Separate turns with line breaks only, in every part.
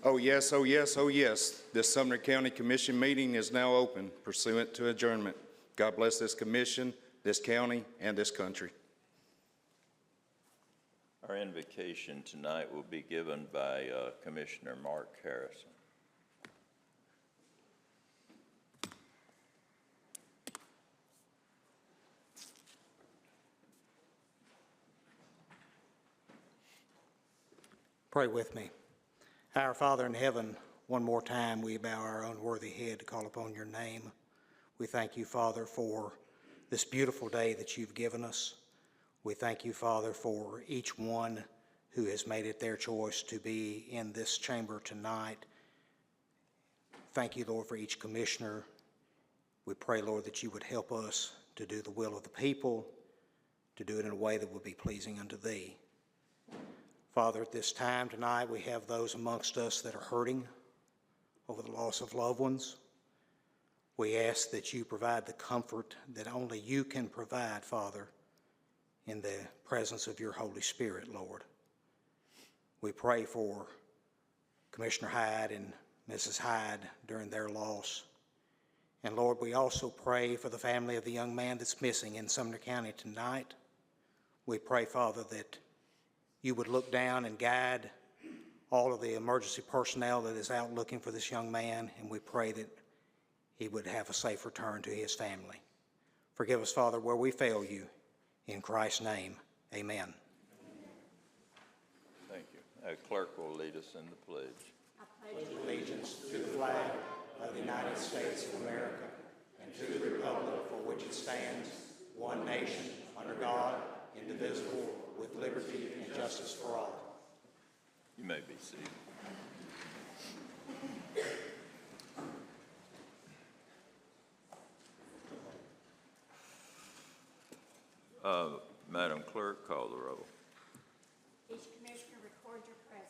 Oh yes, oh yes, oh yes. This Sumner County Commission meeting is now open pursuant to adjournment. God bless this commission, this county, and this country.
Our invocation tonight will be given by Commissioner Mark Harrison.
Pray with me. Our Father in heaven, one more time we bow our unworthy head to call upon your name. We thank you, Father, for this beautiful day that you've given us. We thank you, Father, for each one who has made it their choice to be in this chamber tonight. Thank you, Lord, for each commissioner. We pray, Lord, that you would help us to do the will of the people, to do it in a way that will be pleasing unto thee. Father, at this time tonight, we have those amongst us that are hurting over the loss of loved ones. We ask that you provide the comfort that only you can provide, Father, in the presence of your Holy Spirit, Lord. We pray for Commissioner Hyde and Mrs. Hyde during their loss. And Lord, we also pray for the family of the young man that's missing in Sumner County tonight. We pray, Father, that you would look down and guide all of the emergency personnel that is out looking for this young man, and we pray that he would have a safe return to his family. Forgive us, Father, where we fail you. In Christ's name, amen.
Thank you. Clerk will lead us in the pledge.
I pledge allegiance to the flag of the United States of America and to the republic for which it stands, one nation, under God, indivisible, with liberty and justice for all.
You may be seated. Madam Clerk, call the roll.
Each commissioner record your presence.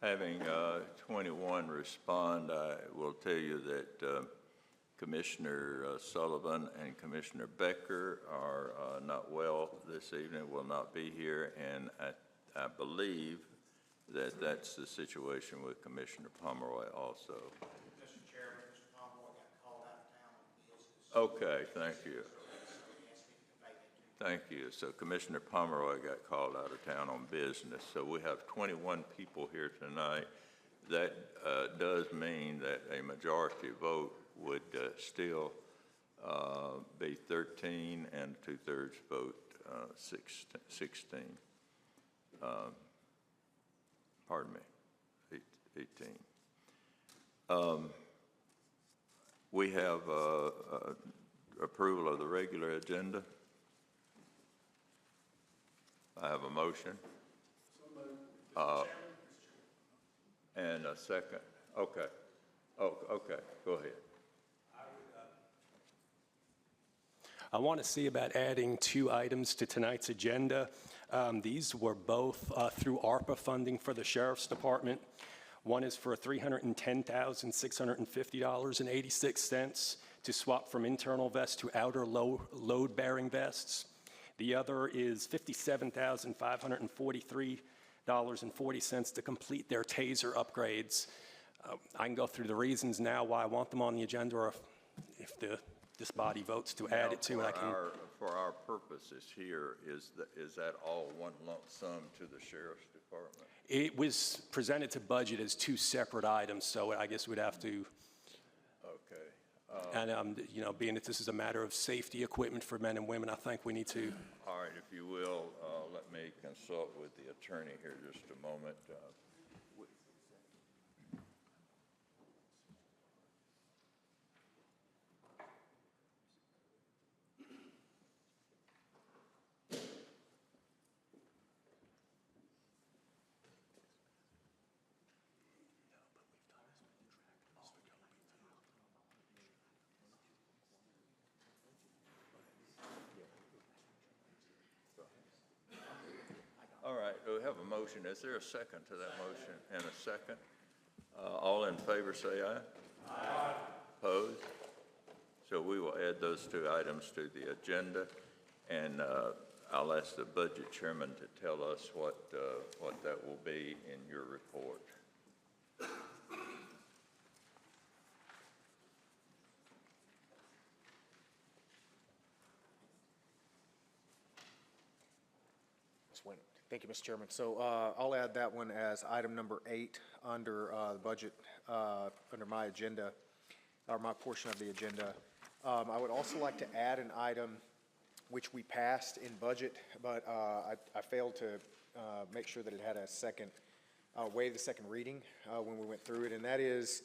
Having 21 respond, I will tell you that Commissioner Sullivan and Commissioner Becker are not well this evening, will not be here, and I believe that that's the situation with Commissioner Pomeroy also.
Mr. Chairman, Mr. Pomeroy got called out of town on business.
Okay, thank you. Thank you. So Commissioner Pomeroy got called out of town on business. So we have 21 people here tonight. That does mean that a majority vote would still be 13 and 2/3 vote 16. Pardon me, 18. We have approval of the regular agenda. I have a motion. And a second. Okay. Oh, okay. Go ahead.
I want to see about adding 2 items to tonight's agenda. These were both through ARPA funding for the Sheriff's Department. One is for $310,650.86 to swap from internal vests to outer load-bearing vests. The other is $57,543.40 to complete their taser upgrades. I can go through the reasons now why I want them on the agenda, or if this body votes to add it to.
For our purposes here, is that all one lump sum to the Sheriff's Department?
It was presented to budget as 2 separate items, so I guess we'd have to.
Okay.
And you know, being that this is a matter of safety equipment for men and women, I think we need to.
All right, if you will, let me consult with the attorney here just a moment. All right, we have a motion. Is there a second to that motion? And a second? All in favor say aye. Aye. Opposed? So we will add those 2 items to the agenda. And I'll ask the budget chairman to tell us what that will be in your report.
Thank you, Mr. Chairman. So I'll add that one as item number 8 under the budget, under my agenda, or my portion of the agenda. I would also like to add an item which we passed in budget, but I failed to make sure that it had a second, waive the second reading when we went through it, and that is,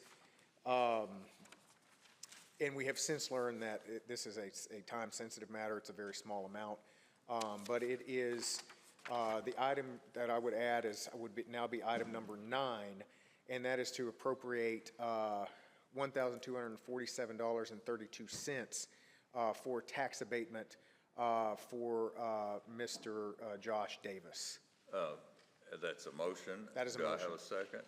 and we have since learned that this is a time-sensitive matter. It's a very small amount, but it is, the item that I would add now be item number 9, and that is to appropriate $1,247.32 for tax abatement for Mr. Josh Davis.
That's a motion.
That is a
Do
motion.
I have a second?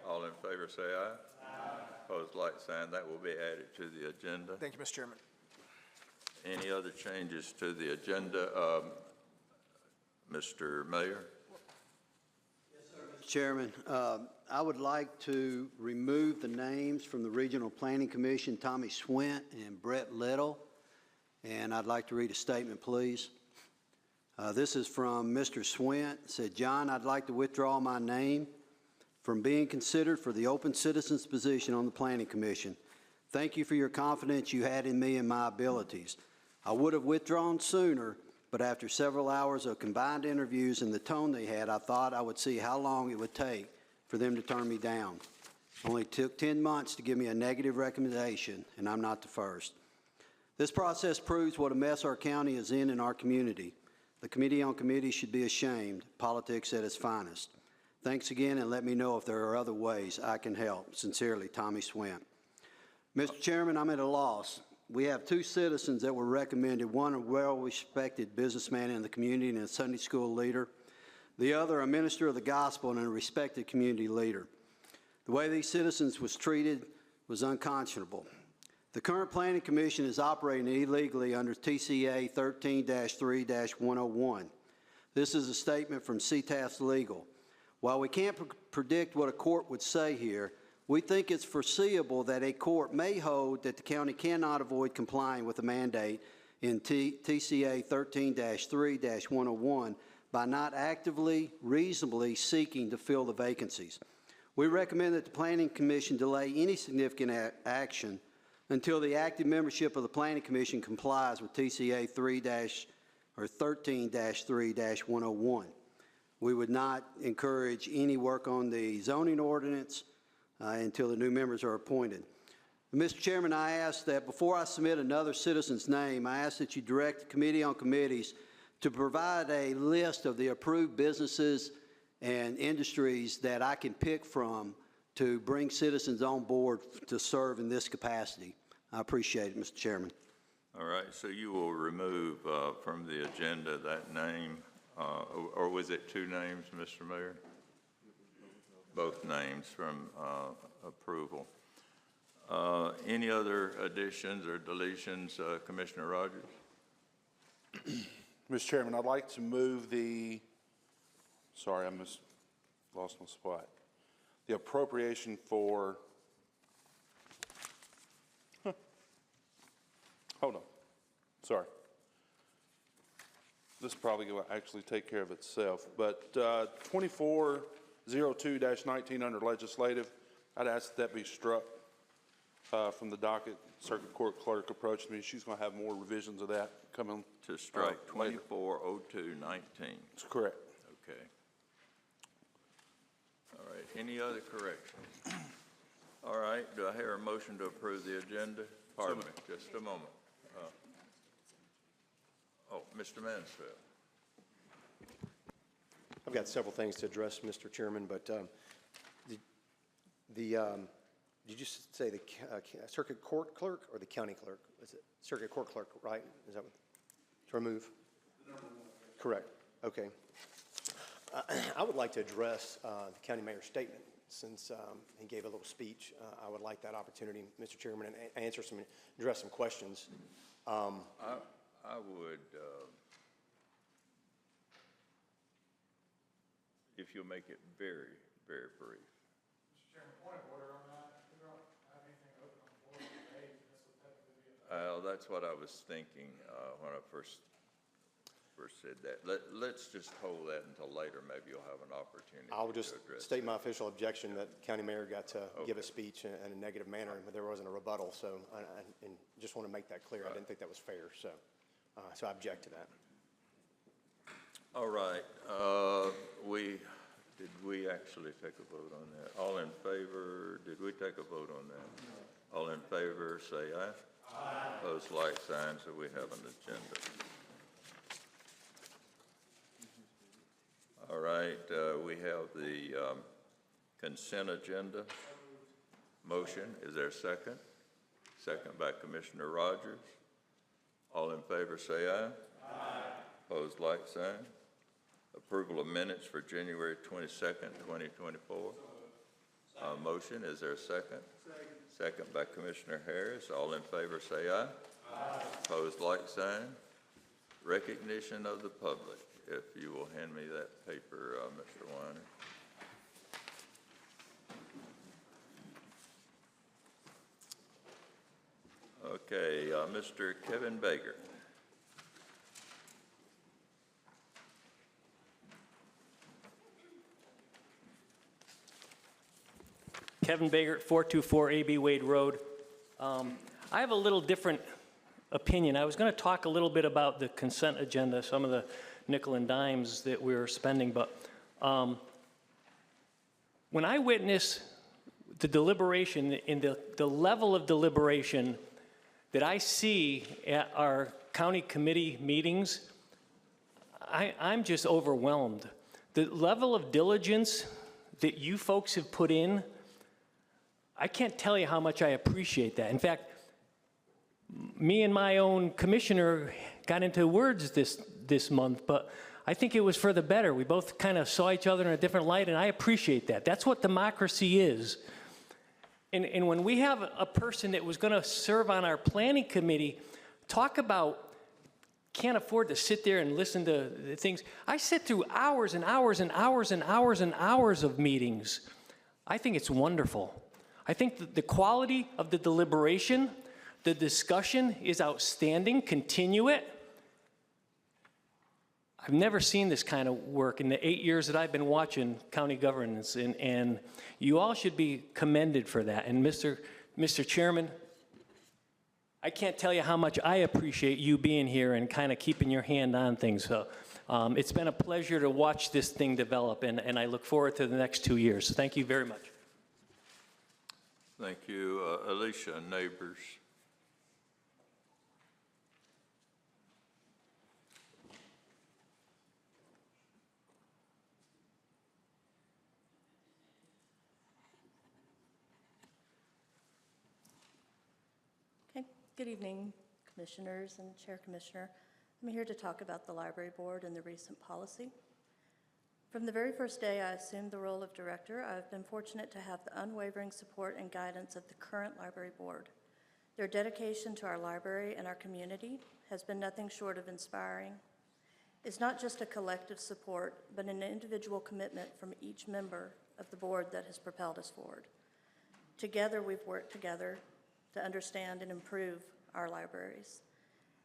All in favor say aye. Aye. Opposed, like sign. That will be added to the agenda.
Thank you, Mr. Chairman.
Any other changes to the agenda? Mr. Mayor?
Chairman, I would like to remove the names from the Regional Planning Commission, Tommy Swint and Brett Little, and I'd like to read a statement, please. This is from Mr. Swint. It said, John, I'd like to withdraw my name from being considered for the open citizens position on the Planning Commission. Thank you for your confidence you had in me and my abilities. I would have withdrawn sooner, but after several hours of combined interviews and the tone they had, I thought I would see how long it would take for them to turn me down. Only took 10 months to give me a negative recommendation, and I'm not the first. This process proves what a mess our county is in our community. The Committee on Committees should be ashamed, politics at its finest. Thanks again, and let me know if there are other ways I can help. Sincerely, Tommy Swint. Mr. Chairman, I'm at a loss. We have 2 citizens that were recommended, one a well-respected businessman in the community and a Sunday school leader, the other a minister of the gospel and a respected community leader. The way these citizens was treated was unconscionable. The current Planning Commission is operating illegally under TCA 13-3-101. This is a statement from CTAS Legal. While we can't predict what a court would say here, we think it's foreseeable that a court may hold that the county cannot avoid complying with the mandate in TCA 13-3-101 by not actively, reasonably seeking to fill the vacancies. We recommend that the Planning Commission delay any significant action until the active membership of the Planning Commission complies with TCA 13-3-101. We would not encourage any work on the zoning ordinance until the new members are appointed. Mr. Chairman, I ask that before I submit another citizen's name, I ask that you direct the Committee on Committees to provide a list of the approved businesses and industries that I can pick from to bring citizens on board to serve in this capacity. I appreciate it, Mr. Chairman.
All right, so you will remove from the agenda that name, or was it 2 names, Mr. Mayor? Both names from approval. Any other additions or deletions, Commissioner Rogers?
Mr. Chairman, I'd like to move the, sorry, I lost my spot. The appropriation for, hold on, sorry. This is probably going to actually take care of itself, but 2402-19 under legislative, I'd ask that be struck from the docket. Circuit Court Clerk approached me. She's going to have more revisions of that coming.
To strike 2402-19.
That's correct.
Okay. All right, any other corrections? All right, do I hear a motion to approve the agenda? Pardon me, just a moment. Mr. Mansfield.
I've got several things to address, Mr. Chairman, but did you just say the Circuit Court Clerk or the County Clerk? Is it Circuit Court Clerk, right? Is that what, to remove? Correct. Okay. I would like to address the County Mayor's statement since he gave a little speech. I would like that opportunity, Mr. Chairman, and address some questions.
I would if you'll make it very, very brief.
Mr. Chairman, point of order on that. We don't have anything open on the board today. This would technically be
That's what I was thinking when I first said that. Let's just hold that until later. Maybe you'll have an opportunity
I'll just
to address
state
that.
my official objection that County Mayor got to give a speech in a negative manner, but there wasn't a rebuttal, so, and just want to make that clear. I didn't think that was fair, so I object to that.
All right. Did we actually take a vote on that? All in favor, did we take a vote on that? No. All in favor, say aye. Aye. Opposed, like sign, so we have an agenda. All right, we have the consent agenda. Motion, is there a second? Second by Commissioner Rogers. All in favor, say aye. Aye. Opposed, like sign. Approval of minutes for January 22nd, 2024. Motion, is there a second? Second by Commissioner Harris. All in favor, say aye. Aye. Opposed, like sign. Recognition of the public. If you will hand me that paper, Mr. Weiner. Okay, Mr. Kevin Baker.
Kevin Baker, 424 AB Wade Road. I have a little different opinion. I was going to talk a little bit about the consent agenda, some of the nickel and dimes that we were spending, but when I witness the deliberation and the level of deliberation that I see at our county committee meetings, I'm just overwhelmed. The level of diligence that you folks have put in, I can't tell you how much I appreciate that. In fact, me and my own commissioner got into words this month, but I think it was for the better. We both kind of saw each other in a different light, and I appreciate that. That's what democracy is. And when we have a person that was going to serve on our planning committee, talk about can't afford to sit there and listen to the things. I sit through hours and hours and hours and hours and hours of meetings. I think it's wonderful. I think the quality of the deliberation, the discussion is outstanding. Continue it. I've never seen this kind of work in the 8 years that I've been watching county governance, and you all should be commended for that. And Mr. Chairman, I can't tell you how much I appreciate you being here and kind of keeping your hand on things. So it's been a pleasure to watch this thing develop, and I look forward to the next 2 years. Thank you very much.
Thank you. Alicia, Neighbors.
Good evening, Commissioners and Chair Commissioner. I'm here to talk about the Library Board and the recent policy. From the very first day I assumed the role of Director, I've been fortunate to have the unwavering support and guidance of the current Library Board. Their dedication to our library and our community has been nothing short of inspiring. It's not just a collective support, but an individual commitment from each member of the board that has propelled us forward. Together, we've worked together to understand and improve our libraries.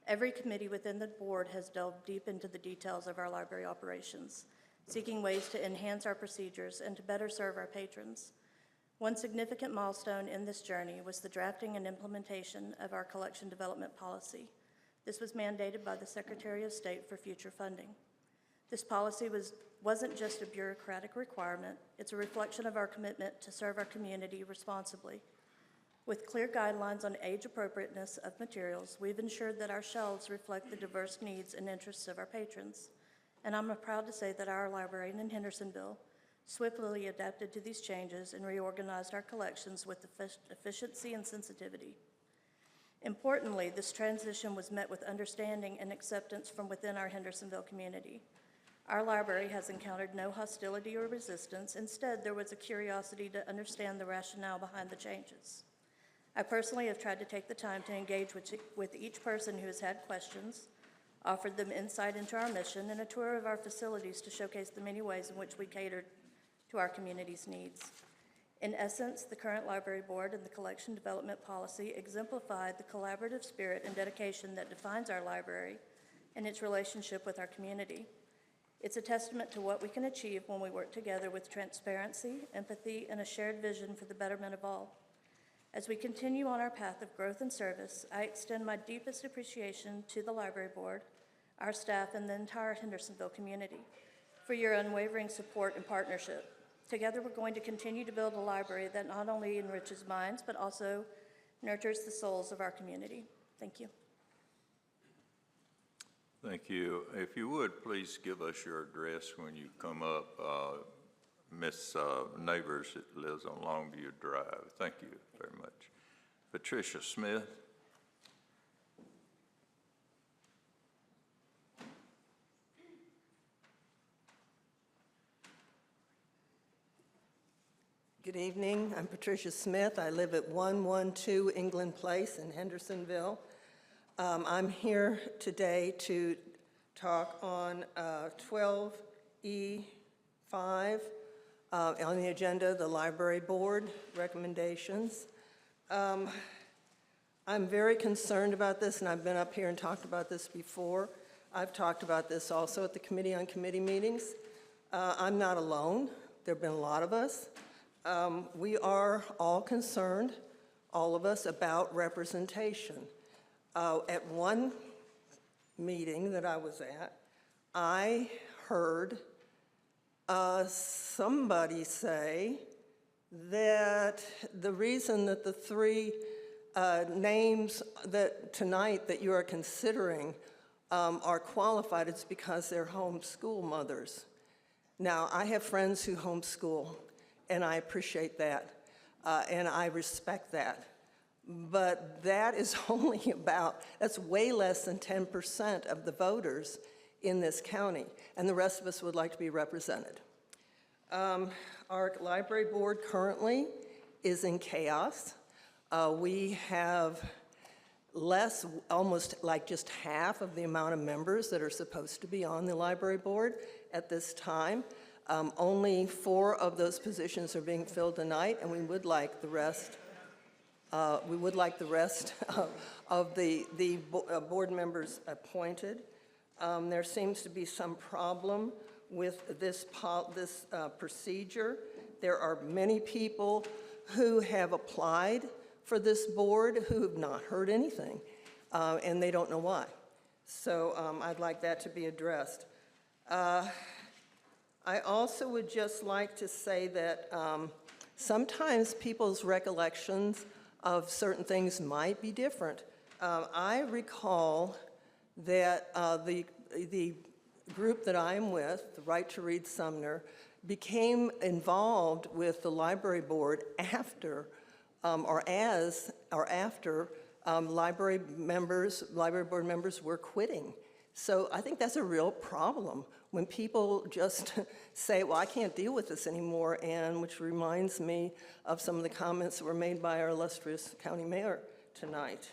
Every committee within the board has delved deep into the details of our library operations, seeking ways to enhance our procedures and to better serve our patrons. One significant milestone in this journey was the drafting and implementation of our collection development policy. This was mandated by the Secretary of State for future funding. This policy wasn't just a bureaucratic requirement, it's a reflection of our commitment to serve our community responsibly. With clear guidelines on age appropriateness of materials, we've ensured that our shelves reflect the diverse needs and interests of our patrons. And I'm proud to say that our librarian in Hendersonville swiftly adapted to these changes and reorganized our collections with efficiency and sensitivity. Importantly, this transition was met with understanding and acceptance from within our Hendersonville community. Our library has encountered no hostility or resistance. Instead, there was a curiosity to understand the rationale behind the changes. I personally have tried to take the time to engage with each person who has had questions, offered them insight into our mission, and a tour of our facilities to showcase the many ways in which we cater to our community's needs. In essence, the current library board and the collection development policy exemplified the collaborative spirit and dedication that defines our library and its relationship with our community. It's a testament to what we can achieve when we work together with transparency, empathy, and a shared vision for the betterment of all. As we continue on our path of growth and service, I extend my deepest appreciation to the library board, our staff, and the entire Hendersonville community for your unwavering support and partnership. Together, we're going to continue to build a library that not only enriches minds, but also nurtures the souls of our community. Thank you.
Thank you. If you would, please give us your address when you come up. Miss Neighbors that lives on Longview Drive. Thank you very much. Patricia Smith.
Good evening. I'm Patricia Smith. I live at 112 England Place in Hendersonville. I'm here today to talk on 12E5 on the agenda, the library board recommendations. I'm very concerned about this, and I've been up here and talked about this before. I've talked about this also at the Committee on Committee meetings. I'm not alone. There have been a lot of us. We are all concerned, all of us, about representation. At one meeting that I was at, I heard somebody say that the reason that the three names that tonight that you are considering are qualified is because they're homeschool mothers. Now, I have friends who homeschool, and I appreciate that, and I respect that. But that is only that's way less than 10% of the voters in this county, and the rest of us would like to be represented. Our library board currently is in chaos. We have almost like just half of the amount of members that are supposed to be on the library board at this time. Only 4 of those positions are being filled tonight, and we would like the rest. Of the board members appointed. There seems to be some problem with this procedure. There are many people who have applied for this board who have not heard anything, and they don't know why. So I'd like that to be addressed. I also would just like to say that sometimes people's recollections of certain things might be different. I recall that the group that I am with, the Right to Read Sumner, became involved with the library board after library board members were quitting. So I think that's a real problem when people just say, well, I can't deal with this anymore, and which reminds me of some of the comments that were made by our illustrious county mayor tonight.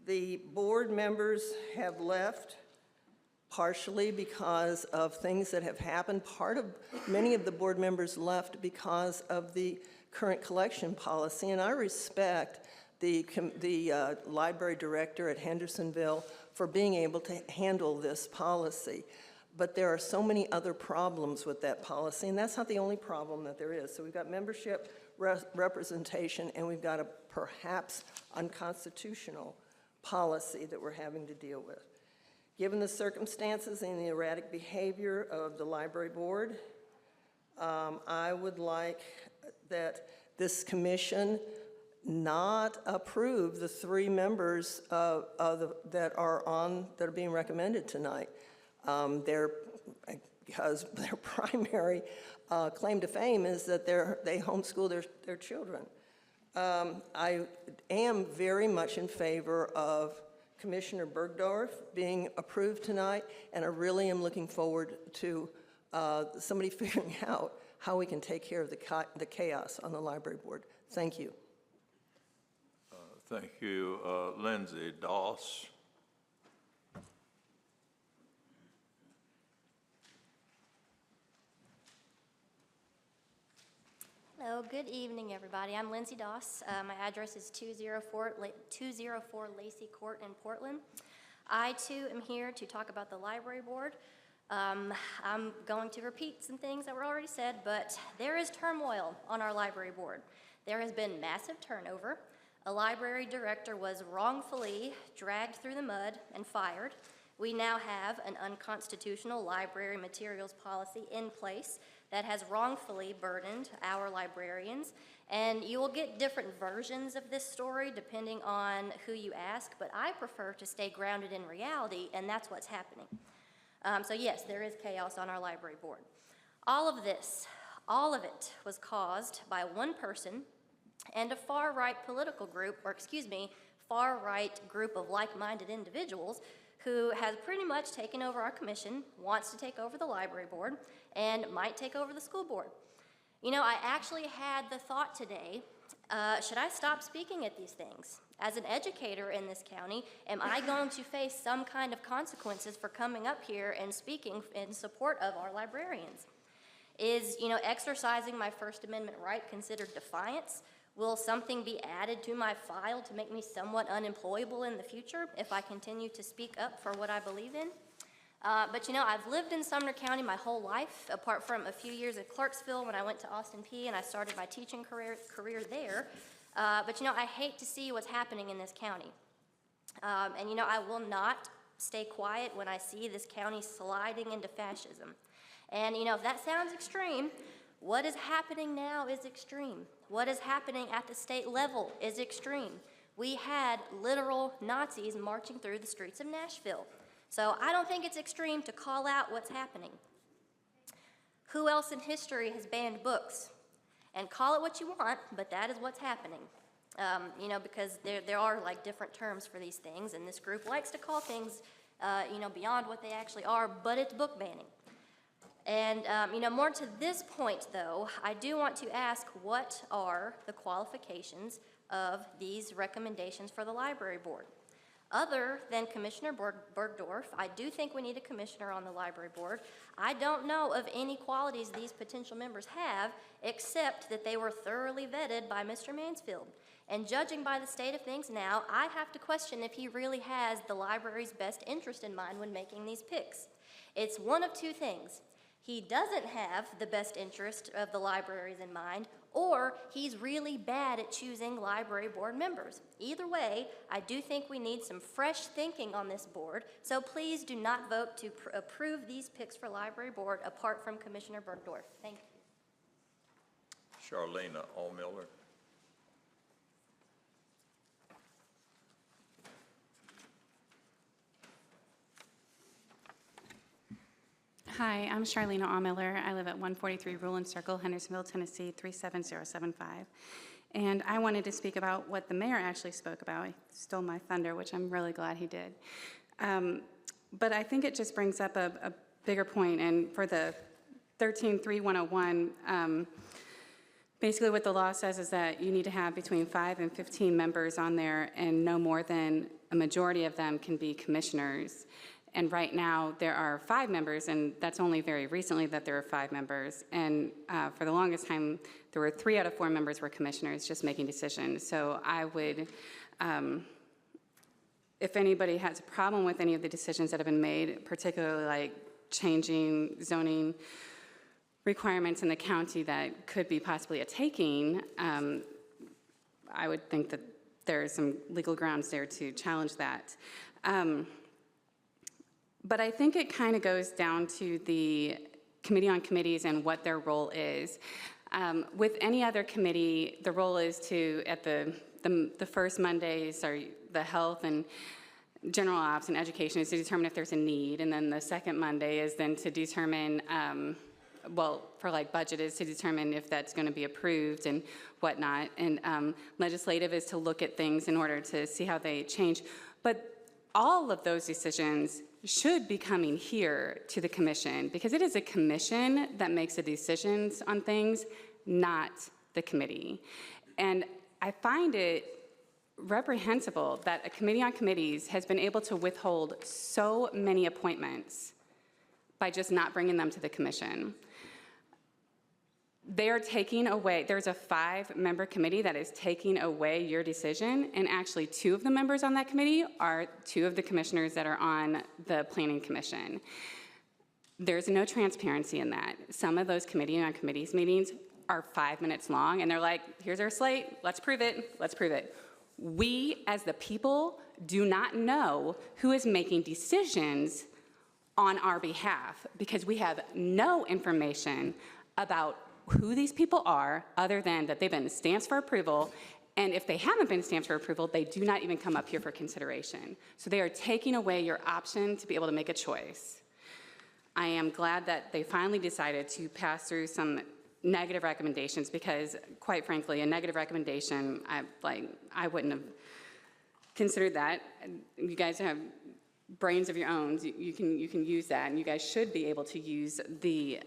The board members have left partially because of things that have happened. Many of the board members left because of the current collection policy, and I respect the library director at Hendersonville for being able to handle this policy. But there are so many other problems with that policy, and that's not the only problem that there is. So we've got membership representation, and we've got a perhaps unconstitutional policy that we're having to deal with. Given the circumstances and the erratic behavior of the library board, I would like that this commission not approve the 3 members that are being recommended tonight. Because their primary claim to fame is that they homeschool their children. I am very much in favor of Commissioner Bergdorf being approved tonight, and I really am looking forward to somebody figuring out how we can take care of the chaos on the library board. Thank you.
Thank you. Lindsay Doss.
Hello, good evening, everybody. I'm Lindsay Doss. My address is 204 Lacey Court in Portland. I, too, am here to talk about the library board. I'm going to repeat some things that were already said, but there is turmoil on our library board. There has been massive turnover. A library director was wrongfully dragged through the mud and fired. We now have an unconstitutional library materials policy in place that has wrongfully burdened our librarians. And you will get different versions of this story depending on who you ask, but I prefer to stay grounded in reality, and that's what's happening. So yes, there is chaos on our library board. All of this, all of it was caused by one person and a far-right political group, or excuse me, far-right group of like-minded individuals who has pretty much taken over our commission, wants to take over the library board, and might take over the school board. You know, I actually had the thought today, should I stop speaking at these things? As an educator in this county, am I going to face some kind of consequences for coming up here and speaking in support of our librarians? Is, you know, exercising my First Amendment right considered defiance? Will something be added to my file to make me somewhat unemployable in the future if I continue to speak up for what I believe in? But you know, I've lived in Sumner County my whole life, apart from a few years at Clarksville when I went to Austin Peay and I started my teaching career there. But you know, I hate to see what's happening in this county. And you know, I will not stay quiet when I see this county sliding into fascism. And you know, if that sounds extreme, what is happening now is extreme. What is happening at the state level is extreme. We had literal Nazis marching through the streets of Nashville. So I don't think it's extreme to call out what's happening. Who else in history has banned books? And call it what you want, but that is what's happening. You know, because there are like different terms for these things, and this group likes to call things, you know, beyond what they actually are, but it's book banning. And, you know, more to this point, though, I do want to ask, what are the qualifications of these recommendations for the library board? Other than Commissioner Bergdorf, I do think we need a commissioner on the library board. I don't know of any qualities these potential members have, except that they were thoroughly vetted by Mr. Mansfield. And judging by the state of things now, I have to question if he really has the library's best interest in mind when making these picks. It's one of two things. He doesn't have the best interest of the libraries in mind, or he's really bad at choosing library board members. Either way, I do think we need some fresh thinking on this board, so please do not vote to approve these picks for library board apart from Commissioner Bergdorf. Thank you.
Charlena Allmiller.
Hi, I'm Charlena Allmiller. I live at 143 Ruland Circle, Hendersonville, Tennessee, 37075. And I wanted to speak about what the mayor actually spoke about. He stole my thunder, which I'm really glad he did. But I think it just brings up a bigger point. And for the 13-3-101, basically what the law says is that you need to have between 5 and 15 members on there, and no more than a majority of them can be commissioners. And right now, there are 5 members, and that's only very recently that there are 5 members. And for the longest time, there were 3 out of 4 members were commissioners just making decisions. So I would, if anybody has a problem with any of the decisions that have been made, particularly like changing zoning requirements in the county that could be possibly a taking, I would think that there are some legal grounds there to challenge that. But I think it kind of goes down to the Committee on Committees and what their role is. With any other committee, the role is to, at the first Mondays, are the health and general ops and education is to determine if there's a need, and then the second Monday is then to determine, well, for like budget is to determine if that's going to be approved and whatnot, and legislative is to look at things in order to see how they change. But all of those decisions should be coming here to the commission, because it is a commission that makes the decisions on things, not the committee. And I find it reprehensible that a committee on committees has been able to withhold so many appointments by just not bringing them to the commission. They are taking away, there's a 5-member committee that is taking away your decision, and actually 2 of the members on that committee are 2 of the commissioners that are on the Planning Commission. There's no transparency in that. Some of those committee on committees meetings are 5 minutes long, and they're like, here's our slate, let's prove it, let's prove it. We, as the people, do not know who is making decisions on our behalf because we have no information about who these people are other than that they've been stamped for approval, and if they haven't been stamped for approval, they do not even come up here for consideration. So they are taking away your option to be able to make a choice. I am glad that they finally decided to pass through some negative recommendations because, quite frankly, a negative recommendation, I wouldn't have considered that. You guys have brains of your own. You can use that, and you guys should be able to use the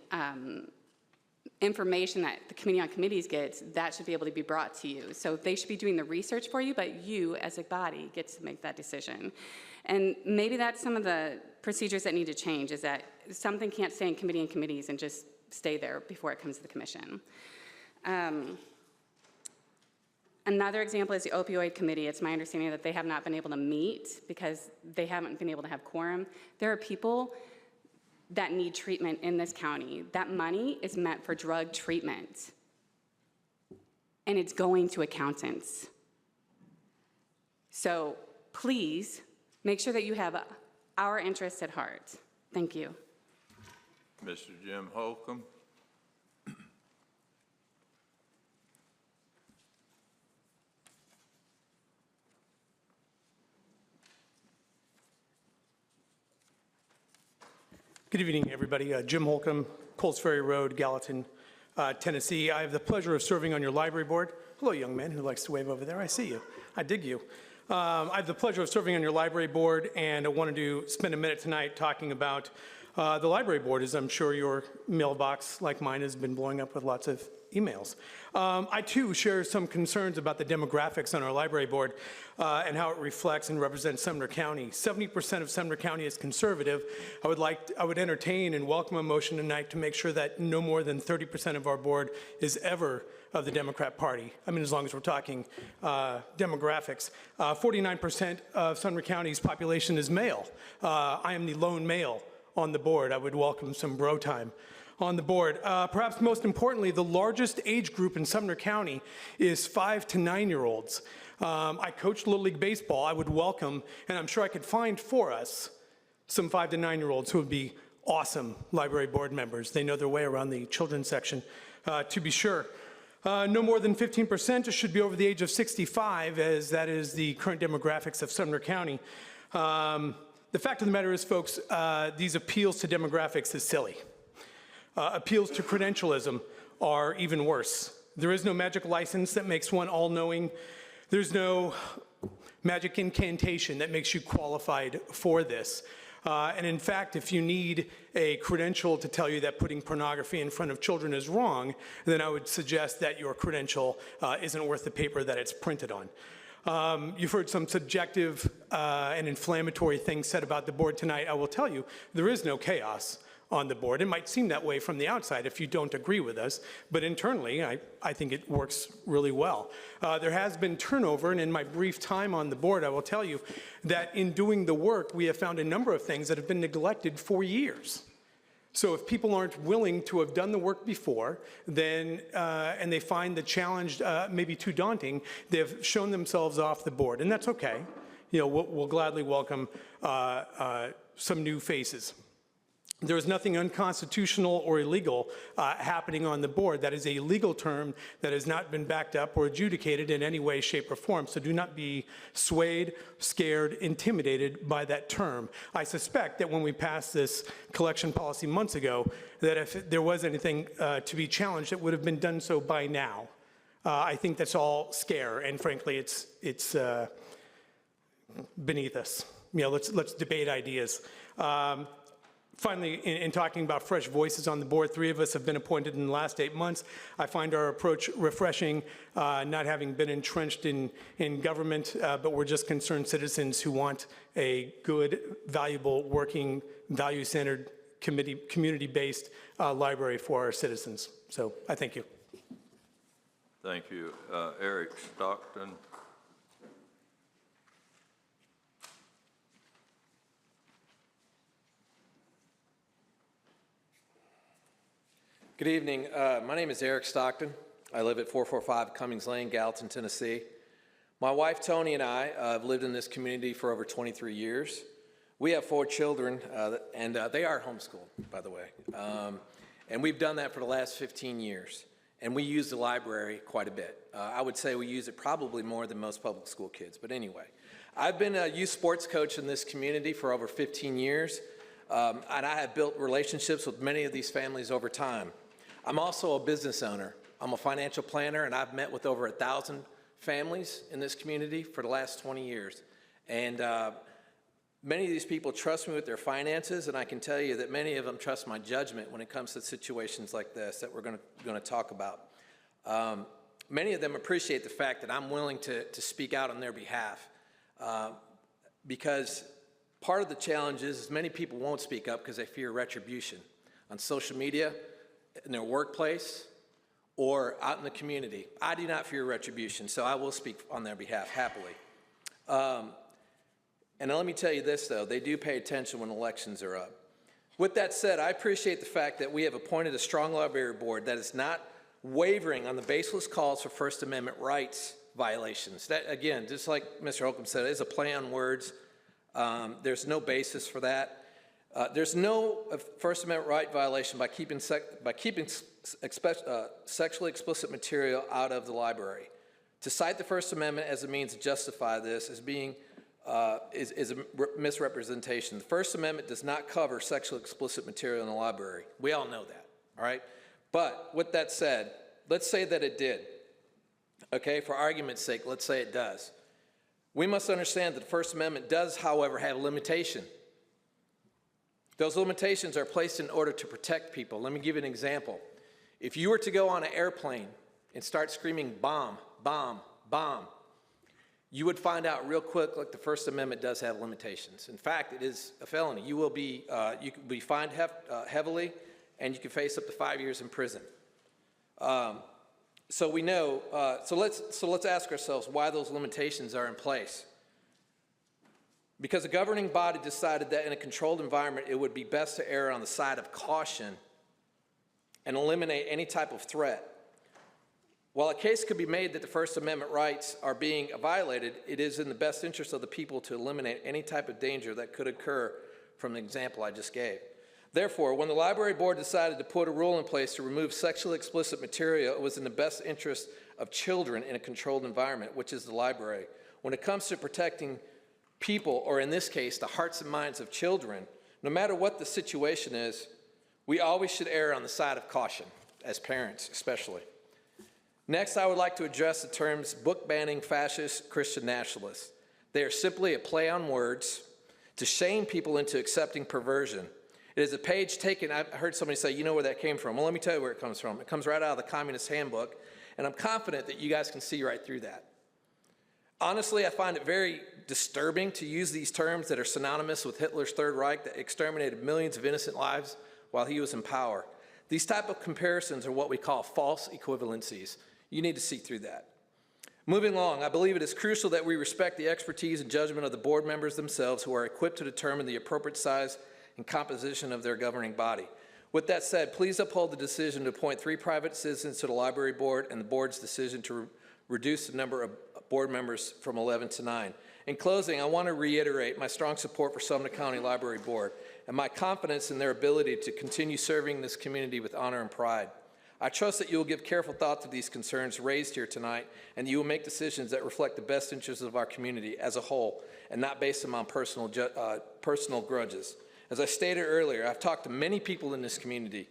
information that the Committee on Committees gets. That should be able to be brought to you. So they should be doing the research for you, but you, as a body, gets to make that decision. And maybe that's some of the procedures that need to change, is that something can't stay in Committee on Committees and just stay there before it comes to the commission. Another example is the opioid committee. It's my understanding that they have not been able to meet because they haven't been able to have quorum. There are people that need treatment in this county. That money is meant for drug treatment, and it's going to accountants. So please make sure that you have our interests at heart. Thank you.
Mr. Jim Holcomb.
Good evening, everybody. Jim Holcomb, Coles Ferry Road, Gallatin, Tennessee. I have the pleasure of serving on your library board. Hello, young man who likes to wave over there. I see you. I dig you. I have the pleasure of serving on your library board, and I wanted to spend a minute tonight talking about the library board, as I'm sure your mailbox, like mine, has been blowing up with lots of emails. I, too, share some concerns about the demographics on our library board and how it reflects and represents Sumner County. 70% of Sumner County is conservative. I would entertain and welcome a motion tonight to make sure that no more than 30% of our board is ever of the Democrat Party. I mean, as long as we're talking demographics. 49% of Sumner County's population is male. I am the lone male on the board. I would welcome some bro time on the board. Perhaps most importantly, the largest age group in Sumner County is 5 to 9-year-olds. I coach Little League Baseball. I would welcome, and I'm sure I could find for us, some 5 to 9-year-olds who would be awesome library board members. They know their way around the children's section, to be sure. No more than 15% should be over the age of 65, as that is the current demographics of Sumner County. The fact of the matter is, folks, these appeals to demographics is silly. Appeals to credentialism are even worse. There is no magic license that makes one all-knowing. There's no magic incantation that makes you qualified for this. And in fact, if you need a credential to tell you that putting pornography in front of children is wrong, then I would suggest that your credential isn't worth the paper that it's printed on. You've heard some subjective and inflammatory things said about the board tonight. I will tell you, there is no chaos on the board. It might seem that way from the outside if you don't agree with us, but internally, I think it works really well. There has been turnover, and in my brief time on the board, I will tell you that in doing the work, we have found a number of things that have been neglected for years. So if people aren't willing to have done the work before, then, and they find the challenge maybe too daunting, they've shown themselves off the board, and that's okay. You know, we'll gladly welcome some new faces. There is nothing unconstitutional or illegal happening on the board. That is a legal term that has not been backed up or adjudicated in any way, shape, or form. So do not be swayed, scared, intimidated by that term. I suspect that when we passed this collection policy months ago, that if there was anything to be challenged, it would have been done so by now. I think that's all scare, and frankly, it's beneath us. You know, let's debate ideas. Finally, in talking about fresh voices on the board, 3 of us have been appointed in the last 8 months. I find our approach refreshing, not having been entrenched in government, but we're just concerned citizens who want a good, valuable, working, value-centered, community-based library for our citizens. So I thank you.
Thank you. Eric Stockton.
Good evening. My name is Eric Stockton. I live at 445 Cummings Lane, Gallatin, Tennessee. My wife, Tony, and I have lived in this community for over 23 years. We have 4 children, and they are homeschooled, by the way. And we've done that for the last 15 years. And we use the library quite a bit. I would say we use it probably more than most public school kids. But anyway, I've been a youth sports coach in this community for over 15 years. And I have built relationships with many of these families over time. I'm also a business owner. I'm a financial planner, and I've met with over 1,000 families in this community for the last 20 years. And many of these people trust me with their finances, and I can tell you that many of them trust my judgment when it comes to situations like this that we're going to talk about. Many of them appreciate the fact that I'm willing to speak out on their behalf because part of the challenge is many people won't speak up because they fear retribution on social media, in their workplace, or out in the community. I do not fear retribution, so I will speak on their behalf happily. And let me tell you this, though, they do pay attention when elections are up. With that said, I appreciate the fact that we have appointed a strong library board that is not wavering on the baseless calls for First Amendment rights violations. That, again, just like Mr. Holcomb said, is a play on words. There's no basis for that. There's no First Amendment right violation by keeping sexually explicit material out of the library. To cite the First Amendment as a means to justify this is a misrepresentation. The First Amendment does not cover sexually explicit material in the library. We all know that, all right? But with that said, let's say that it did. Okay, for argument's sake, let's say it does. We must understand that the First Amendment does, however, have a limitation. Those limitations are placed in order to protect people. Let me give you an example. If you were to go on an airplane and start screaming bomb, bomb, bomb, you would find out real quick like the First Amendment does have limitations. In fact, it is a felony. You could be fined heavily, and you can face up to 5 years in prison. So we know, so let's ask ourselves why those limitations are in place. Because the governing body decided that in a controlled environment, it would be best to err on the side of caution and eliminate any type of threat. While a case could be made that the First Amendment rights are being violated, it is in the best interest of the people to eliminate any type of danger that could occur from the example I just gave. Therefore, when the library board decided to put a rule in place to remove sexually explicit material, it was in the best interest of children in a controlled environment, which is the library. When it comes to protecting people, or in this case, the hearts and minds of children, no matter what the situation is, we always should err on the side of caution, as parents especially. Next, I would like to address the terms book-banning fascist Christian nationalists. They are simply a play on words to shame people into accepting perversion. It is a page taken, I heard somebody say, you know where that came from. Well, let me tell you where it comes from. It comes right out of the Communist Handbook, and I'm confident that you guys can see right through that. Honestly, I find it very disturbing to use these terms that are synonymous with Hitler's Third Reich that exterminated millions of innocent lives while he was in power. These type of comparisons are what we call false equivalencies. You need to see through that. Moving along, I believe it is crucial that we respect the expertise and judgment of the board members themselves who are equipped to determine the appropriate size and composition of their governing body. With that said, please uphold the decision to appoint 3 private citizens to the library board and the board's decision to reduce the number of board members from 11 to 9. In closing, I want to reiterate my strong support for Sumner County Library Board and my confidence in their ability to continue serving this community with honor and pride. I trust that you will give careful thought to these concerns raised here tonight, and you will make decisions that reflect the best interests of our community as a whole and not based on personal grudges. As I stated earlier, I've talked to many people in this community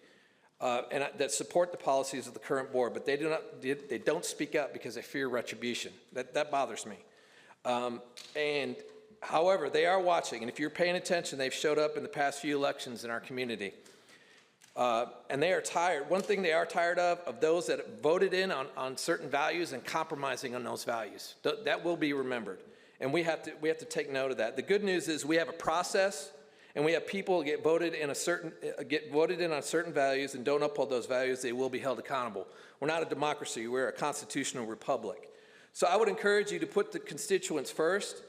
that support the policies of the current board, but they don't speak up because they fear retribution. That bothers me. And However, they are watching, and if you're paying attention, they've showed up in the past few elections in our community. And they are tired. One thing they are tired of those that voted in on certain values and compromising on those values. That will be remembered. And we have to take note of that. The good news is we have a process, and we have people get voted in on certain values and don't uphold those values, they will be held accountable. We're not a democracy, we're a constitutional republic. So I would encourage you to put the constituents first,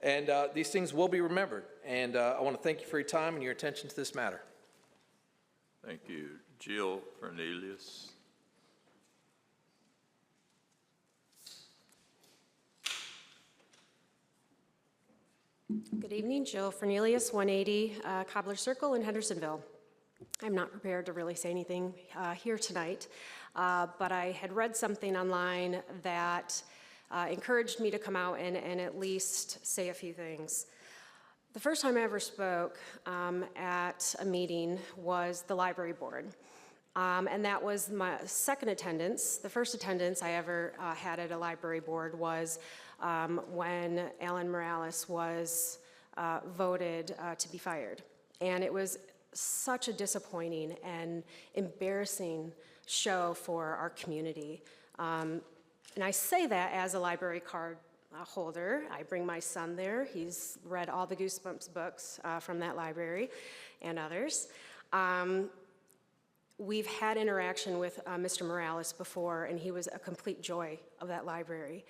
and these things will be remembered. And I want to thank you for your time and your attention to this matter.
Thank you. Jill Cornelius.
Good evening, Jill Fernelius, 180 Cobbler Circle in Hendersonville. I'm not prepared to really say anything here tonight, but I had read something online that encouraged me to come out and at least say a few things. The first time I ever spoke at a meeting was the library board. And that was my second attendance. The first attendance I ever had at a library board was when Alan Morales was voted to be fired. And it was such a disappointing and embarrassing show for our community. And I say that as a library card holder. I bring my son there. He's read all the Goosebumps books from that library and others. We've had interaction with Mr. Morales before, and he was a complete joy of that library.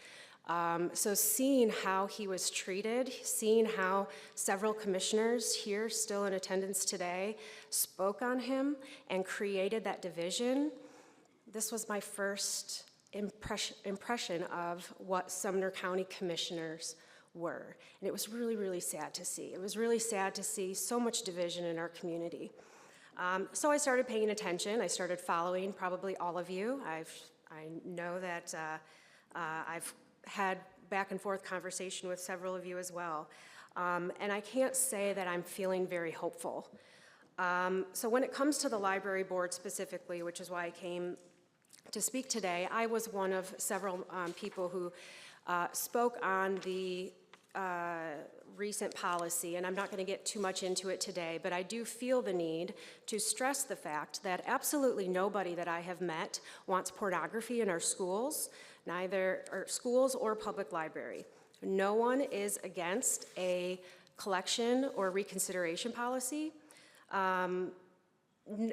So seeing how he was treated, seeing how several commissioners here still in attendance today spoke on him and created that division, this was my first impression of what Sumner County commissioners were. And it was really, really sad to see. It was really sad to see so much division in our community. So I started paying attention. I started following probably all of you. I know that I've had back and forth conversation with several of you as well. And I can't say that I'm feeling very hopeful. So when it comes to the library board specifically, which is why I came to speak today, I was one of several people who spoke on the recent policy, and I'm not going to get too much into it today, but I do feel the need to stress the fact that absolutely nobody that I have met wants pornography in our schools, neither our schools or public library. No one is against a collection or reconsideration policy.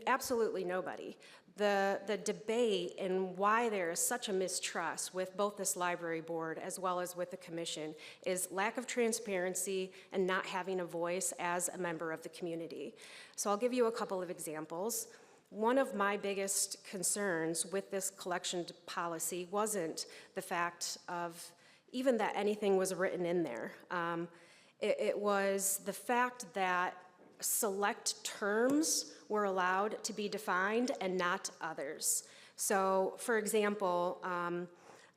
Absolutely nobody. The debate and why there is such a mistrust with both this library board as well as with the commission is lack of transparency and not having a voice as a member of the community. So I'll give you a couple of examples. One of my biggest concerns with this collection policy wasn't the fact of even that anything was written in there. It was the fact that select terms were allowed to be defined and not others. So, for example,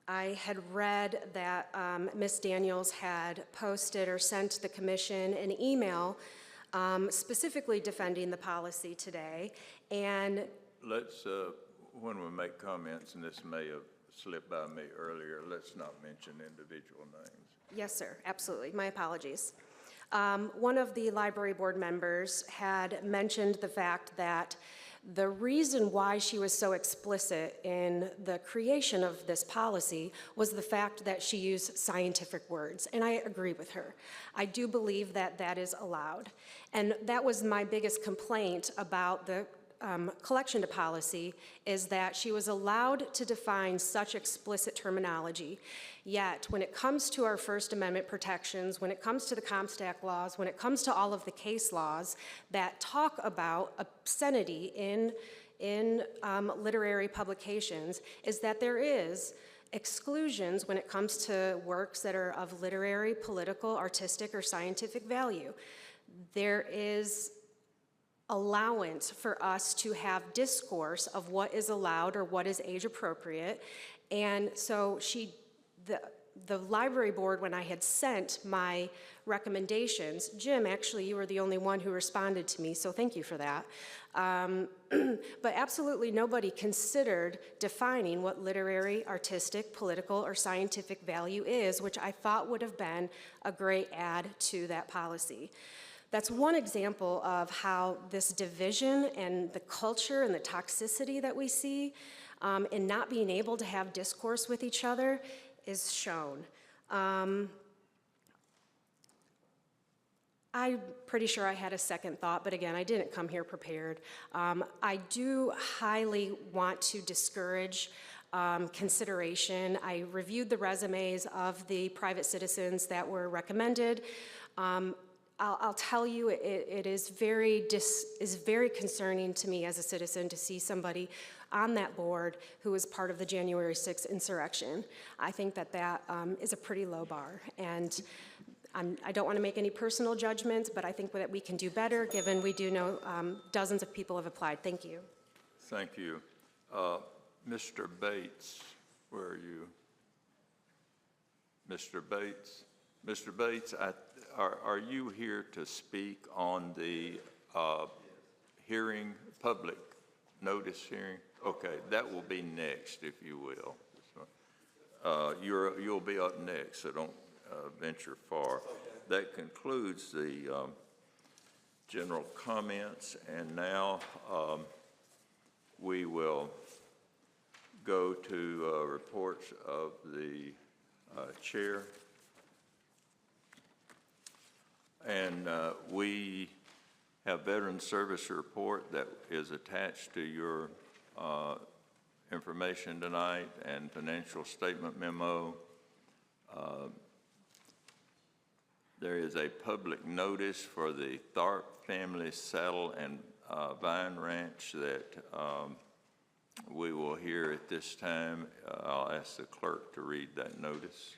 I had read that Ms. Daniels had posted or sent the commission an email specifically defending the policy today, and
Let's, when we make comments, and this may have slipped by me earlier, let's not mention individual names.
yes, sir, absolutely, my apologies. One of the library board members had mentioned the fact that the reason why she was so explicit in the creation of this policy was the fact that she used scientific words, and I agree with her. I do believe that that is allowed, and that was my biggest complaint about the collection to policy, is that she was allowed to define such explicit terminology. Yet, when it comes to our First Amendment protections, when it comes to the Comstock laws, when it comes to all of the case laws that talk about obscenity in literary publications, is that there is exclusions when it comes to works that are of literary, political, artistic, or scientific value. There is allowance for us to have discourse of what is allowed or what is age appropriate. And so the library board, when I had sent my recommendations, Jim, actually, you were the only one who responded to me, so thank you for that. But absolutely nobody considered defining what literary, artistic, political, or scientific value is, which I thought would have been a great add to that policy. That's one example of how this division and the culture and the toxicity that we see in not being able to have discourse with each other is shown. I'm pretty sure I had a second thought, but again, I didn't come here prepared. I do highly want to discourage consideration. I reviewed the resumes of the private citizens that were recommended. I'll tell you, it is very concerning to me as a citizen to see somebody on that board who was part of the January 6th insurrection. I think that that is a pretty low bar, and I don't want to make any personal judgments, but I think that we can do better, given we do know dozens of people have applied. Thank you.
Thank you. Mr. Bates, where are you? Mr. Bates? Mr. Bates, are you here to speak on the hearing, public notice hearing? Okay, that will be next, if you will. You'll be up next, so don't venture far. That concludes the general comments, and now we will go to reports of the chair. And we have Veteran Service Report that is attached to your information tonight, and financial statement memo. There is a public notice for the Tharp Family Saddle and Vine Ranch that we will hear at this time. I'll ask the clerk to read that notice.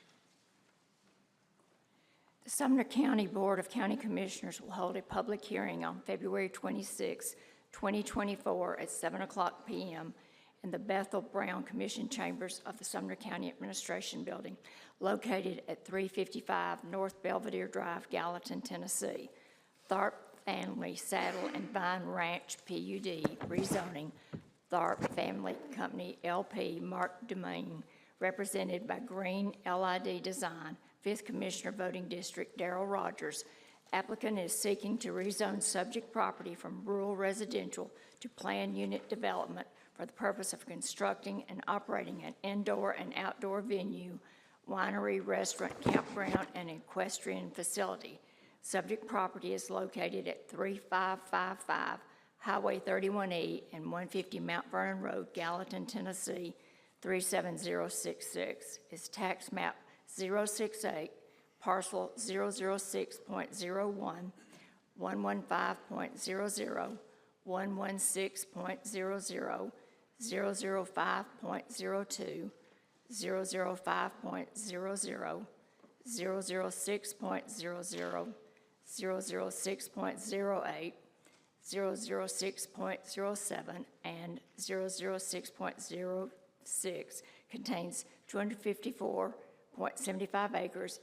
The Sumner County Board of County Commissioners will hold a public hearing on February 26, 2024 at 7:00 p.m. in the Bethel Brown Commission Chambers of the Sumner County Administration Building, located at 355 North Belvedere Drive, Gallatin, Tennessee. Tharp Family Saddle and Vine Ranch PUD rezoning. Tharp Family Company LP Mark Domain, represented by Green LID Design, 5th Commissioner Voting District, Darrell Rogers. Applicant is seeking to rezone subject property from rural residential to planned unit development for the purpose of constructing and operating an indoor and outdoor venue, winery, restaurant, campground, and equestrian facility. Subject property is located at 3555 Highway 31E and 150 Mount Vernon Road, Gallatin, Tennessee, 37066. Is tax map 068, parcel 006.01, 115.00, 116.00, 005.02, 005.00, 006.00, 006.08, 006.07, and 006.06 contains 254.75 acres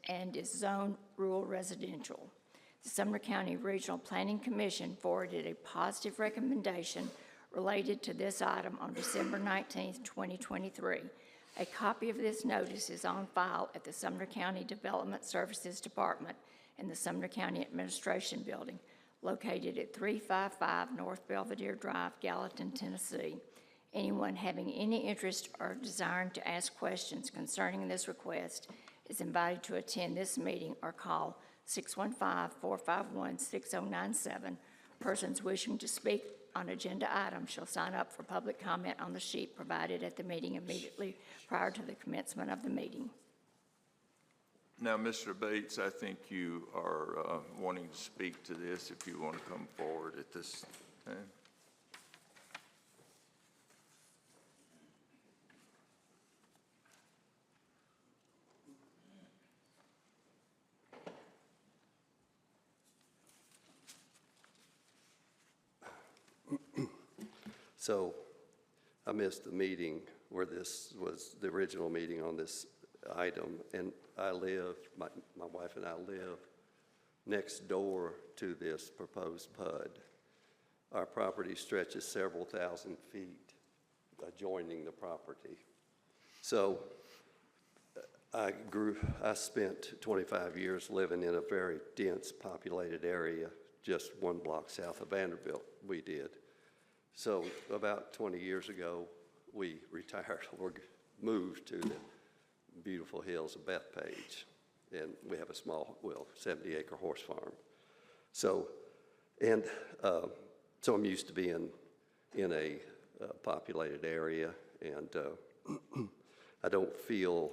and is zoned rural residential. The Sumner County Regional Planning Commission forwarded a positive recommendation related to this item on December 19, 2023. A copy of this notice is on file at the Sumner County Development Services Department in the Sumner County Administration Building, located at 355 North Belvedere Drive, Gallatin, Tennessee. Anyone having any interest or desiring to ask questions concerning this request is invited to attend this meeting or call 615-451-6097. Persons wishing to speak on agenda items shall sign up for public comment on the sheet provided at the meeting immediately prior to the commencement of the meeting.
Now, Mr. Bates, I think you are wanting to speak to this if you want to come forward at this time.
So I missed the meeting where this was the original meeting on this item, and my wife and I live next door to this proposed PUD. Our property stretches several thousand feet adjoining the property. So I spent 25 years living in a very dense populated area, just 1 block south of Vanderbilt, we did. So about 20 years ago, we retired or moved to the beautiful hills of Bethpage. And we have a small, 70-acre horse farm. So, so I'm used to being in a populated area, and I don't feel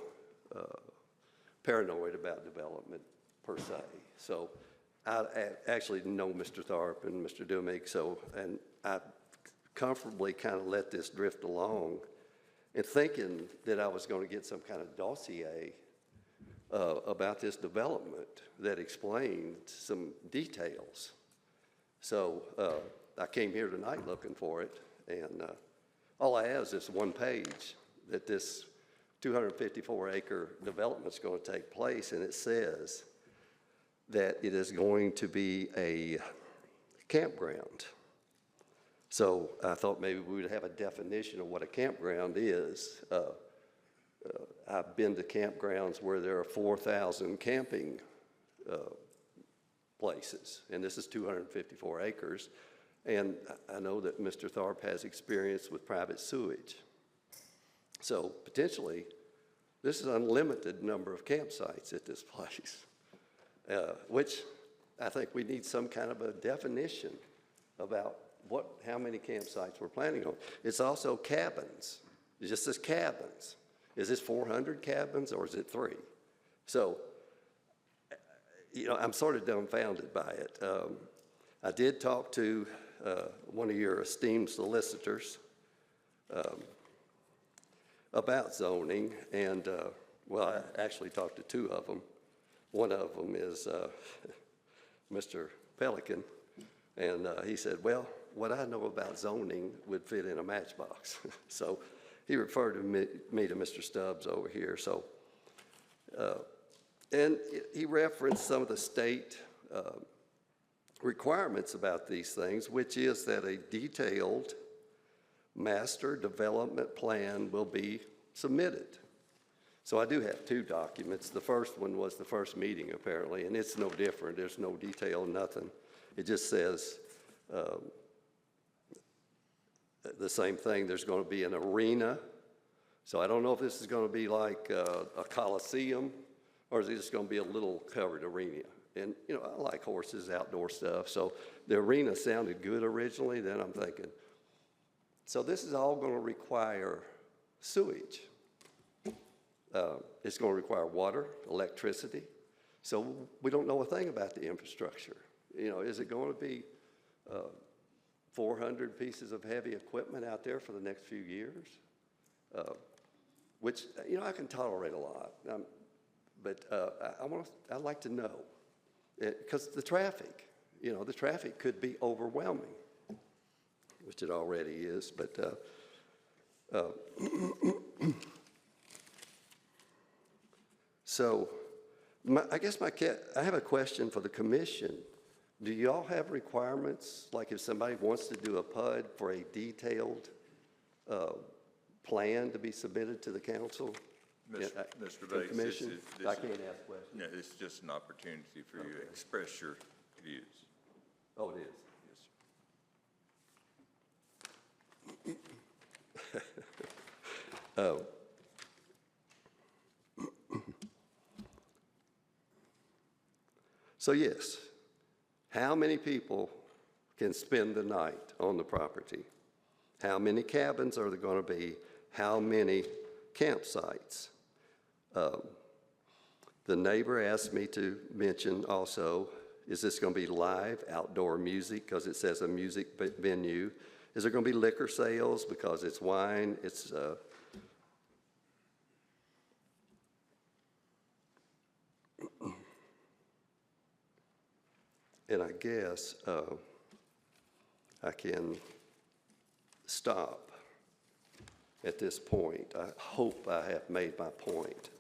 paranoid about development per se. So I actually know Mr. Tharp and Mr. Dumig, and I comfortably kind of let this drift along and thinking that I was going to get some kind of dossier about this development that explained some details. So I came here tonight looking for it, and all I have is this one page that this 254-acre development is going to take place, and it says that it is going to be a campground. So I thought maybe we would have a definition of what a campground is. I've been to campgrounds where there are 4,000 camping places, and this is 254 acres. And I know that Mr. Tharp has experience with private sewage. So potentially, this is an unlimited number of campsites at this place, which I think we need some kind of a definition about how many campsites we're planning on. It's also cabins. It just says cabins. Is this 400 cabins or is it 3? So, I'm sort of dumbfounded by it. I did talk to one of your esteemed solicitors about zoning, and I actually talked to 2 of them. One of them is Mr. Pelican, and he said, well, what I know about zoning would fit in a matchbox. So he referred me to Mr. Stubbs over here. So, and he referenced some of the state requirements about these things, which is that a detailed master development plan will be submitted. So I do have 2 documents. The first one was the first meeting, apparently, and it's no different. There's no detail, nothing. It just says the same thing. There's going to be an arena. So I don't know if this is going to be like a coliseum, or is it just going to be a little covered arena? And, I like horses, outdoor stuff. So the arena sounded good originally. Then I'm thinking, so this is all going to require sewage. It's going to require water, electricity. So we don't know a thing about the infrastructure. Is it going to be 400 pieces of heavy equipment out there for the next few years? Which, I can tolerate a lot. But I'd like to know. Because the traffic, the traffic could be overwhelming, which it already is. But so I have a question for the commission. Do y'all have requirements, like if somebody wants to do a PUD, for a detailed plan to be submitted to the council?
Mr. Bates,
I can't ask questions.
No, it's just an opportunity for you to express your views.
Oh, it is? Yes, sir. So yes, how many people can spend the night on the property? How many cabins are there going to be? How many campsites? The neighbor asked me to mention also, is this going to be live outdoor music, because it says a music venue? Is there going to be liquor sales because it's wine? It's and I guess I can stop at this point. I hope I have made my point.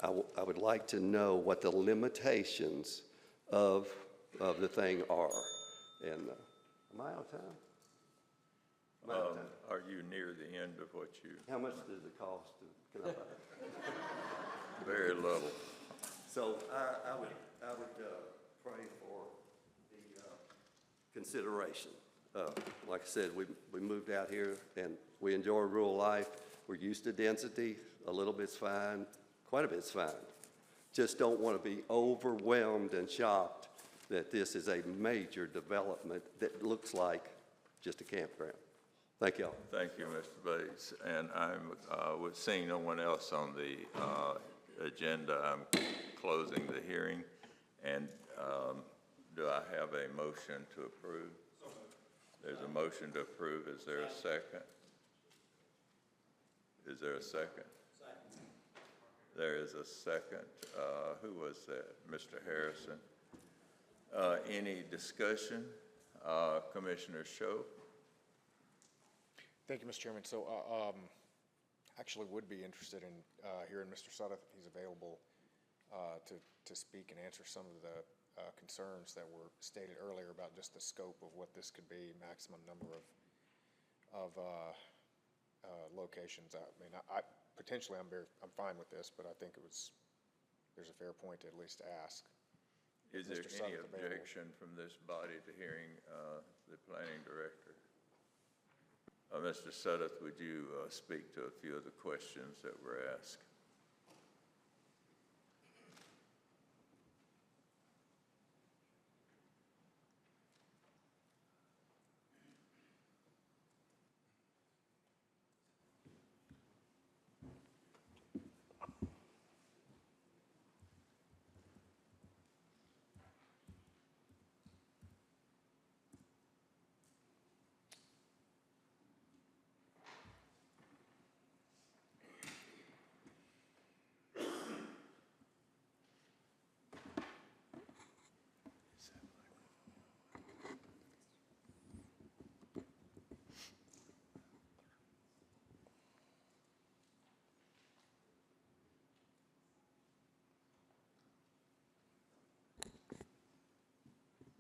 I would like to know what the limitations of the thing are. And am I out of time? Am I out of time?
Are you near the end of what you?
How much does it cost? Can I buy it?
Very little.
So I would pray for the consideration. Like I said, we moved out here and we enjoy rural life. We're used to density. A little bit's fine. Quite a bit's fine. Just don't want to be overwhelmed and shocked that this is a major development that looks like just a campground. Thank you all.
Thank you, Mr. Bates. And I'm, with seeing no one else on the agenda, I'm closing the hearing. And do I have a motion to approve? There's a motion to approve. Is there a second? Is there a second? There is a second. Who was that? Mr. Harrison. Any discussion? Commissioner Scho?
Thank you, Mr. Chairman. So actually would be interested in hearing Mr. Sudduth if he's available to speak and answer some of the concerns that were stated earlier about just the scope of what this could be, maximum number of locations. I mean, potentially I'm fine with this, but I think there's a fair point to at least ask.
Is there any objection from this body to hearing the planning director? Mr. Sudduth, would you speak to a few of the questions that were asked?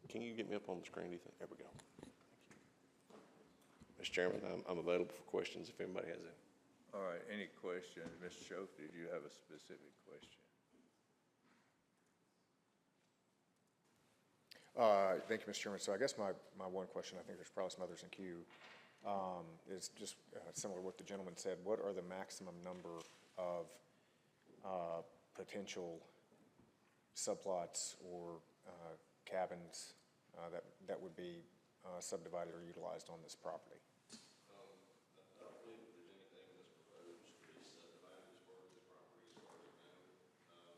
Can you get me up on the screen, do you think? There we go. Mr. Chairman, I'm available for questions if anybody has any.
All right, any questions? Mr. Schoaf, did you have a specific question?
Thank you, Mr. Chairman. So I guess my one question, I think there's probably some others in queue, is just similar to what the gentleman said. What are the maximum number of potential subplots or cabins that would be subdivided or utilized on this property?
I don't believe that there's anything that's proposed to be subdivided as part of this property, as far as I know.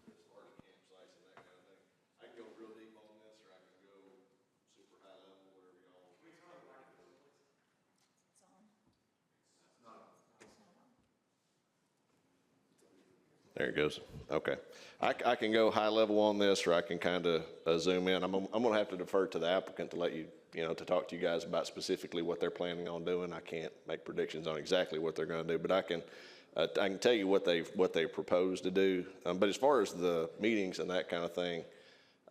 As far as campsites and that kind of thing, I can go real deep on this, or I can go super high level, whatever y'all. There it goes. Okay. I can go high level on this, or I can kind of zoom in. I'm going to have to defer to the applicant to let you, to talk to you guys about specifically what they're planning on doing. I can't make predictions on exactly what they're going to do, but I can tell you what they propose to do. But as far as the meetings and that kind of thing,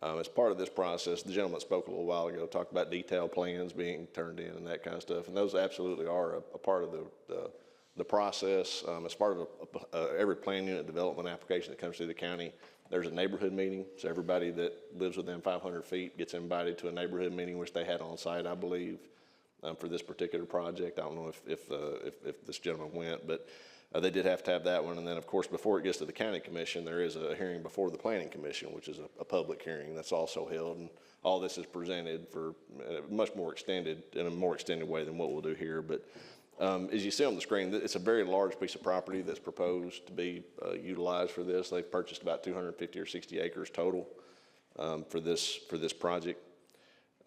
as part of this process, the gentleman spoke a little while ago, talked about detailed plans being turned in and that kind of stuff, and those absolutely are a part of the process. As part of every plan unit development application that comes through the county, there's a neighborhood meeting. So everybody that lives within 500 feet gets invited to a neighborhood meeting, which they had on site, I believe, for this particular project. I don't know if this gentleman went, but they did have to have that one. And then, of course, before it gets to the county commission, there is a hearing before the planning commission, which is a public hearing that's also held. And all this is presented for much more extended, in a more extended way than what we'll do here. But as you see on the screen, it's a very large piece of property that's proposed to be utilized for this. They've purchased about 250 or 60 acres total for this project.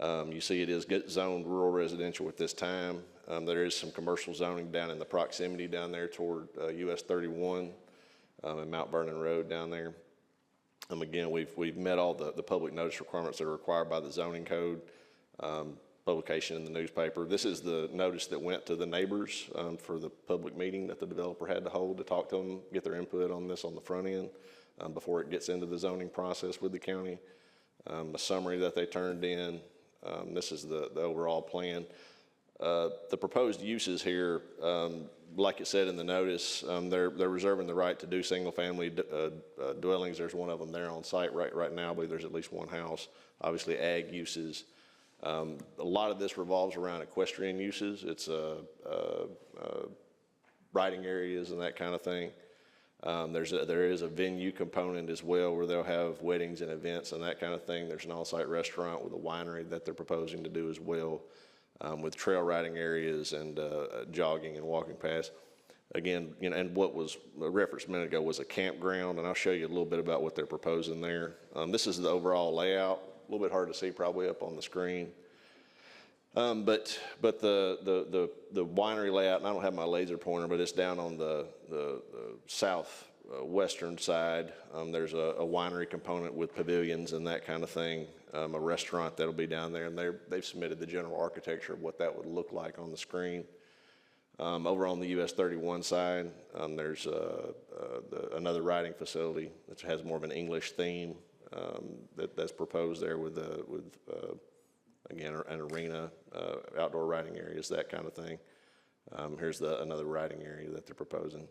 You see it is zoned rural residential at this time. There is some commercial zoning down in the proximity down there toward US 31 and Mount Vernon Road down there. Again, we've met all the public notice requirements that are required by the zoning code. publication in the newspaper. This is the notice that went to the neighbors for the public meeting that the developer had to hold to talk to them, get their input on this on the front end before it gets into the zoning process with the county. A summary that they turned in. This is the overall plan. The proposed uses here, like it said in the notice, they're reserving the right to do single-family dwellings. There's one of them there on site right now. I believe there's at least one house. Obviously, ag uses. A lot of this revolves around equestrian uses. It's riding areas and that kind of thing. There is a venue component as well where they'll have weddings and events and that kind of thing. There's an on-site restaurant with a winery that they're proposing to do as well, with trail riding areas and jogging and walking paths. Again, and what was referenced a minute ago was a campground, and I'll show you a little bit about what they're proposing there. This is the overall layout. A little bit hard to see probably up on the screen. But the winery layout, and I don't have my laser pointer, but it's down on the southwestern side. There's a winery component with pavilions and that kind of thing, a restaurant that'll be down there, and they've submitted the general architecture of what that would look like on the screen. Over on the US 31 side, there's another riding facility that has more of an English theme that's proposed there with again, an arena, outdoor riding areas, that kind of thing. Here's another riding area that they're proposing.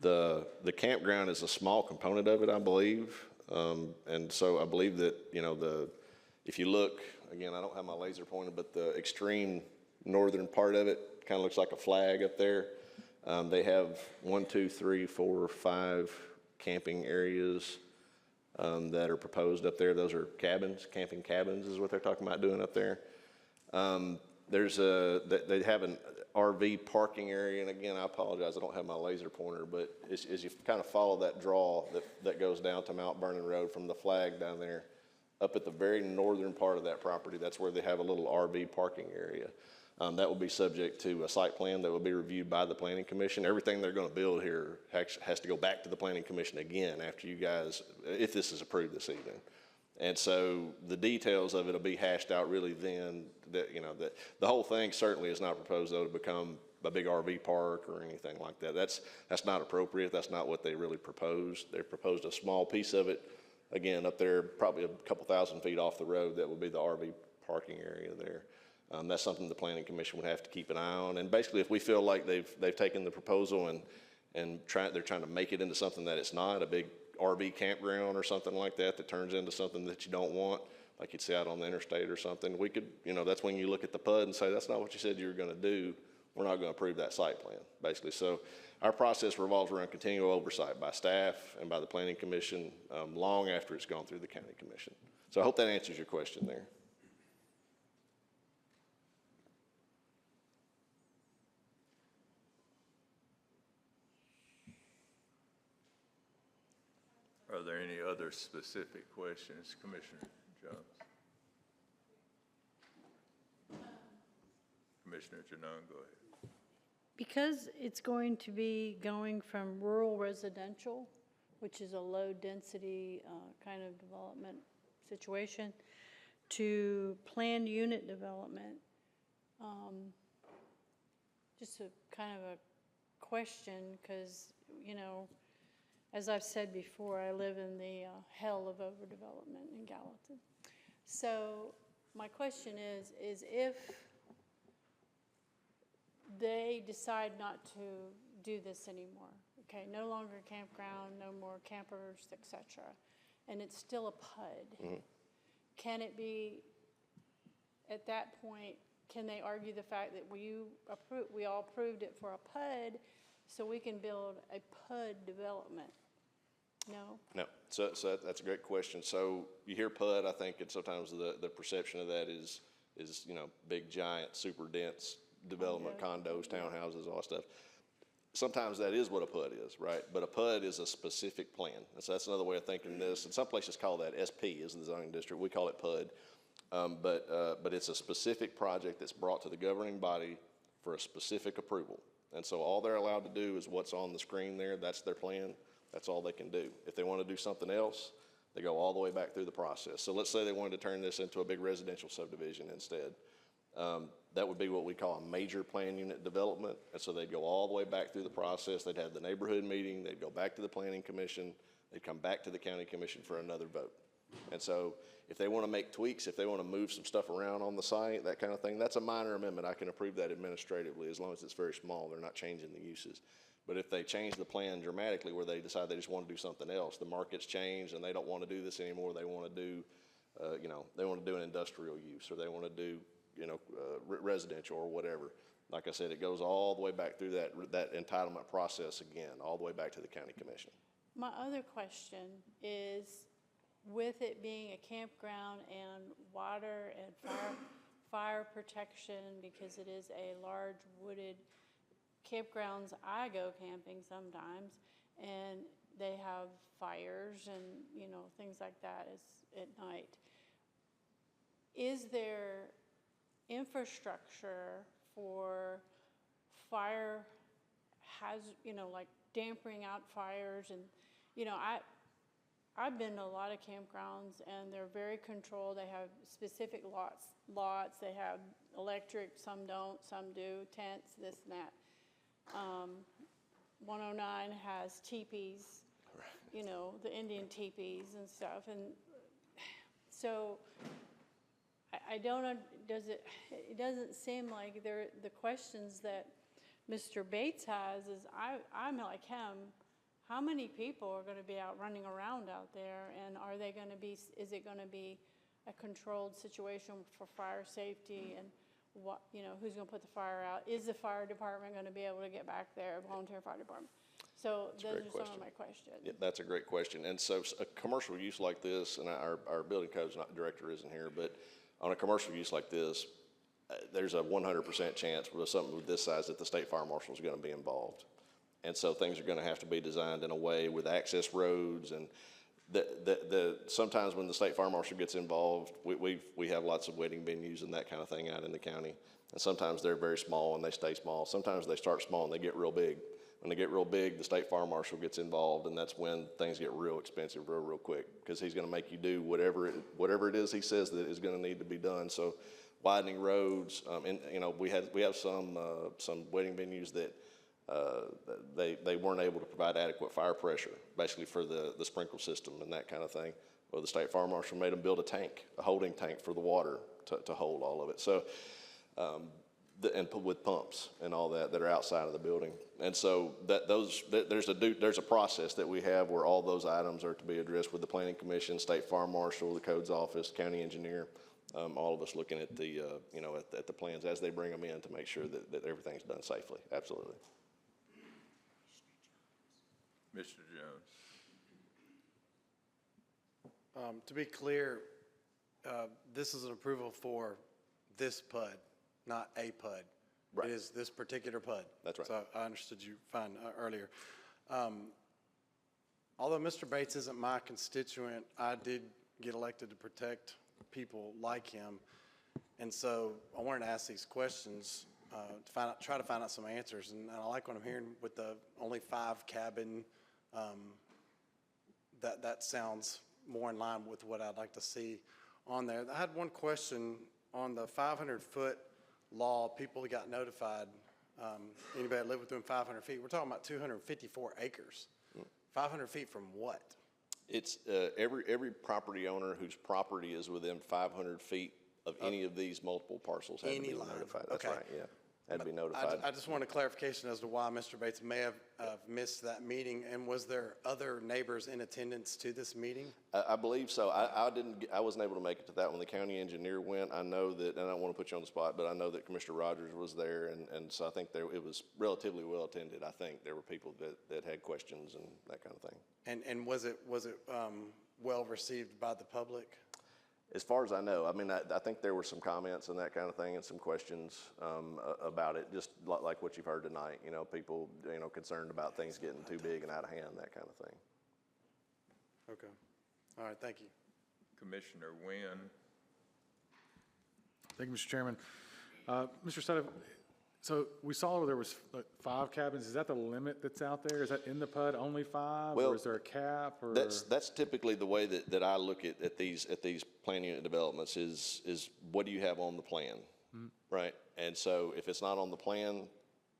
The campground is a small component of it, I believe. And so I believe that, if you look, again, I don't have my laser pointer, but the extreme northern part of it kind of looks like a flag up there. They have 1, 2, 3, 4, 5 camping areas that are proposed up there. Those are cabins, camping cabins is what they're talking about doing up there. They have an RV parking area, and again, I apologize, I don't have my laser pointer, but as you kind of follow that draw that goes down to Mount Vernon Road from the flag down there, up at the very northern part of that property, that's where they have a little RV parking area. That will be subject to a site plan that will be reviewed by the Planning Commission. Everything they're going to build here has to go back to the Planning Commission again after you guys, if this is approved this evening. And so the details of it will be hashed out really then. That the whole thing certainly is not proposed though to become a big RV park or anything like that. That's not appropriate. That's not what they really proposed. They proposed a small piece of it, again up there, probably a couple thousand feet off the road. That would be the RV parking area there. That's something the Planning Commission would have to keep an eye on. And basically, if we feel like they've taken the proposal and they're trying to make it into something that it's not, a big RV campground or something like that turns into something that you don't want, like you'd see out on the interstate or something, we could, that's when you look at the PUD and say, that's not what you said you were going to do. We're not going to approve that site plan, basically. So our process revolves around continual oversight by staff and by the Planning Commission long after it's gone through the County Commission. So I hope that answers your question there.
Are there any other specific questions, Commissioner Jones? Commissioner Janan, go ahead.
Because it's going to be going from rural residential, which is a low-density kind of development situation, to planned unit development, just a kind of a question, because, as I've said before, I live in the hell of overdevelopment in Gallatin. So my question is if they decide not to do this anymore, okay, no longer campground, no more campers, etc., and it's still a PUD, can it be, at that point, can they argue the fact that we all approved it for a PUD, so we can build a PUD development? No?
No. So that's a great question. So you hear PUD, I think, and sometimes the perception of that is big, giant, super dense development, condos, townhouses, all that stuff. Sometimes that is what a PUD is, right? But a PUD is a specific plan. And so that's another way of thinking this. And some places call that SP, is the zoning district. We call it PUD. But it's a specific project that's brought to the governing body for a specific approval. And so all they're allowed to do is what's on the screen there. That's their plan. That's all they can do. If they want to do something else, They go all the way back through the process. So let's say they wanted to turn this into a big residential subdivision instead. That would be what we call a major plan unit development. And so they'd go all the way back through the process. They'd have the neighborhood meeting. They'd go back to the planning commission. They'd come back to the county commission for another vote. And so if they want to make tweaks, if they want to move some stuff around on the site, that kind of thing, that's a minor amendment. I can approve that administratively as long as it's very small. They're not changing the uses. But if they change the plan dramatically where they decide they just want to do something else, the market's changed and they don't want to do this anymore, they want to do, they want to do an industrial use, or they want to do, residential or whatever. Like I said, it goes all the way back through that entitlement process again, all the way back to the county commission.
My other question is, with it being a campground and water and fire protection, because it is a large wooded campgrounds, I go camping sometimes, and they have fires and, things like that at night. Is there infrastructure for fire like damping out fires? And, I've been to a lot of campgrounds and they're very controlled. They have specific lots. They have electric, some don't, some do, tents, this and that. 109 has teepees, the Indian teepees and stuff. And so I don't, it doesn't seem like the questions that Mr. Bates has is, I'm like him, how many people are going to be out running around out there, and are they going to be, is it going to be a controlled situation for fire safety, and what, who's going to put the fire out? Is the fire department going to be able to get back there, volunteer fire department? So those are some of my questions.
Yeah, that's a great question. And so a commercial use like this, and our building codes director isn't here, but on a commercial use like this, there's a 100% chance with something with this size that the state fire marshal is going to be involved. And so things are going to have to be designed in a way with access roads, and sometimes when the state fire marshal gets involved, we have lots of wedding venues and that kind of thing out in the county. And sometimes they're very small and they stay small. Sometimes they start small and they get real big. When they get real big, the state fire marshal gets involved, and that's when things get real expensive real quick, because he's going to make you do whatever it is he says that is going to need to be done. So widening roads, and we have some wedding venues that they weren't able to provide adequate fire pressure, basically for the sprinkler system and that kind of thing. Well, the state fire marshal made them build a holding tank for the water to hold all of it. So, and with pumps and all that are outside of the building. And so there's a process that we have where all those items are to be addressed with the planning commission, state fire marshal, the codes office, county engineer, all of us looking at the at the plans as they bring them in to make sure that everything's done safely. Absolutely.
Mr. Jones.
To be clear, this is an approval for this PUD, not a PUD.
Right.
It is this particular PUD.
That's right.
So I understood you fine earlier. Although Mr. Bates isn't my constituent, I did get elected to protect people like him. And so I wanted to ask these questions to try to find out some answers. And I like what I'm hearing with the only 5 cabin. That sounds more in line with what I'd like to see on there. I had one question on the 500-foot law. People got notified. Anybody that live within 500 feet? We're talking about 254 acres. 500 feet from what?
It's every property owner whose property is within 500 feet of any of these multiple parcels had to be notified. That's right, yeah. Had to be notified.
I just want a clarification as to why Mr. Bates may have missed that meeting. And was there other neighbors in attendance to this meeting?
I believe so. I wasn't able to make it to that one. The county engineer went. I know that, and I don't want to put you on the spot, but I know that Commissioner Rogers was there, and so I think it was relatively well attended. I think there were people that had questions and that kind of thing.
And was it well received by the public?
As far as I know, I mean, I think there were some comments and that kind of thing, and some questions about it, just like what you've heard tonight. People, concerned about things getting too big and out of hand, that kind of thing.
Okay. All right. Thank you.
Commissioner Wynn.
Thank you, Mr. Chairman. Mr. Sutter, So we saw there was like 5 cabins. Is that the limit that's out there? Is that in the PUD, only 5?
Well,
or is there a cap? Or
That's typically the way that I look at these plan unit developments is what do you have on the plan, right? And so if it's not on the plan,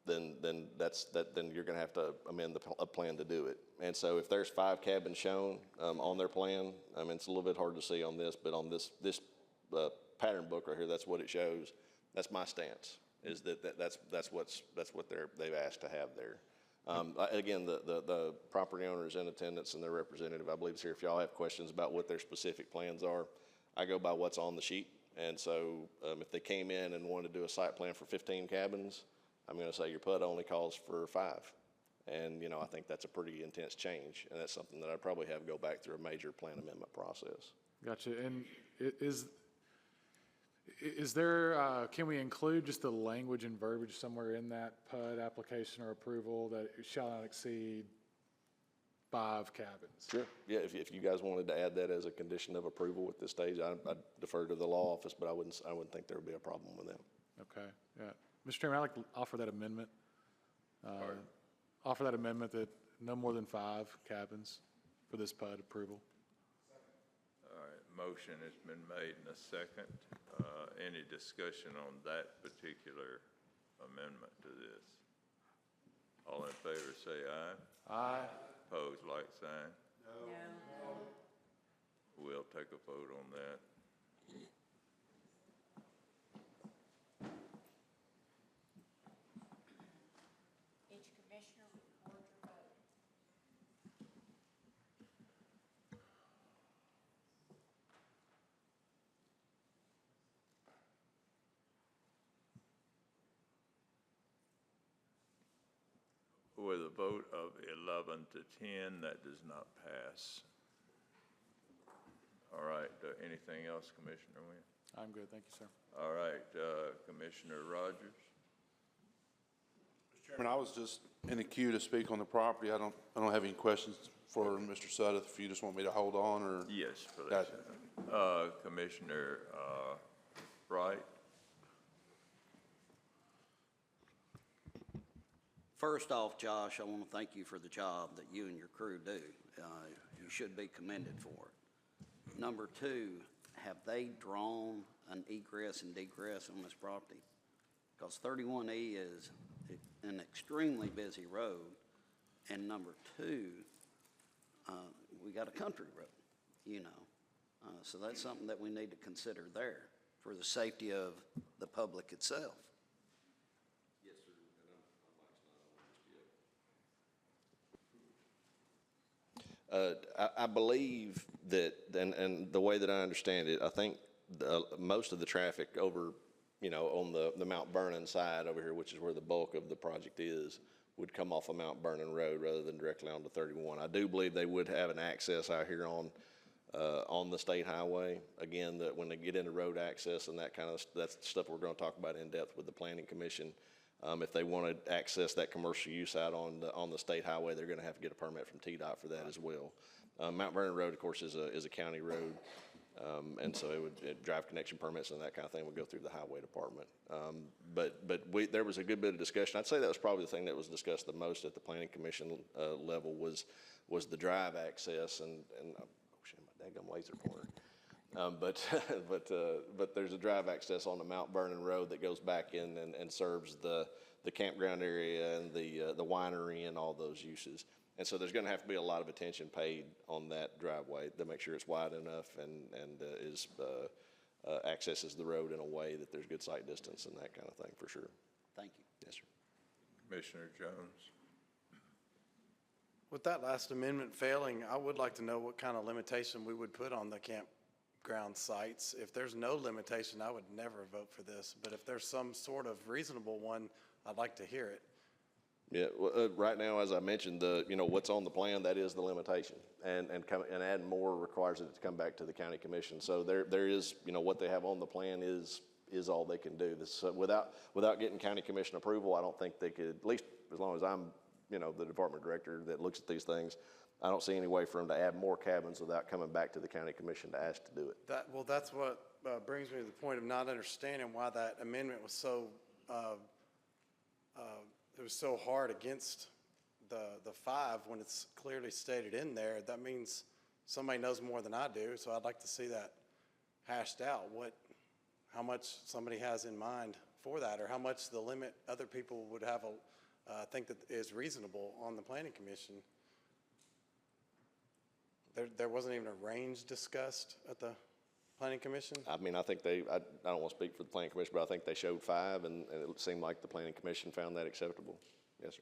then you're going to have to amend a plan to do it. And so if there's 5 cabins shown on their plan, I mean, it's a little bit hard to see on this, but on this pattern book right here, that's what it shows. That's my stance. Is that's what they've asked to have there. Again, the property owner is in attendance and their representative, I believe, is here. If y'all have questions about what their specific plans are, I go by what's on the sheet. And so if they came in and wanted to do a site plan for 15 cabins, I'm going to say your PUD only calls for 5. And, you know, I think that's a pretty intense change. And that's something that I'd probably have go back through a major plan amendment process.
Gotcha. And is there, can we include just the language and verbiage somewhere in that PUD application or approval that it shall not exceed 5 cabins?
Sure. Yeah, if you guys wanted to add that as a condition of approval at this stage, I'd defer to the law office, but I wouldn't think there would be a problem with that.
Okay, yeah. Mr. Chairman, I'd like to offer that amendment. Offer that amendment that no more than 5 cabins for this PUD approval.
All right, motion has been made and a second. Any discussion on that particular amendment to this? All in favor say aye.
Aye.
Opposed, like sign. No. We'll take a vote on that.
Each commissioner record your vote.
With a vote of 11 to 10, that does not pass. All right, anything else, Commissioner Wynn?
I'm good, thank you, sir.
All right, Commissioner Rogers?
Mr. Chairman, I was just in the queue to speak on the property. I don't have any questions for Mr. Sudduth, if you just want me to hold on, or?
Yes, please.
Gotcha.
Commissioner Wright?
First off, Josh, I want to thank you for the job that you and your crew do. You should be commended for it. Number 2, have they drawn an egress and degress on this property? Because 31E is an extremely busy road. And number 2, we got a country road, you know. So that's something that we need to consider there for the safety of the public itself.
I believe that, and the way that I understand it, I think most of the traffic over, you know, on the Mount Vernon side over here, which is where the bulk of the project is, would come off of Mount Vernon Road rather than directly onto 31. I do believe they would have an access out here on the state highway. Again, that when they get into road access and that kind of, that's stuff we're going to talk about in depth with the Planning Commission. If they want to access that commercial use out on the state highway, they're going to have to get a permit from TDOT for that as well. Mount Vernon Road, of course, is a county road, and so drive connection permits and that kind of thing would go through the highway department. But there was a good bit of discussion. I'd say that was probably the thing that was discussed the most at the Planning Commission level was the drive access and oh shit, my daggum laser pointer. But there's a drive access on the Mount Vernon Road that goes back in and serves the campground area and the winery and all those uses. And so there's going to have to be a lot of attention paid on that driveway to make sure it's wide enough and accesses the road in a way that there's good sight distance and that kind of thing for sure.
Thank you.
Yes, sir.
Commissioner Jones?
With that last amendment failing, I would like to know what kind of limitation we would put on the campground sites. If there's no limitation, I would never vote for this. But if there's some sort of reasonable one, I'd like to hear it.
Yeah, well, right now, as I mentioned, what's on the plan, that is the limitation, and adding more requires it to come back to the county commission. So there is, what they have on the plan is all they can do. This without getting county commission approval, I don't think they could. At least as long as I'm, the department director that looks at these things, I don't see any way for them to add more cabins without coming back to the county commission to ask to do it.
That's what brings me to the point of not understanding why that amendment was so it was so hard against the 5 when it's clearly stated in there. That means somebody knows more than I do, so I'd like to see that hashed out, how much somebody has in mind for that, or how much the limit other people would have think that is reasonable on the planning commission. There wasn't even a range discussed at the planning commission?
I mean, I think I don't want to speak for the planning commission, but I think they showed 5, and it seemed like the planning commission found that acceptable. Yes, sir.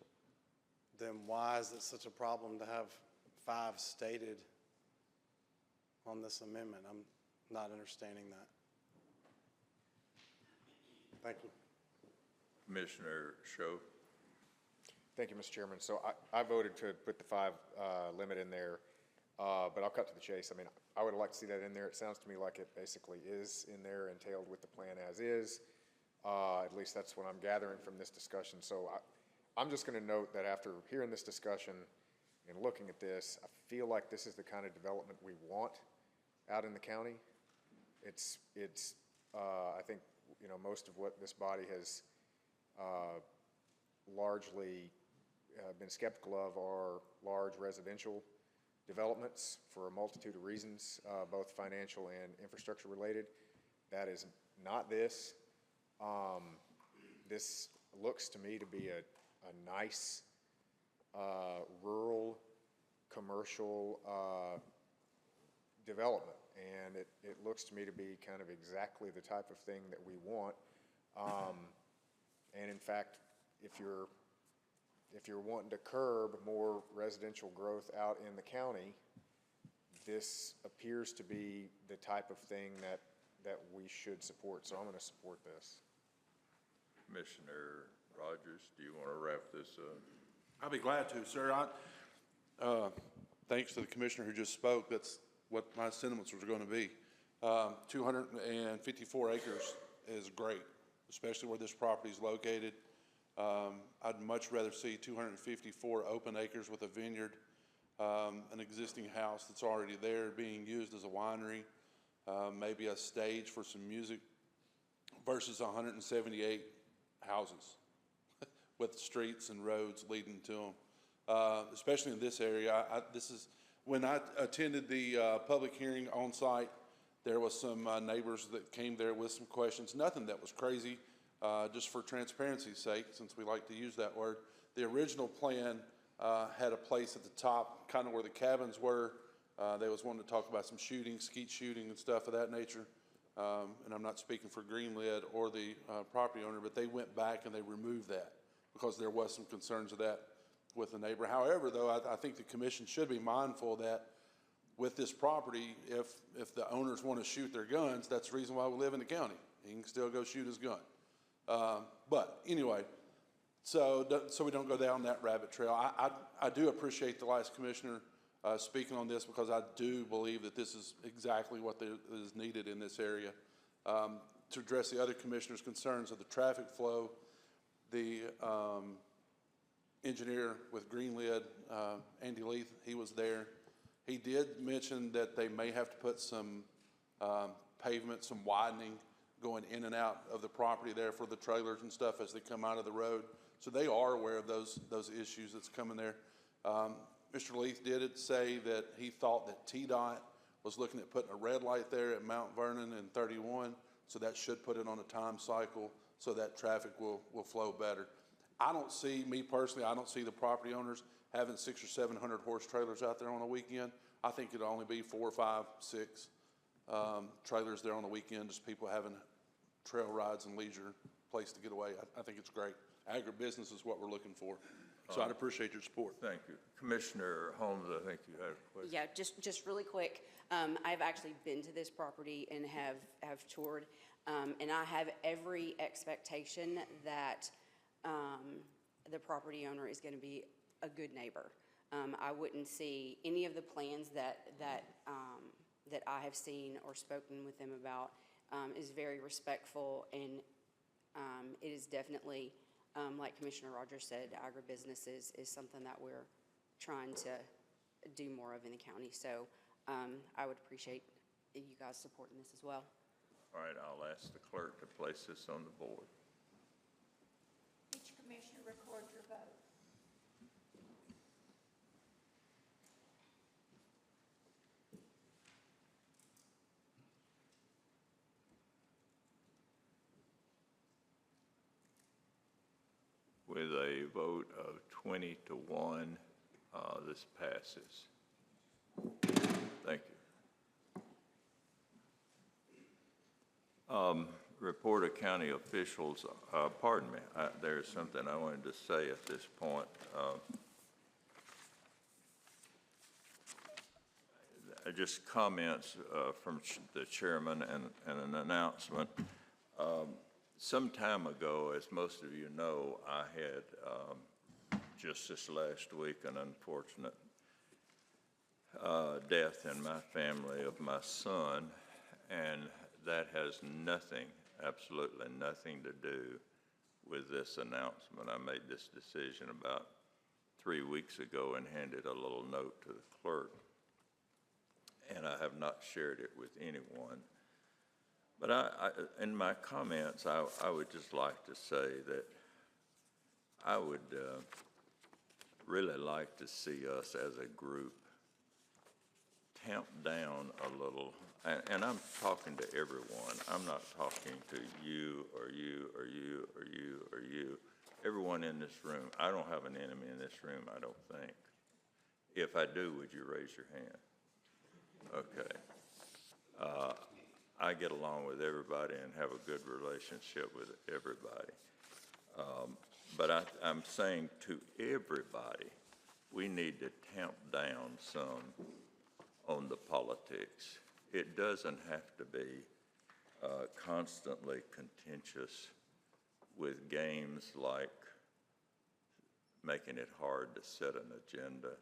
Then why is it such a problem to have 5 stated on this amendment? I'm not understanding that. Thank you.
Commissioner Sho.
Thank you, Mr. Chairman. So I voted to put the 5 limit in there, but I'll cut to the chase. I mean, I would like to see that in there. It sounds to me like it basically is in there, entailed with the plan as is. At least that's what I'm gathering from this discussion. So I'm just going to note that after hearing this discussion and looking at this, I feel like this is the kind of development we want out in the county. It's I think, you know, most of what this body has largely been skeptical of are large residential developments for a multitude of reasons, both financial and infrastructure related. That is not this. This looks to me to be a nice rural commercial development, and it looks to me to be kind of exactly the type of thing that we want. And in fact, if you're wanting to curb more residential growth out in the county, this appears to be the type of thing that we should support. So I'm going to support this.
Commissioner Rogers, do you want to wrap this up?
I'll be glad to, sir. Thanks to the commissioner who just spoke. That's what my sentiments were going to be. 254 acres is great, especially where this property is located. I'd much rather see 254 open acres with a vineyard, an existing house that's already there being used as a winery, maybe a stage for some music, versus 178 houses with streets and roads leading to them. Especially in this area, when I attended the public hearing on site, there was some neighbors that came there with some questions. Nothing that was crazy. Just for transparency's sake, since we like to use that word, the original plan had a place at the top, kind of where the cabins were. They was wanting to talk about some shooting, skeet shooting and stuff of that nature. And I'm not speaking for Greenlead or the property owner, but they went back and they removed that because there was some concerns of that with the neighbor. However, though, I think the commission should be mindful that with this property, if the owners want to shoot their guns, that's the reason why we live in the county. He can still go shoot his gun. But anyway, so we don't go down that rabbit trail. I do appreciate the last commissioner speaking on this, because I do believe that this is exactly what is needed in this area. To address the other commissioners' concerns of the traffic flow, the engineer with Greenlead, Andy Leith, he was there. He did mention that they may have to put some pavement, some widening going in and out of the property there for the trailers and stuff as they come out of the road. So they are aware of those issues that's coming there. Mr. Leith did say that he thought that TDOT was looking at putting a red light there at Mount Vernon and 31, so that should put it on a time cycle so that traffic will flow better. Me personally, I don't see the property owners having 600 or 700 horse trailers out there on a weekend. I think it'll only be 4, 5, 6 trailers there on the weekend, just people having trail rides and leisure place to get away. I think it's great. Agribusiness is what we're looking for. So I'd appreciate your support.
Thank you. Commissioner Holmes, I think you had a question.
Yeah, just really quick. I've actually been to this property and have toured, and I have every expectation that the property owner is going to be a good neighbor. I wouldn't see any of the plans that I have seen or spoken with them about is very respectful, and it is definitely, like Commissioner Rogers said, agribusiness is something that we're trying to do more of in the county. So I would appreciate you guys supporting this as well.
All right, I'll ask the clerk to place this on the board.
Each Commissioner record your vote.
With a vote of 20 to 1, this passes. Thank you. Report of county officials, pardon me, there's something I wanted to say at this point. Just comments from the chairman and an announcement. Some time ago, as most of you know, I had just this last week an unfortunate death in my family of my son, and that has nothing, absolutely nothing to do with this announcement. I made this decision about 3 weeks ago and handed a little note to the clerk, and I have not shared it with anyone. But in my comments, I would just like to say that I would really like to see us as a group tamp down a little, and I'm talking to everyone. I'm not talking to you or you or you or you or you. Everyone in this room. I don't have an enemy in this room, I don't think. If I do, would you raise your hand? Okay. I get along with everybody and have a good relationship with everybody. But I'm saying to everybody, we need to tamp down some on the politics. It doesn't have to be constantly contentious with games like making it hard to set an agenda.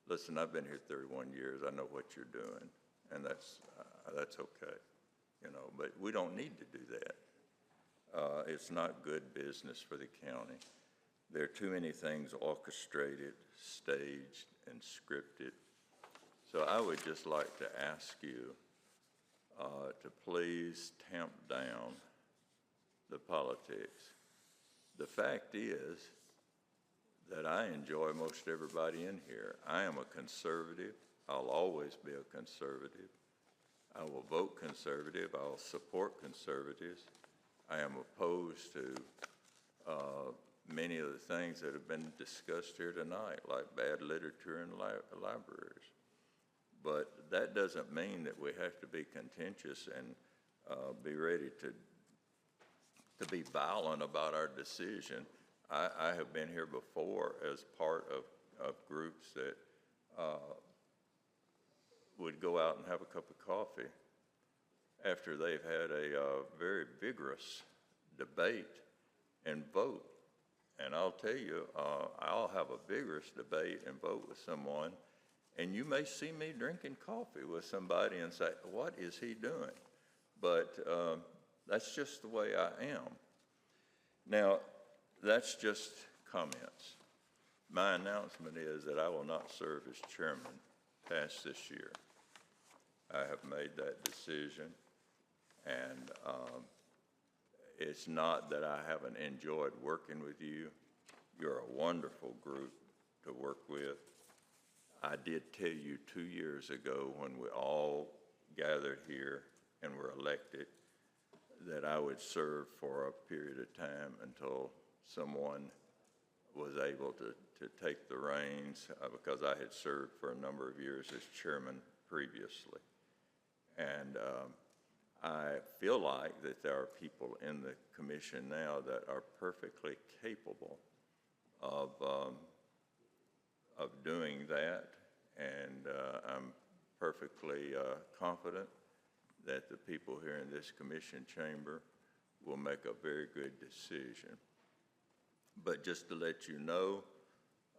Listen, I've been here 31 years. I know what you're doing, and that's okay, you know, but we don't need to do that. It's not good business for the county. There are too many things orchestrated, staged, and scripted. So I would just like to ask you to please tamp down the politics. The fact is that I enjoy most everybody in here. I am a conservative. I'll always be a conservative. I will vote conservative. I'll support conservatives. I am opposed to many of the things that have been discussed here tonight, like bad literature in libraries. But that doesn't mean that we have to be contentious and be ready to be violent about our decision. I have been here before as part of groups that would go out and have a cup of coffee after they've had a very vigorous debate and vote. And I'll tell you, I'll have a vigorous debate and vote with someone, and you may see me drinking coffee with somebody and say, what is he doing? But that's just the way I am. Now, that's just comments. My announcement is that I will not serve as chairman past this year. I have made that decision, and it's not that I haven't enjoyed working with you. You're a wonderful group to work with. I did tell you 2 years ago when we all gathered here and were elected that I would serve for a period of time until someone was able to take the reins, because I had served for a number of years as chairman previously. And I feel like that there are people in the commission now that are perfectly capable of doing that, and I'm perfectly confident that the people here in this commission chamber will make a very good decision. But just to let you know,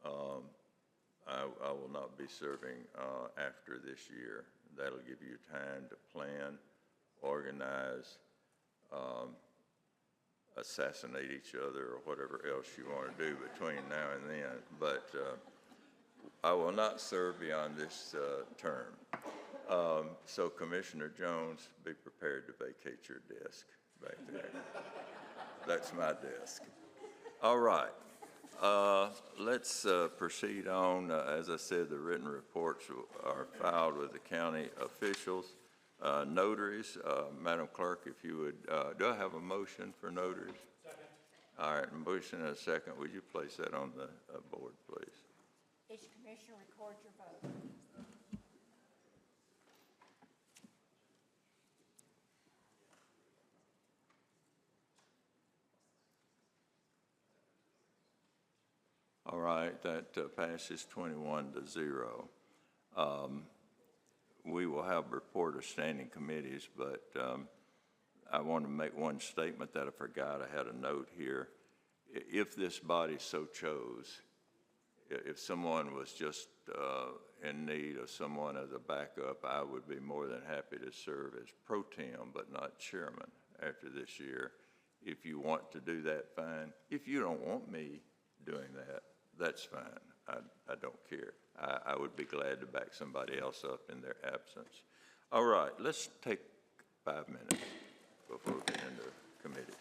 I will not be serving after this year. That'll give you time to plan, organize, assassinate each other, or whatever else you want to do between now and then. But I will not serve beyond this term. So Commissioner Jones, be prepared to vacate your desk back there. That's my desk. All right. Let's proceed on. As I said, the written reports are filed with the county officials. Notaries, Madam Clerk, if you would, do I have a motion for notaries? Second. All right, motion and a second. Would you place that on the board, please?
Each commissioner record your vote.
All right, that passes 21-0. We will have a report of standing committees, but I want to make one statement that I forgot. I had a note here. If this body so chose, if someone was just in need of someone as a backup, I would be more than happy to serve as pro tem, but not chairman after this year. If you want to do that, fine. If you don't want me doing that, that's fine. I don't care. I would be glad to back somebody else up in their absence. All right, let's take 5 minutes before we get into committees.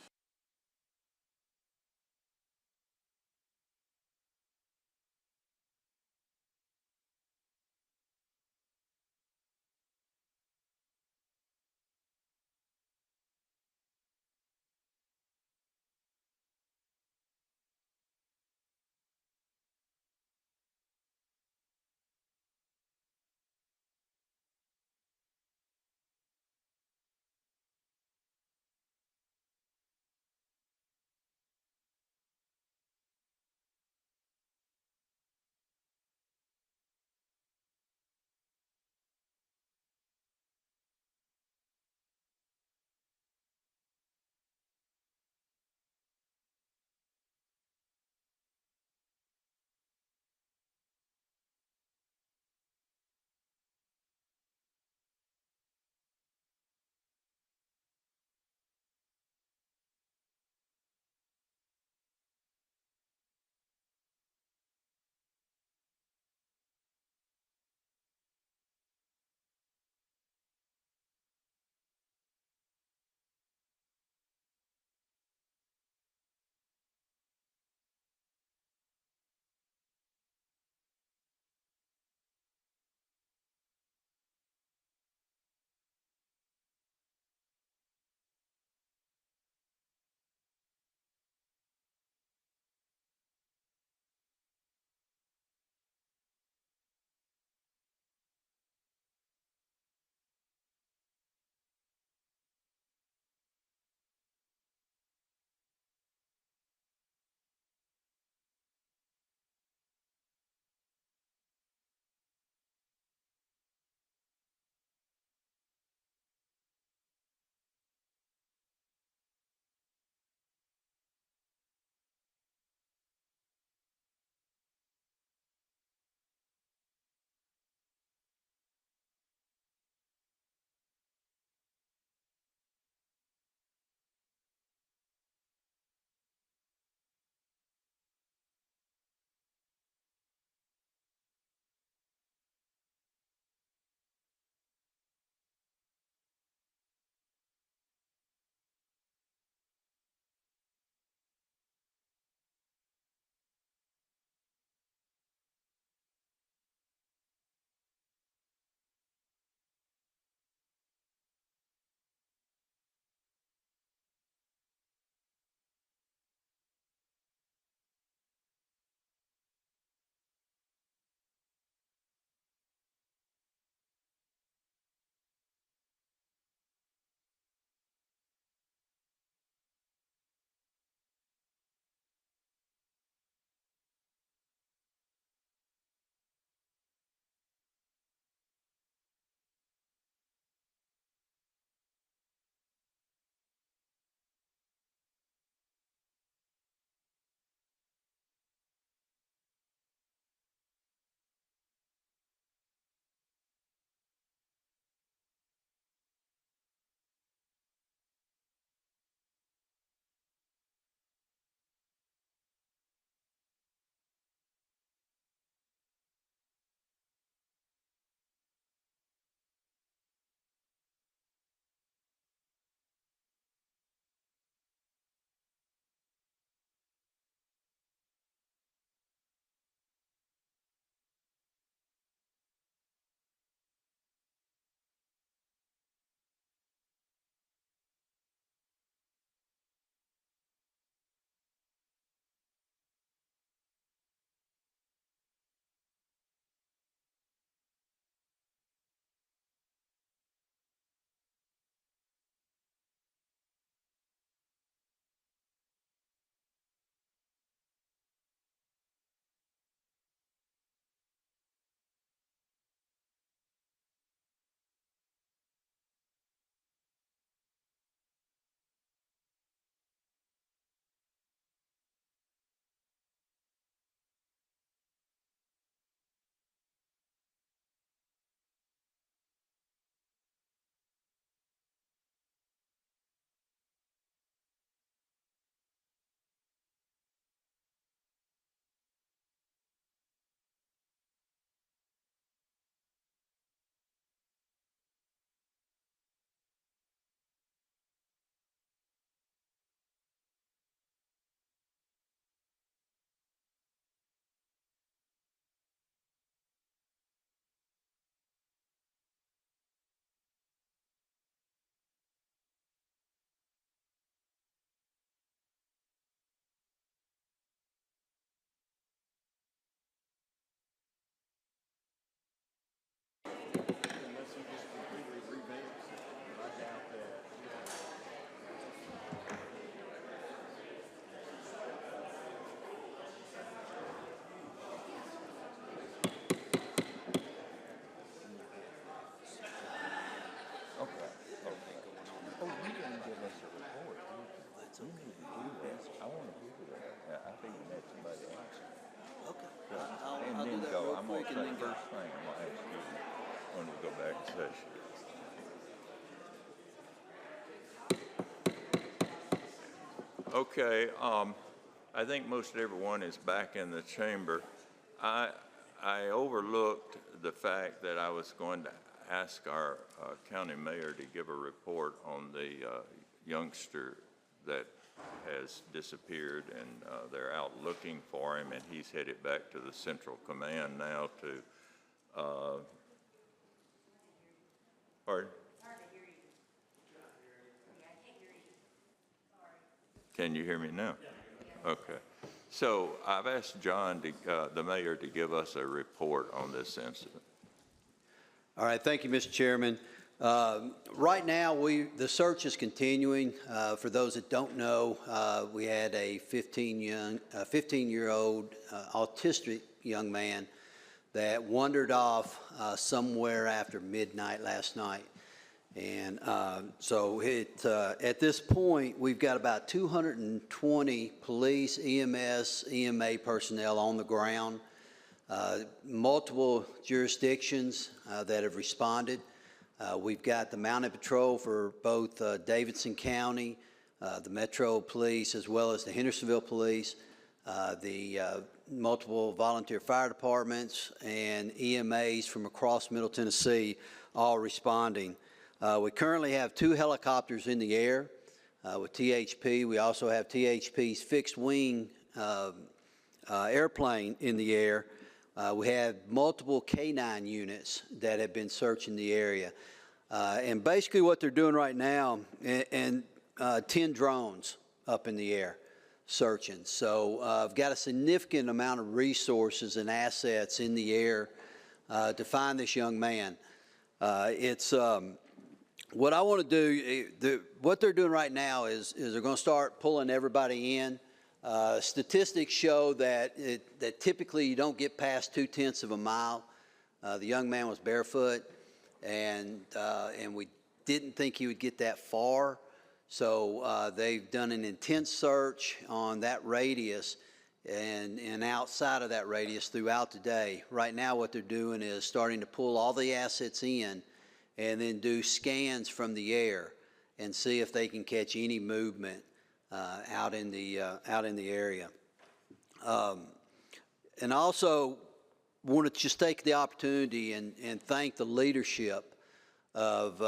first thing I'm gonna ask you when we go back to session. Okay, I think most everyone is back in the chamber. I overlooked the fact that I was going to ask our county mayor to give a report on the youngster that has disappeared, and they're out looking for him, and he's headed back to the Central Command now to, pardon? Can you hear me now? Okay. So I've asked John, the mayor, to give us a report on this incident.
All right, thank you, Mr. Chairman. Right now, the search is continuing. For those that don't know, we had a 15-year-old autistic young man that wandered off somewhere after midnight last night. And so at this point, we've got about 220 police, EMS, EMA personnel on the ground, multiple jurisdictions that have responded. We've got the Mounted Patrol for both Davidson County, the Metro Police, as well as the Hendersonville Police, the multiple volunteer fire departments, and EMAs from across Middle Tennessee all responding. We currently have 2 helicopters in the air with THP. We also have THP's fixed wing airplane in the air. We have multiple K9 units that have been searching the area. And basically what they're doing right now, and 10 drones up in the air searching. So I've got a significant amount of resources and assets in the air to find this young man. What I want to do, what they're doing right now is they're going to start pulling everybody in. Statistics show that typically you don't get past 0.2 of a mile. The young man was barefoot, and we didn't think he would get that far. So they've done an intense search on that radius and outside of that radius throughout the day. Right now what they're doing is starting to pull all the assets in and then do scans from the air and see if they can catch any movement out in the area. And also want to just take the opportunity and thank the leadership of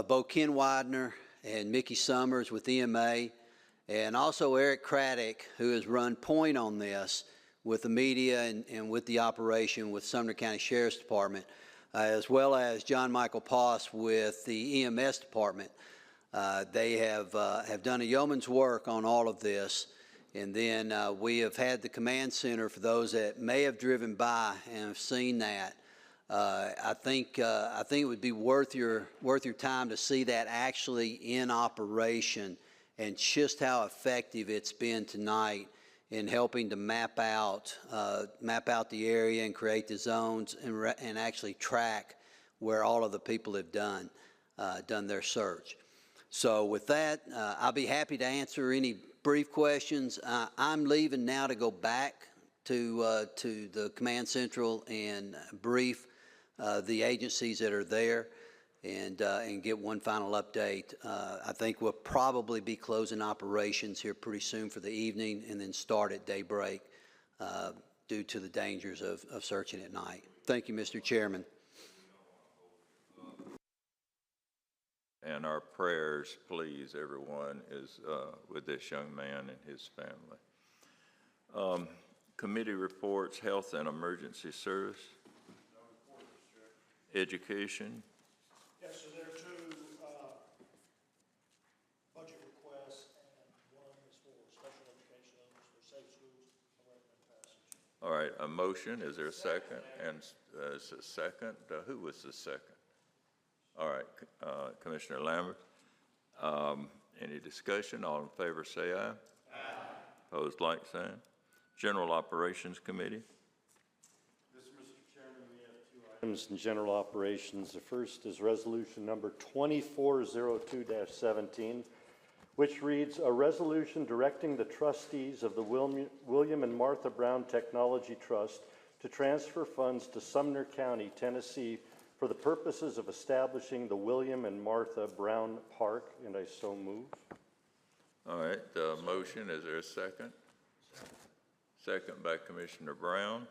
Bo Ken Widener and Mickey Summers with EMA, and also Eric Craddock, who has run point on this with the media and with the operation with Sumner County Sheriff's Department, as well as John Michael Poss with the EMS department. They have done a yeoman's work on all of this. And then we have had the command center, for those that may have driven by and have seen that. I think it would be worth your time to see that actually in operation, and just how effective it's been tonight in helping to map out the area and create the zones and actually track where all of the people have done their search. So with that, I'll be happy to answer any brief questions. I'm leaving now to go back to the command central and brief the agencies that are there and get one final update. I think we'll probably be closing operations here pretty soon for the evening, and then start at daybreak due to the dangers of searching at night. Thank you, Mr. Chairman.
And our prayers, please, everyone, is with this young man and his family. Committee reports, Health and Emergency Service.
No report, Mr. Chair.
Education.
Yes, so there are 2 budget requests, and one is for special education, the other is for safe schools. I recommend passage.
All right, a motion. Is there a second? And is a second? Who was the second? All right, Commissioner Lambert. Any discussion? All in favor say aye. Aye. Opposed, like sign. General Operations Committee.
Yes, Mr. Chairman, we have 2 items in general operations. The first is resolution number 2402-17, which reads, a resolution directing the trustees of the William and Martha Brown Technology Trust to transfer funds to Sumner County, Tennessee for the purposes of establishing the William and Martha Brown Park, and I so move.
All right, motion, is there a second? Second by Commissioner Brown.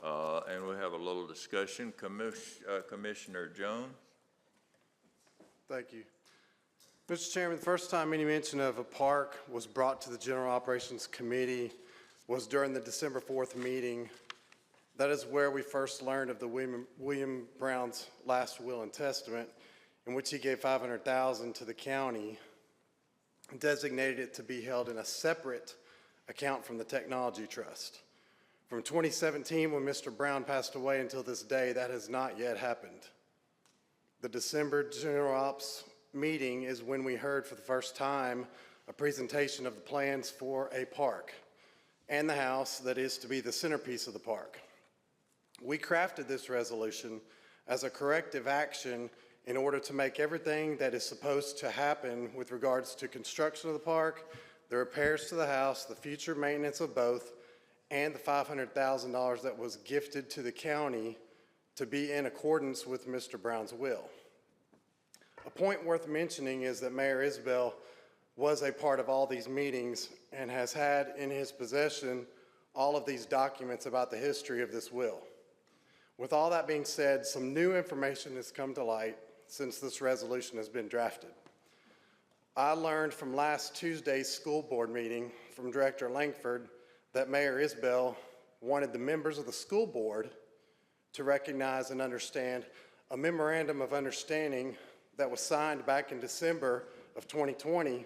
And we have a little discussion. Commissioner Jones?
Thank you. Mr. Chairman, the first time any mention of a park was brought to the General Operations Committee was during the December 4th meeting. That is where we first learned of the William Brown's last will and testament, in which he gave $500,000 to the county and designated it to be held in a separate account from the Technology Trust. From 2017, when Mr. Brown passed away, until this day, that has not yet happened. The December General Ops meeting is when we heard for the first time a presentation of the plans for a park and the house that is to be the centerpiece of the park. We crafted this resolution as a corrective action in order to make everything that is supposed to happen with regards to construction of the park, the repairs to the house, the future maintenance of both, and the $500,000 that was gifted to the county to be in accordance with Mr. Brown's will. A point worth mentioning is that Mayor Isbell was a part of all these meetings and has had in his possession all of these documents about the history of this will. With all that being said, some new information has come to light since this resolution has been drafted. I learned from last Tuesday's school board meeting from Director Langford that Mayor Isbell wanted the members of the school board to recognize and understand a memorandum of understanding that was signed back in December of 2020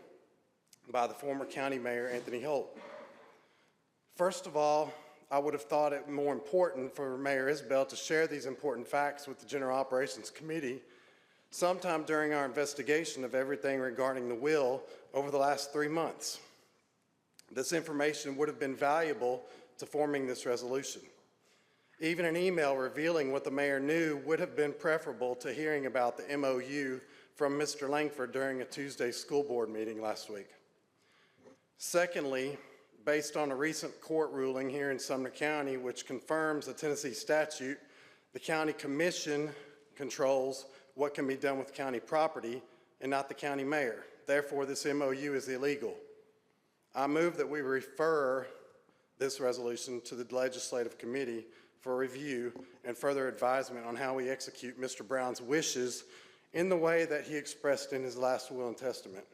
by the former county mayor, Anthony Holt. First of all, I would have thought it more important for Mayor Isbell to share these important facts with the General Operations Committee sometime during our investigation of everything regarding the will over the last 3 months. This information would have been valuable to forming this resolution. Even an email revealing what the mayor knew would have been preferable to hearing about the MOU from Mr. Langford during a Tuesday school board meeting last week. Secondly, based on a recent court ruling here in Sumner County, which confirms a Tennessee statute, the county commission controls what can be done with county property and not the county mayor. Therefore, this MOU is illegal. I move that we refer this resolution to the legislative committee for review and further advisement on how we execute Mr. Brown's wishes in the way that he expressed in his last will and testament.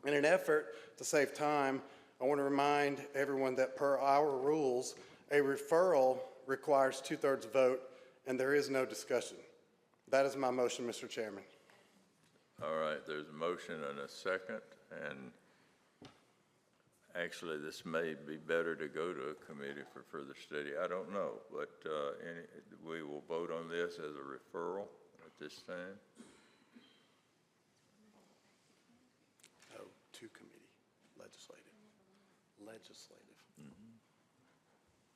In an effort to save time, I want to remind everyone that per our rules, a referral requires 2/3 vote, and there is no discussion. That is my motion, Mr. Chairman.
All right, there's a motion and a second, and actually this may be better to go to a committee for further study. I don't know, but we will vote on this as a referral at this time.
No, to committee, legislative.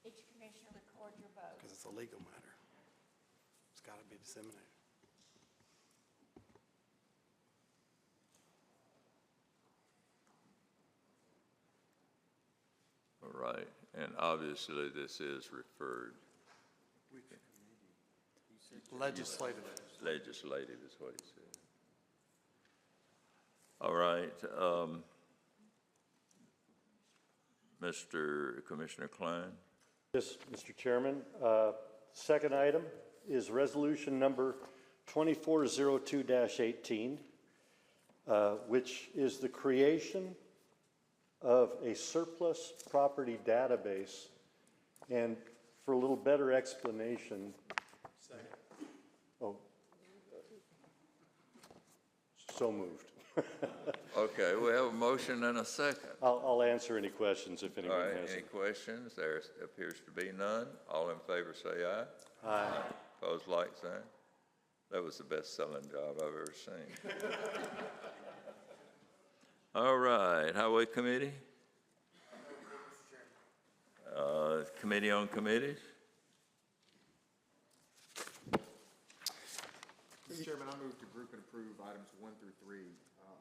Each commissioner record your vote.
Because it's a legal matter. It's got to be disseminated.
All right, and obviously this is referred.
Legislative.
Legislative is what he said. All right, Mr. Commissioner Klein.
Yes, Mr. Chairman. Second item is resolution number 2402-18, which is the creation of a surplus property database. And for a little better explanation. Second. Oh, so moved.
Okay, we have a motion and a second.
I'll answer any questions if anyone
All right,
has
any
them.
questions? There appears to be none. All in favor say aye.
Aye.
Opposed, like sign. That was the best-selling job I've ever seen. All right, Highway Committee? Committee on Committees?
Mr. Chairman, I move to group and approve items 1 through 3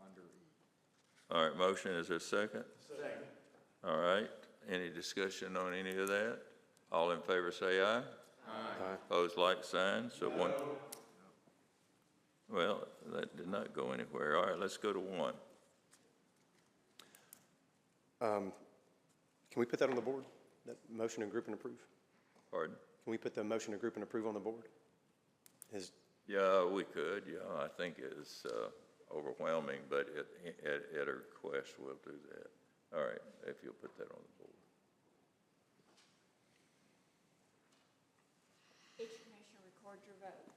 under E.
All right, motion, is there a second? Second. All right, any discussion on any of that? All in favor say aye. Aye. Opposed, like sign. So one. Well, that did not go anywhere. All right, let's go to one.
Can we put that on the board? That motion to group and approve?
Pardon?
Can we put the motion to group and approve on the board?
Yeah, we could. Yeah, I think it's overwhelming, but at a request, we'll do that. All right, if you'll put that on the board.
Each commissioner record your vote.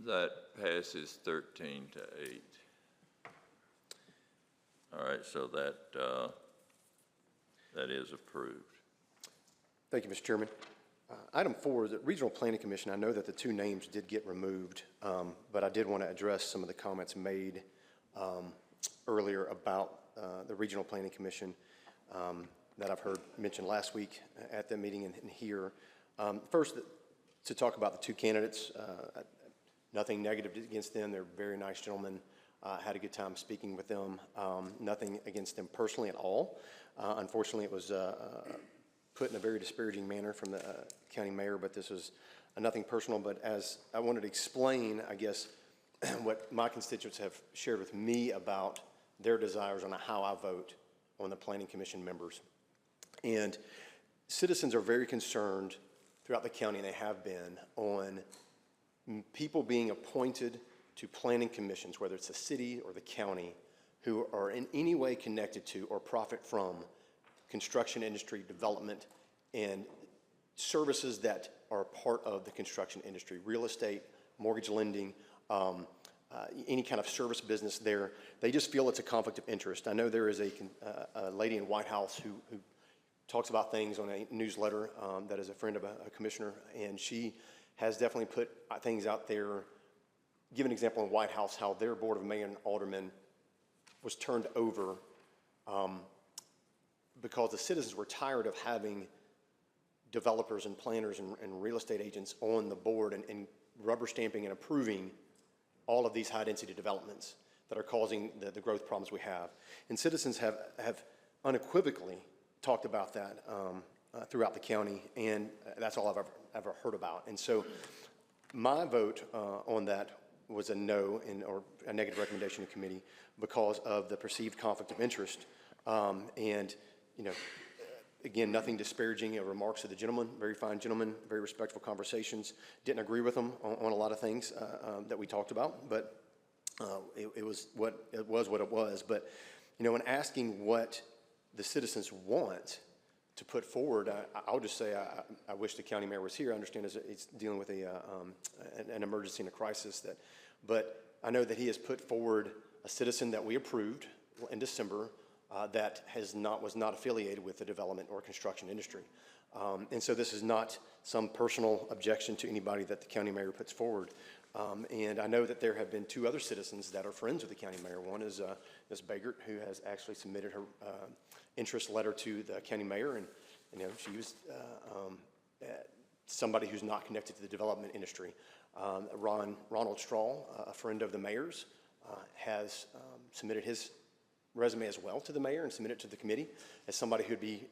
That passes 13 to 8. All right, so that is approved.
Thank you, Mr. Chairman. Item 4 is the Regional Planning Commission. I know that the two names did get removed, but I did want to address some of the comments made earlier about the Regional Planning Commission that I've heard mentioned last week at the meeting and here. First, to talk about the two candidates, nothing negative against them. They're very nice gentlemen. Had a good time speaking with them. Nothing against them personally at all. Unfortunately, it was put in a very disparaging manner from the county mayor, but this was nothing personal. But as I wanted to explain, I guess, what my constituents have shared with me about their desires on how I vote on the Planning Commission members. And citizens are very concerned throughout the county, and they have been, on people being appointed to planning commissions, whether it's the city or the county, who are in any way connected to or profit from construction industry development and services that are part of the construction industry, real estate, mortgage lending, any kind of service business there. They just feel it's a conflict of interest. I know there is a lady in White House who talks about things on a newsletter that is a friend of a commissioner, and she has definitely put things out there. Give an example in White House how their board of mayor and aldermen was turned over because the citizens were tired of having developers and planners and real estate agents on the board and rubber stamping and approving all of these high-density developments that are causing the growth problems we have. And citizens have unequivocally talked about that throughout the county, and that's all I've ever heard about. And so my vote on that was a no or a negative recommendation to committee because of the perceived conflict of interest. And, you know, again, nothing disparaging of remarks of the gentleman, very fine gentleman, very respectful conversations. Didn't agree with him on a lot of things that we talked about, but it was what it was. But, you know, in asking what the citizens want to put forward, I'll just say I wish the county mayor was here. I understand it's dealing with an emergency and a crisis, but I know that he has put forward a citizen that we approved in December that was not affiliated with the development or construction industry. And so this is not some personal objection to anybody that the county mayor puts forward. And I know that there have been two other citizens that are friends with the county mayor. One is Ms. Bagert, who has actually submitted her interest letter to the county mayor, and you know, she was somebody who's not connected to the development industry. Ronald Strahl, a friend of the mayor's, has submitted his resume as well to the mayor and submitted it to the committee as somebody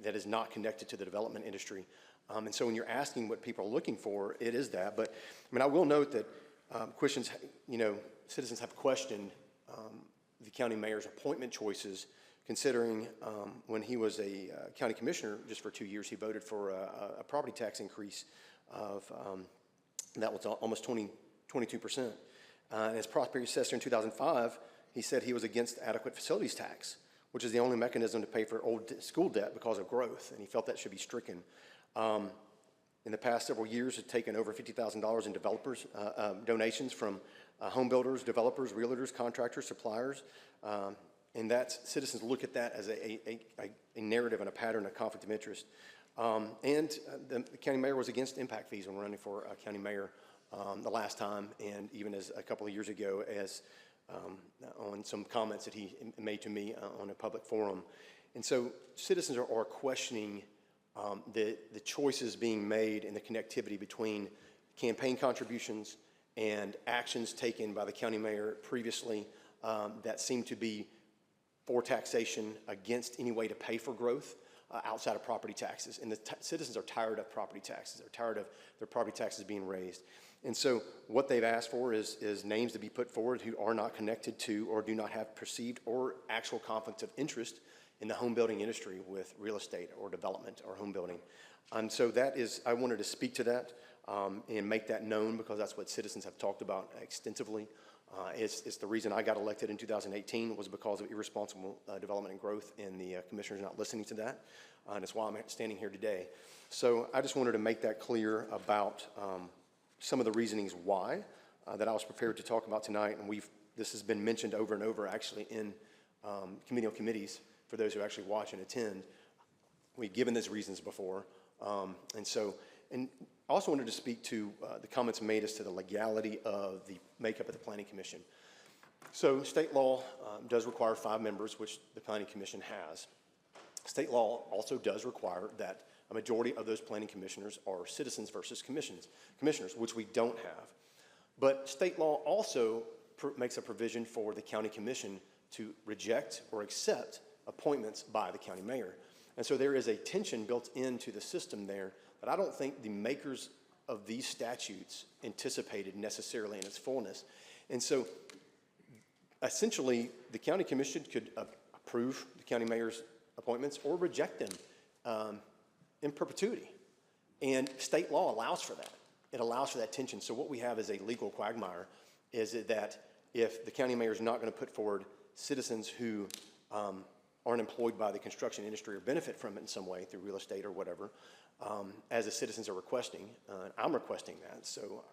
that is not connected to the development industry. And so when you're asking what people are looking for, it is that. But I mean, I will note that questions, you know, citizens have questioned the county mayor's appointment choices, considering when he was a county commissioner just for 2 years, he voted for a property tax increase of, that was almost 22%. And as prosperity assessor in 2005, he said he was against adequate facilities tax, which is the only mechanism to pay for old school debt because of growth, and he felt that should be stricken. In the past several years, had taken over $50,000 in developers donations from home builders, developers, realtors, contractors, suppliers, and that citizens look at that as a narrative and a pattern of conflict of interest. And the county mayor was against impact fees when running for county mayor the last time, and even as a couple of years ago, as on some comments that he made to me on a public forum. And so citizens are questioning the choices being made and the connectivity between campaign contributions and actions taken by the county mayor previously that seem to be for taxation against any way to pay for growth outside of property taxes. And the citizens are tired of property taxes. They're tired of their property taxes being raised. And so what they've asked for is names to be put forward who are not connected to or do not have perceived or actual conflicts of interest in the home building industry with real estate or development or home building. And so that is, I wanted to speak to that and make that known because that's what citizens have talked about extensively. It's the reason I got elected in 2018 was because of irresponsible development and growth, and the commissioners not listening to that. And it's why I'm standing here today. So I just wanted to make that clear about some of the reasonings why that I was prepared to talk about tonight. And this has been mentioned over and over actually in committee on committees for those who actually watch and attend. We've given those reasons before. And I also wanted to speak to the comments made as to the legality of the makeup of the Planning Commission. So state law does require 5 members, which the Planning Commission has. State law also does require that a majority of those planning commissioners are citizens versus commissioners, which we don't have. But state law also makes a provision for the county commission to reject or accept appointments by the county mayor. And so there is a tension built into the system there that I don't think the makers of these statutes anticipated necessarily in its fullness. And so essentially the county commission could approve the county mayor's appointments or reject them in perpetuity. And state law allows for that. It allows for that tension. So what we have is a legal quagmire, is that if the county mayor is not going to put forward citizens who aren't employed by the construction industry or benefit from it in some way through real estate or whatever, as the citizens are requesting, I'm requesting that, so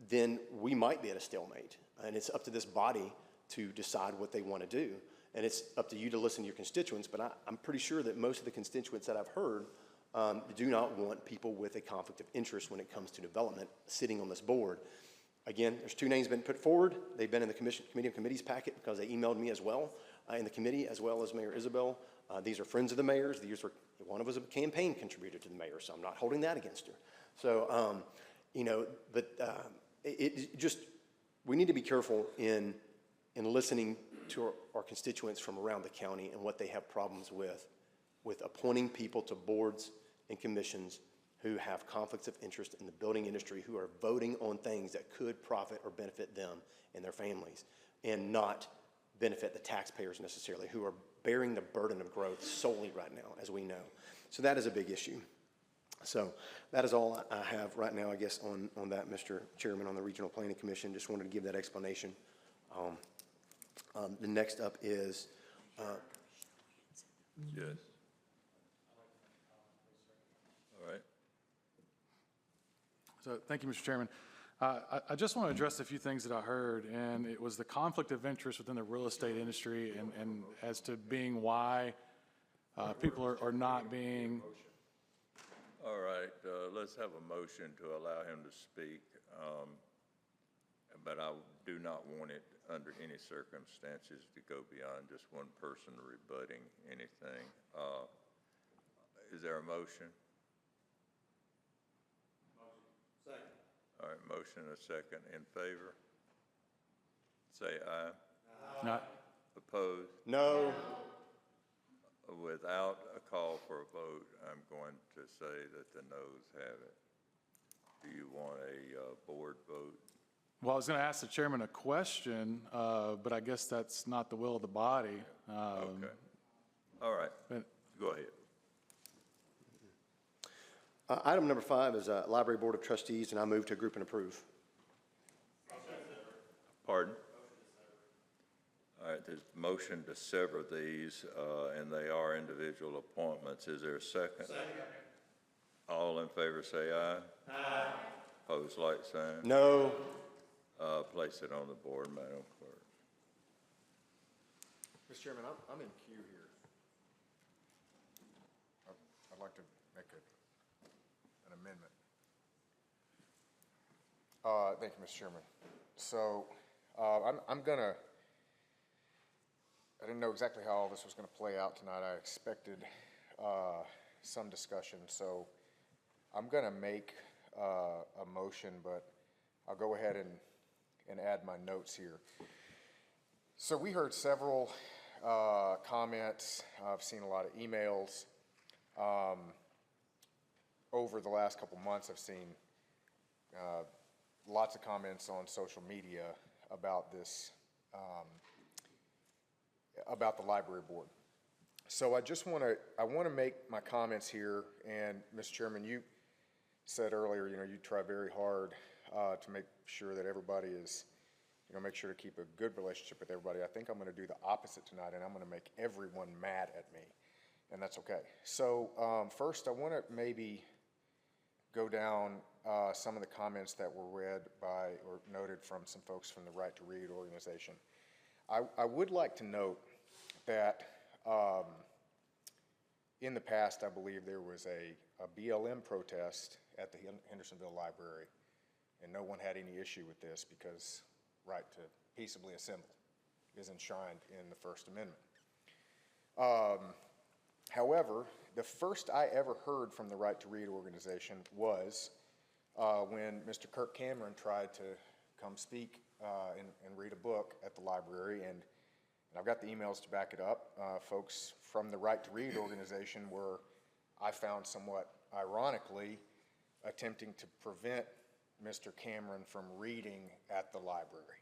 then we might be at a stalemate. And it's up to this body to decide what they want to do. And it's up to you to listen to your constituents, but I'm pretty sure that most of the constituents that I've heard do not want people with a conflict of interest when it comes to development sitting on this board. Again, there's 2 names been put forward. They've been in the committee of committees packet because they emailed me as well in the committee, as well as Mayor Isabel. These are friends of the mayor's. One of us was a campaign contributor to the mayor, so I'm not holding that against her. So, we need to be careful in listening to our constituents from around the county and what they have problems with appointing people to boards and commissions who have conflicts of interest in the building industry, who are voting on things that could profit or benefit them and their families, and not benefit the taxpayers necessarily, who are bearing the burden of growth solely right now, as we know. So that is a big issue. So that is all I have right now, I guess, on that, Mr. Chairman, on the Regional Planning Commission. Just wanted to give that explanation. The next up is...
Yes. All right.
So thank you, Mr. Chairman. I just want to address a few things that I heard, and it was the conflict of interest within the real estate industry and as to being why people are not being...
All right, let's have a motion to allow him to speak, but I do not want it under any circumstances to go beyond just one person rebutting anything. Is there a motion? Second. All right, motion and a second. In favor? Say aye.
Aye.
Opposed?
No.
Without a call for a vote, I'm going to say that the noes have it. Do you want a board vote?
Well, I was going to ask the chairman a question, but I guess that's not the will of the body.
Okay. All right. Go ahead.
Item number 5 is Library Board of Trustees, and I move to group and approve.
Pardon? All right, there's a motion to sever these, and they are individual appointments. Is there a second? Second. All in favor say aye. Aye. Opposed, like sign.
No.
Place it on the board, Madam Clerk.
Mr. Chairman, I'm in queue here. I'd like to make an amendment. Thank you, Mr. Chairman. So I didn't know exactly how all this was going to play out tonight. I expected some discussion, so I'm going to make a motion, but I'll go ahead and add my notes here. So we heard several comments. I've seen a lot of emails. Over the last couple months, I've seen lots of comments on social media about this, about the library board. So I just want to make my comments here, and Mr. Chairman, you said earlier, you try very hard to make sure that everybody is, make sure to keep a good relationship with everybody. I think I'm going to do the opposite tonight, and I'm going to make everyone mad at me, and that's okay. So first, I want to maybe go down some of the comments that were read by or noted from some folks from the Right to Read organization. I would like to note that in the past, I believe there was a BLM protest at the Hendersonville Library, and no one had any issue with this because right to peaceably assemble is enshrined in the First Amendment. However, the first I ever heard from the Right to Read organization was when Mr. Kirk Cameron tried to come speak and read a book at the library, and I've got the emails to back it up. Folks from the Right to Read organization were, I found somewhat ironically, attempting to prevent Mr. Cameron from reading at the library.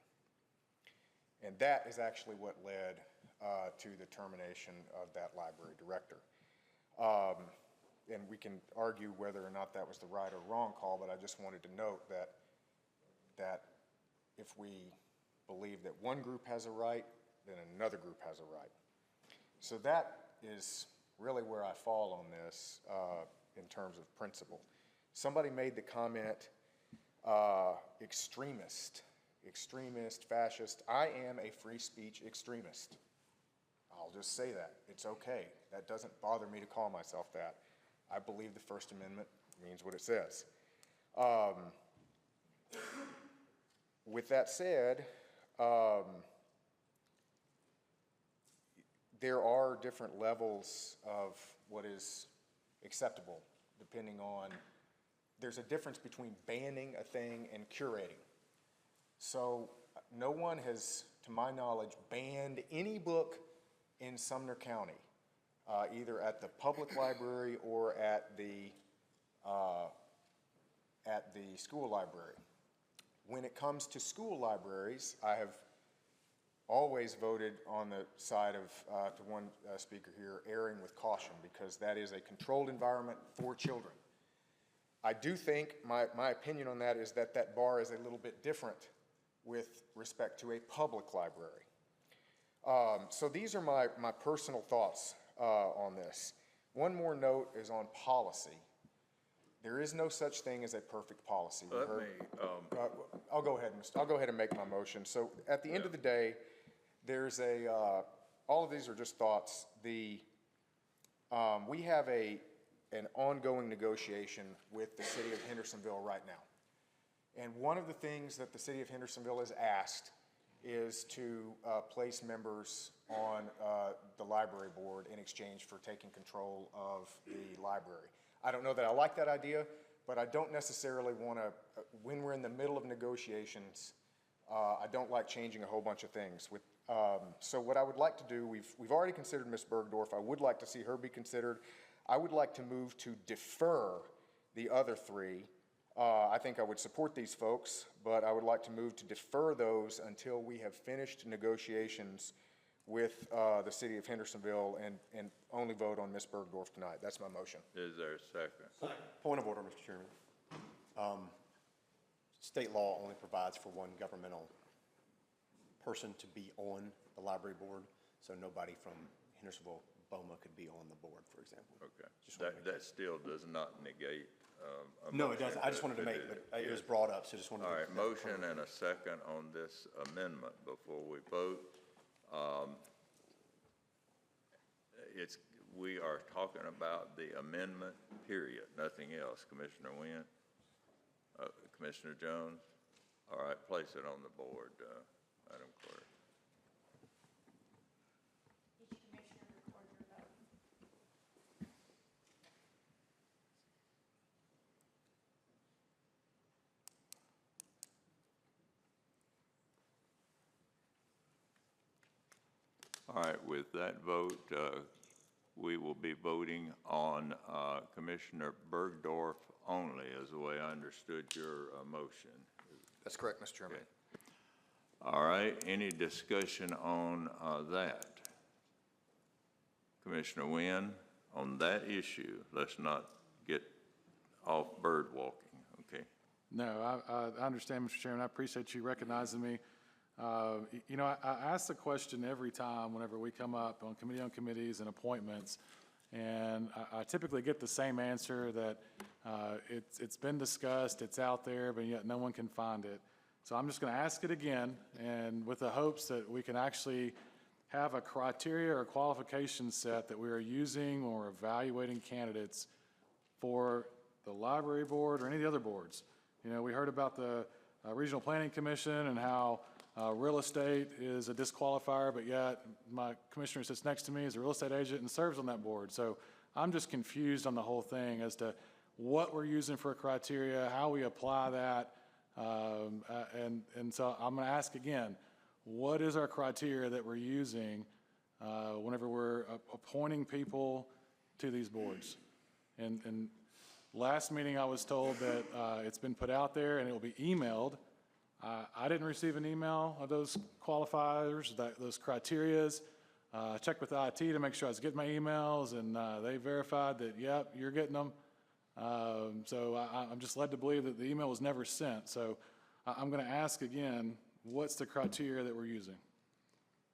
And that is actually what led to the termination of that library director. And we can argue whether or not that was the right or wrong call, but I just wanted to note that if we believe that one group has a right, then another group has a right. So that is really where I fall on this in terms of principle. Somebody made the comment, extremist, fascist. I am a free speech extremist. I'll just say that. It's okay. That doesn't bother me to call myself that. I believe the First Amendment means what it says. With that said, there are different levels of what is acceptable depending on, there's a difference between banning a thing and curating. So no one has, to my knowledge, banned any book in Sumner County, either at the public library or at the school library. When it comes to school libraries, I have always voted on the side of, to one speaker here, erring with caution, because that is a controlled environment for children. I do think, my opinion on that is that that bar is a little bit different with respect to a public library. So these are my personal thoughts on this. One more note is on policy. There is no such thing as a perfect policy. I'll go ahead and make my motion. So at the end of the day, there's all of these are just thoughts. We have an ongoing negotiation with the city of Hendersonville right now. And one of the things that the city of Hendersonville has asked is to place members on the library board in exchange for taking control of the library. I don't know that I like that idea, but I don't necessarily want to, when we're in the middle of negotiations, I don't like changing a whole bunch of things. So what I would like to do, we've already considered Ms. Bergdorf. I would like to see her be considered. I would like to move to defer the other three. I think I would support these folks, but I would like to move to defer those until we have finished negotiations with the city of Hendersonville and only vote on Ms. Bergdorf tonight. That's my motion.
Is there a second?
Point of order, Mr. Chairman. State law only provides for one governmental person to be on the library board, so nobody from Hendersonville, BOMA could be on the board, for example.
Okay. That still does not negate a
No,
motion.
it doesn't. I just wanted to make it, but it was brought up, so just wanted to.
All right, motion and a second on this amendment before we vote. We are talking about the amendment, period, nothing else. Commissioner Wynn? Commissioner Jones? All right, place it on the board, Madam Clerk.
Each commissioner record your vote.
All right, with that vote, we will be voting on Commissioner Bergdorf only, is the way I understood your motion.
That's correct, Mr. Chairman.
Okay. All right, any discussion on that? Commissioner Wynn, on that issue, let's not get off bird walking, okay?
No, I understand, Mr. Chairman. I appreciate you recognizing me. You know, I ask the question every time whenever we come up on committees and appointments, and I typically get the same answer that it's been discussed, it's out there, but yet no one can find it. So I'm just going to ask it again, and with the hopes that we can actually have a criteria or qualification set that we are using when we're evaluating candidates for the library board or any of the other boards. You know, we heard about the Regional Planning Commission and how real estate is a disqualifier, but yet my commissioner sits next to me is a real estate agent and serves on that board. So I'm just confused on the whole thing as to what we're using for a criteria, how we apply that. And so I'm going to ask again, what is our criteria that we're using whenever we're appointing people to these boards? And last meeting I was told that it's been put out there and it will be emailed. I didn't receive an email of those qualifiers, those criterias. I checked with IT to make sure I was getting my emails, and they verified that, yep, you're getting them. So I'm just led to believe that the email was never sent. So I'm going to ask again, what's the criteria that we're using?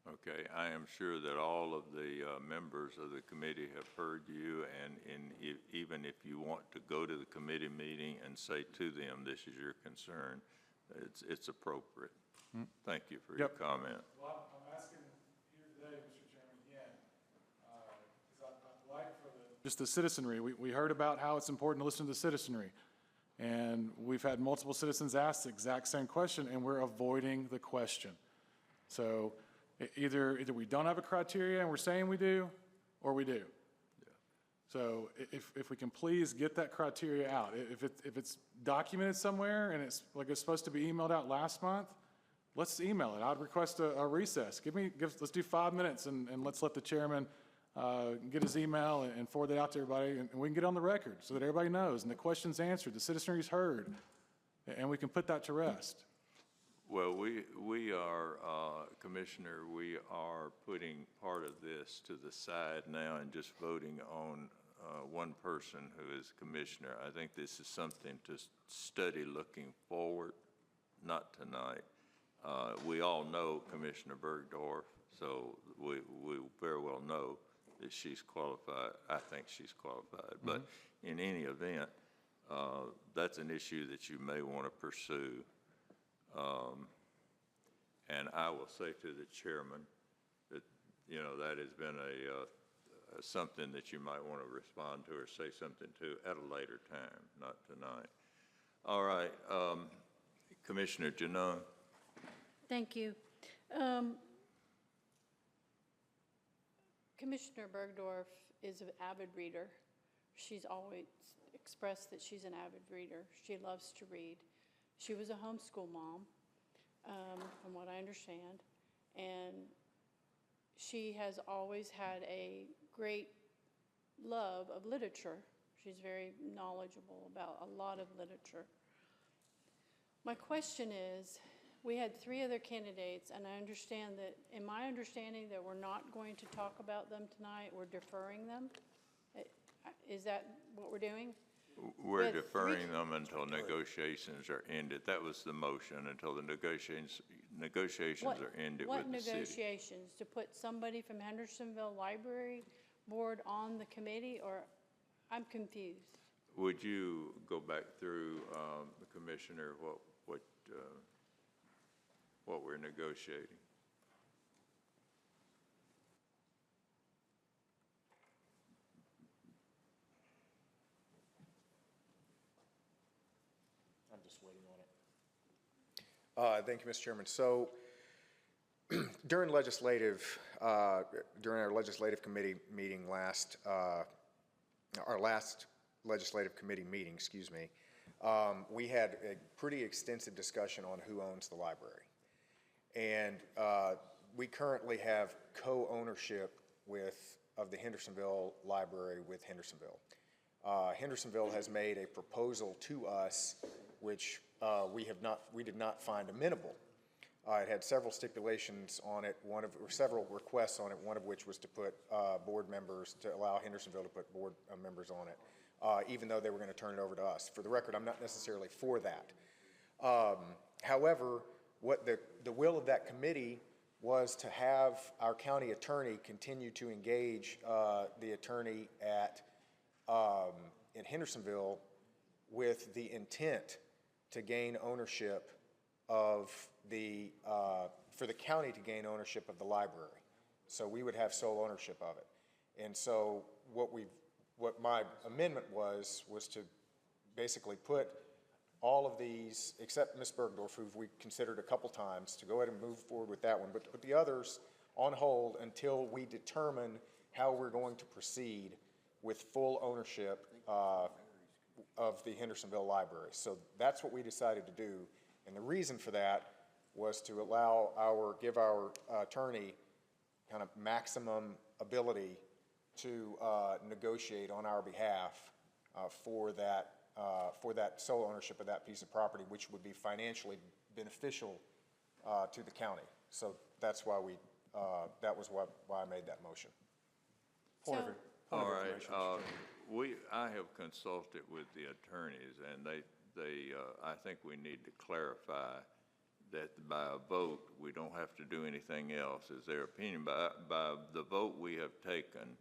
Okay, I am sure that all of the members of the committee have heard you, and even if you want to go to the committee meeting and say to them, this is your concern, it's appropriate. Thank you for your comment.
Well, I'm asking here today, Mr. Chairman, again, because I'd like for just the citizenry. We heard about how it's important to listen to the citizenry. And we've had multiple citizens ask the exact same question, and we're avoiding the question. So either we don't have a criteria and we're saying we do, or we do. So if we can please get that criteria out. If it's documented somewhere and it's like it's supposed to be emailed out last month, let's email it. I'd request a recess. Let's do 5 minutes and let's let the chairman get his email and forward it out to everybody, and we can get on the record so that everybody knows and the question's answered, the citizenry's heard, and we can put that to rest.
Well, we are, Commissioner, we are putting part of this to the side now and just voting on one person who is commissioner. I think this is something to study looking forward, not tonight. We all know Commissioner Bergdorf, so we very well know that she's qualified. I think she's qualified. But in any event, that's an issue that you may want to pursue. And I will say to the chairman that, you know, that has been something that you might want to respond to or say something to at a later time, not tonight. All right, Commissioner Janone.
Thank you. Commissioner Bergdorf is an avid reader. She's always expressed that she's an avid reader. She loves to read. She was a homeschool mom, from what I understand, and she has always had a great love of literature. She's very knowledgeable about a lot of literature. My question is, we had 3 other candidates, and I understand that, in my understanding, that we're not going to talk about them tonight, we're deferring them? Is that what we're doing?
We're deferring them until negotiations are ended. That was the motion, until the negotiations are ended with the city.
What negotiations? To put somebody from Hendersonville Library Board on the committee, or I'm confused?
Would you go back through, the commissioner, what we're negotiating?
I'm just waiting on it. Thank you, Mr. Chairman. So during our legislative committee meeting our last legislative committee meeting, excuse me, we had a pretty extensive discussion on who owns the library. And we currently have co-ownership of the Hendersonville Library with Hendersonville. Hendersonville has made a proposal to us, which we did not find amenable. It had several stipulations on it, or several requests on it, one of which was to put board members, to allow Hendersonville to put board members on it, even though they were going to turn it over to us. For the record, I'm not necessarily for that. However, what the will of that committee was to have our county attorney continue to engage the attorney in Hendersonville with the intent to gain ownership of for the county to gain ownership of the library. So we would have sole ownership of it. And so what my amendment was to basically put all of these, except Ms. Bergdorf, who we considered a couple times, to go ahead and move forward with that one, but to put the others on hold until we determine how we're going to proceed with full ownership of the Hendersonville Library. So that's what we decided to do. And the reason for that was to give our attorney kind of maximum ability to negotiate on our behalf for that sole ownership of that piece of property, which would be financially beneficial to the county. So that's why that was why I made that motion. Point of
All right,
information.
I have consulted with the attorneys, and I think we need to clarify that by a vote, we don't have to do anything else, is their opinion. By the vote we have taken,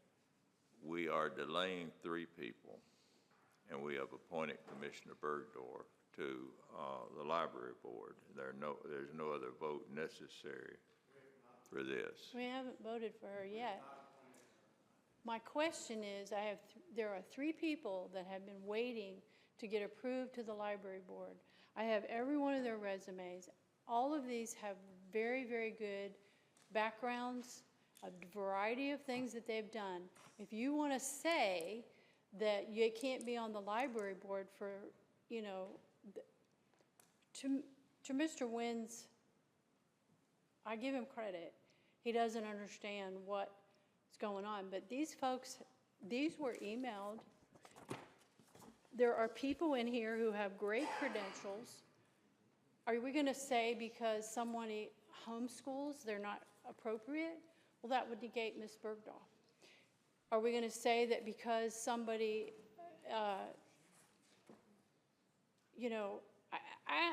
we are delaying 3 people, and we have appointed Commissioner Bergdorf to the library board. There's no other vote necessary for this.
We haven't voted for her yet. My question is, there are 3 people that have been waiting to get approved to the library board. I have every one of their resumes. All of these have very, very good backgrounds, a variety of things that they've done. If you want to say that you can't be on the library board for, to Mr. Wynn's, I give him credit. He doesn't understand what's going on. But these folks, these were emailed. There are people in here who have great credentials. Are we going to say because someone homeschools, they're not appropriate? Well, that would negate Ms. Bergdorf. Are we going to say that because somebody, I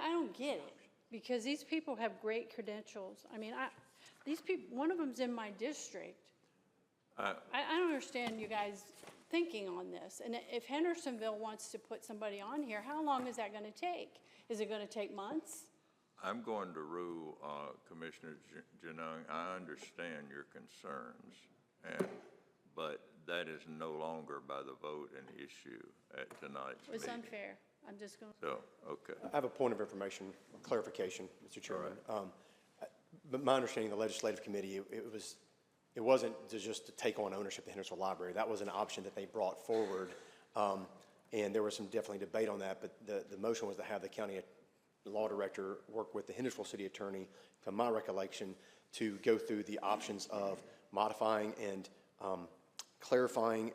don't get it. Because these people have great credentials. I mean, these people, one of them's in my district. I don't understand you guys thinking on this. And if Hendersonville wants to put somebody on here, how long is that going to take? Is it going to take months?
I'm going to rule, Commissioner Janung, I understand your concerns, but that is no longer by the vote an issue at tonight's meeting.
It's unfair. I'm just going to.
So, okay.
I have a point of information, clarification, Mr. Chairman. But my understanding of the legislative committee, it wasn't just to take on ownership of the Hendersonville Library. That was an option that they brought forward, and there was some definitely debate on that, but the motion was to have the county law director work with the Hendersonville city attorney, to my recollection, to go through the options of modifying and clarifying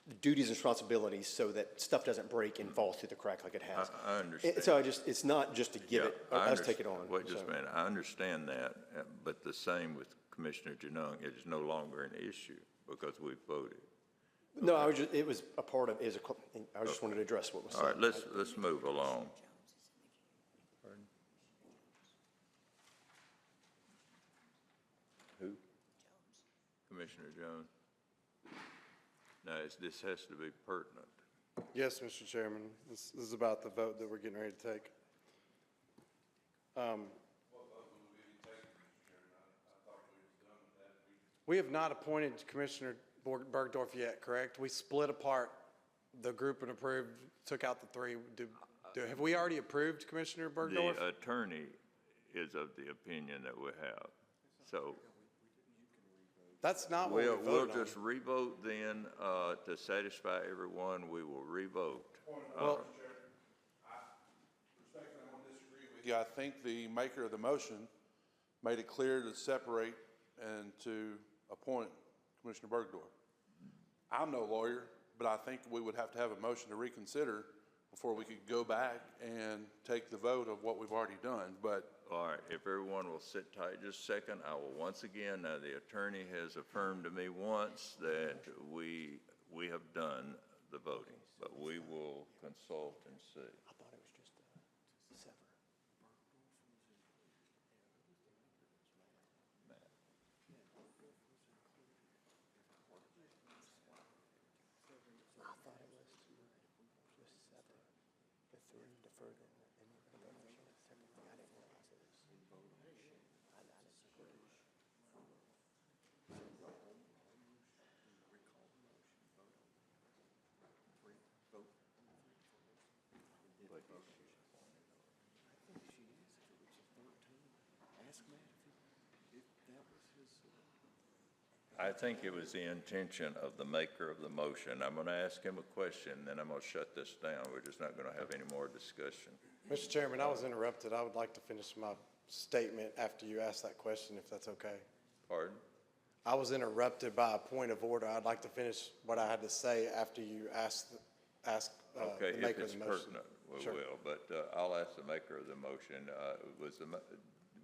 the duties and responsibilities so that stuff doesn't break and fall through the crack like it has.
I understand.
So it's not just to give us take it on.
Wait just a minute. I understand that, but the same with Commissioner Janung. It is no longer an issue because we voted.
No, I just wanted to address what was said.
All right, let's move along.
Who?
Commissioner Jones. Now, this has to be pertinent.
Yes, Mr. Chairman. This is about the vote that we're getting ready to take. We have not appointed Commissioner Bergdorf yet, correct? We split apart the group and approved, took out the 3. Have we already approved Commissioner Bergdorf?
The attorney is of the opinion that we have. So
that's not what
we'll just revote then to satisfy everyone. We will revote.
Well,
I disagree with you. I think the maker of the motion made it clear to separate and to appoint Commissioner Bergdorf. I'm no lawyer, but I think we would have to have a motion to reconsider before we could go back and take the vote of what we've already done. But
All right, if everyone will sit tight just a second, I will once again, now the attorney has affirmed to me once that we have done the voting, but we will consult and see.
I thought it was just sever. I thought it was just sever the three deferred and the motion separately. I didn't realize it was. I disagree.
I think it was the intention of the maker of the motion. I'm going to ask him a question, then I'm going to shut this down. We're just not going to have any more discussion.
Mr. Chairman, I was interrupted. I would like to finish my statement after you ask that question, if that's okay.
Pardon?
I was interrupted by a point of order. I'd like to finish what I had to say after you ask
Okay,
the
if
maker of
it's
the motion.
pertinent, we
Sure.
will, but I'll ask the maker of the motion.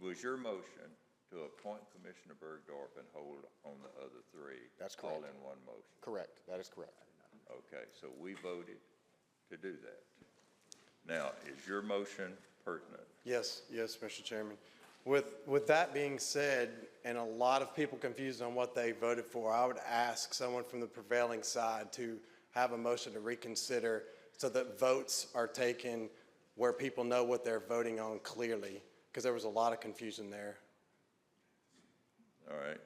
Was your motion to appoint Commissioner Bergdorf and hold on the other three?
That's correct.
All in one motion?
Correct, that is correct.
Okay, so we voted to do that. Now, is your motion pertinent?
Yes, Mr. Chairman. With that being said, and a lot of people confused on what they voted for, I would ask someone from the prevailing side to have a motion to reconsider so that votes are taken where people know what they're voting on clearly, because there was a lot of confusion there.
All right.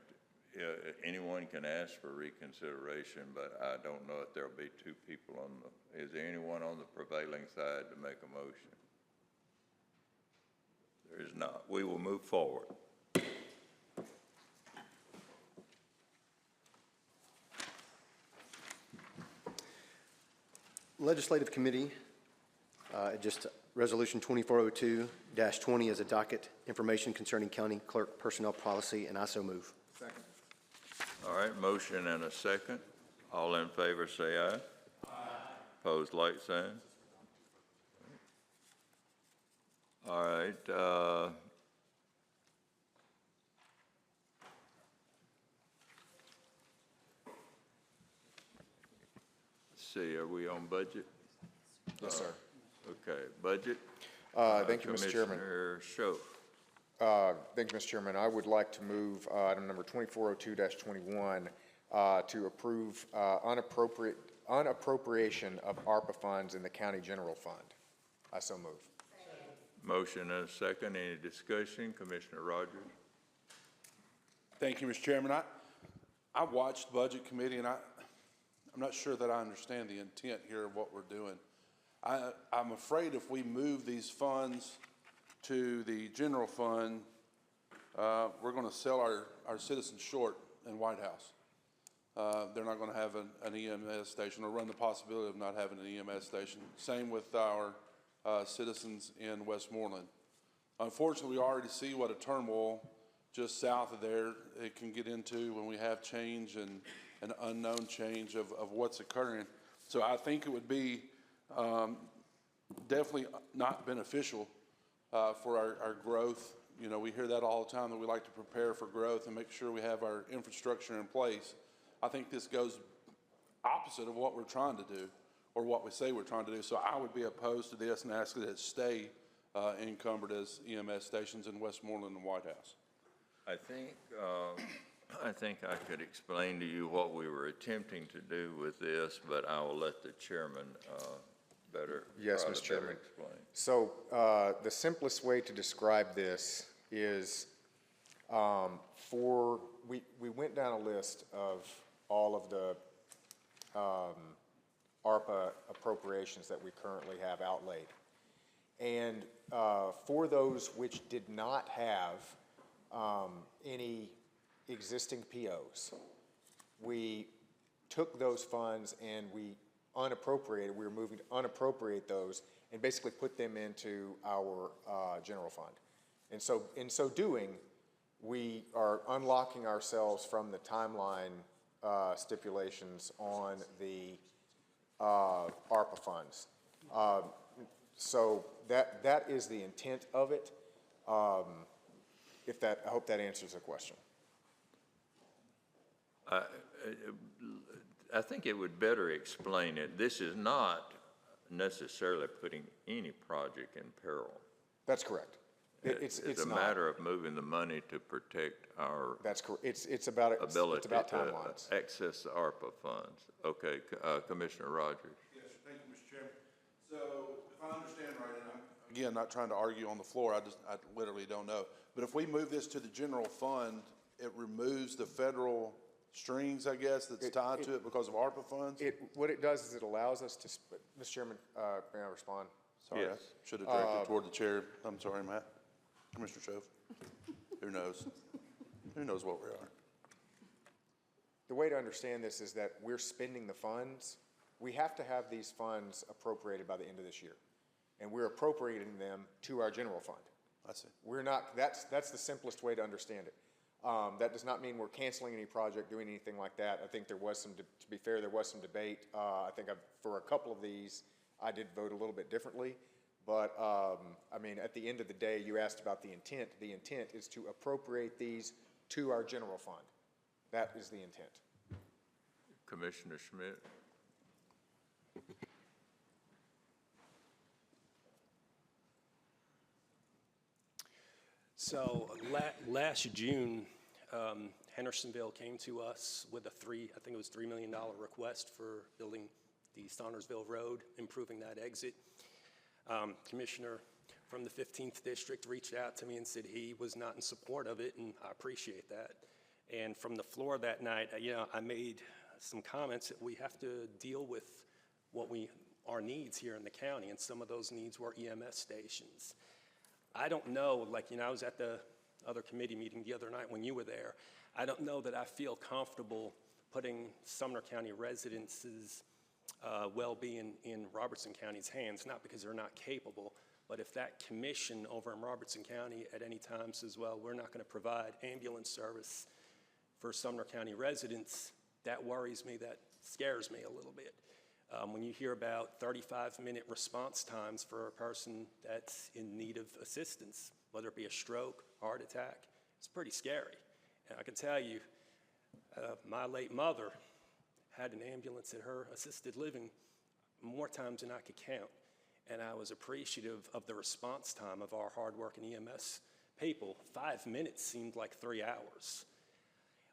Yeah, anyone can ask for reconsideration, but I don't know if there'll be two people on the, is there anyone on the prevailing side to make a motion? There is not. We will move forward.
Legislative Committee, just Resolution 2402-20 is a docket information concerning county clerk personnel policy, and I so move.
Second.
All right, motion and a second. All in favor, say aye. Aye. Opposed, like sign. All right, let's see, are we on budget?
Yes, sir.
Okay, budget.
Thank you, Mr. Chairman.
Commissioner Schoaf.
Thank you, Mr. Chairman. I would like to move item number 2402-21 to approve unappropriation of ARPA funds in the county general fund. I so move.
Motion and a second. Any discussion? Commissioner Rogers?
thank you, Mr. Chairman. I watched Budget Committee, and I'm not sure that I understand the intent here of what we're doing. I'm afraid if we move these funds to the general fund, we're going to sell our citizens short in White House. They're not going to have an EMS station, or run the possibility of not having an EMS station. Same with our citizens in Westmoreland. Unfortunately, we already see what a turmoil just south of there it can get into when we have change and an unknown change of what's occurring. So I think it would be definitely not beneficial for our growth. You know, we hear that all the time, that we like to prepare for growth and make sure we have our infrastructure in place. I think this goes opposite of what we're trying to do, or what we say we're trying to do. So I would be opposed to this and ask that it stay encumbered as EMS stations in Westmoreland and White House.
I think I could explain to you what we were attempting to do with this, but I will let the chairman better.
Yes, Mr. Chairman. So the simplest way to describe this is we went down a list of all of the ARPA appropriations that we currently have outlaid. And for those which did not have any existing POs, we took those funds and we were moving to unappropriate those and basically put them into our general fund. And so in so doing, we are unlocking ourselves from the timeline stipulations on the ARPA funds. So that is the intent of it. I hope that answers the question.
I think it would better explain it. This is not necessarily putting any project in peril.
That's correct.
It's a matter of moving the money to protect our
That's correct. It's about
ability
timelines.
to access the ARPA funds. Okay, Commissioner Rogers.
Yes, thank you, Mr. Chairman. So if I understand right, and I'm, again, not trying to argue on the floor, I literally don't know. But if we move this to the general fund, it removes the federal strings, I guess, that's tied to it because of ARPA funds?
What it does is it allows us to, Mr. Chairman, may I respond?
Sorry,
Yes.
I should have directed toward the chair. I'm sorry, Matt. Commissioner Shove. Who knows? Who knows what we are?
The way to understand this is that we're spending the funds. We have to have these funds appropriated by the end of this year. And we're appropriating them to our general fund.
I see.
We're not, that's the simplest way to understand it. That does not mean we're canceling any project, doing anything like that. I think there was some, to be fair, there was some debate. I think for a couple of these, I did vote a little bit differently. But, I mean, at the end of the day, you asked about the intent. The intent is to appropriate these to our general fund. That is the intent.
Commissioner Schmidt.
So last June, Hendersonville came to us with I think it was $3 million request for building the Saundersville Road, improving that exit. Commissioner from the 15th District reached out to me and said he was not in support of it, and I appreciate that. And from the floor that night, I made some comments that we have to deal with our needs here in the county, and some of those needs were EMS stations. I don't know, I was at the other committee meeting the other night when you were there. I don't know that I feel comfortable putting Sumner County residents' well-being in Robertson County's hands, not because they're not capable, but if that commission over in Robertson County at any time says, well, we're not going to provide ambulance service for Sumner County residents, that worries me, that scares me a little bit. When you hear about 35-minute response times for a person that's in need of assistance, whether it be a stroke, heart attack, it's pretty scary. And I can tell you, my late mother had an ambulance at her assisted living more times than I could count. And I was appreciative of the response time of our hardworking EMS people. 5 minutes seemed like 3 hours.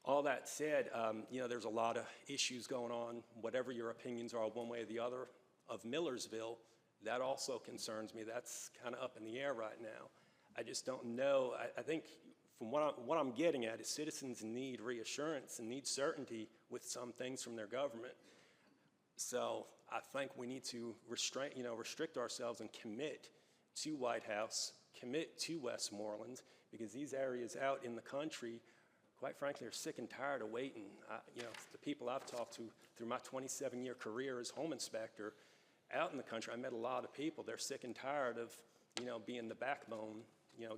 All that said, there's a lot of issues going on, whatever your opinions are one way or the other, of Millersville. That also concerns me. That's kind of up in the air right now. I just don't know. I think from what I'm getting at is citizens need reassurance and need certainty with some things from their government. So I think we need to restrict ourselves and commit to White House, commit to Westmoreland, because these areas out in the country, quite frankly, are sick and tired of waiting. The people I've talked to through my 27-year career as home inspector out in the country, I met a lot of people. They're sick and tired of, being the backbone,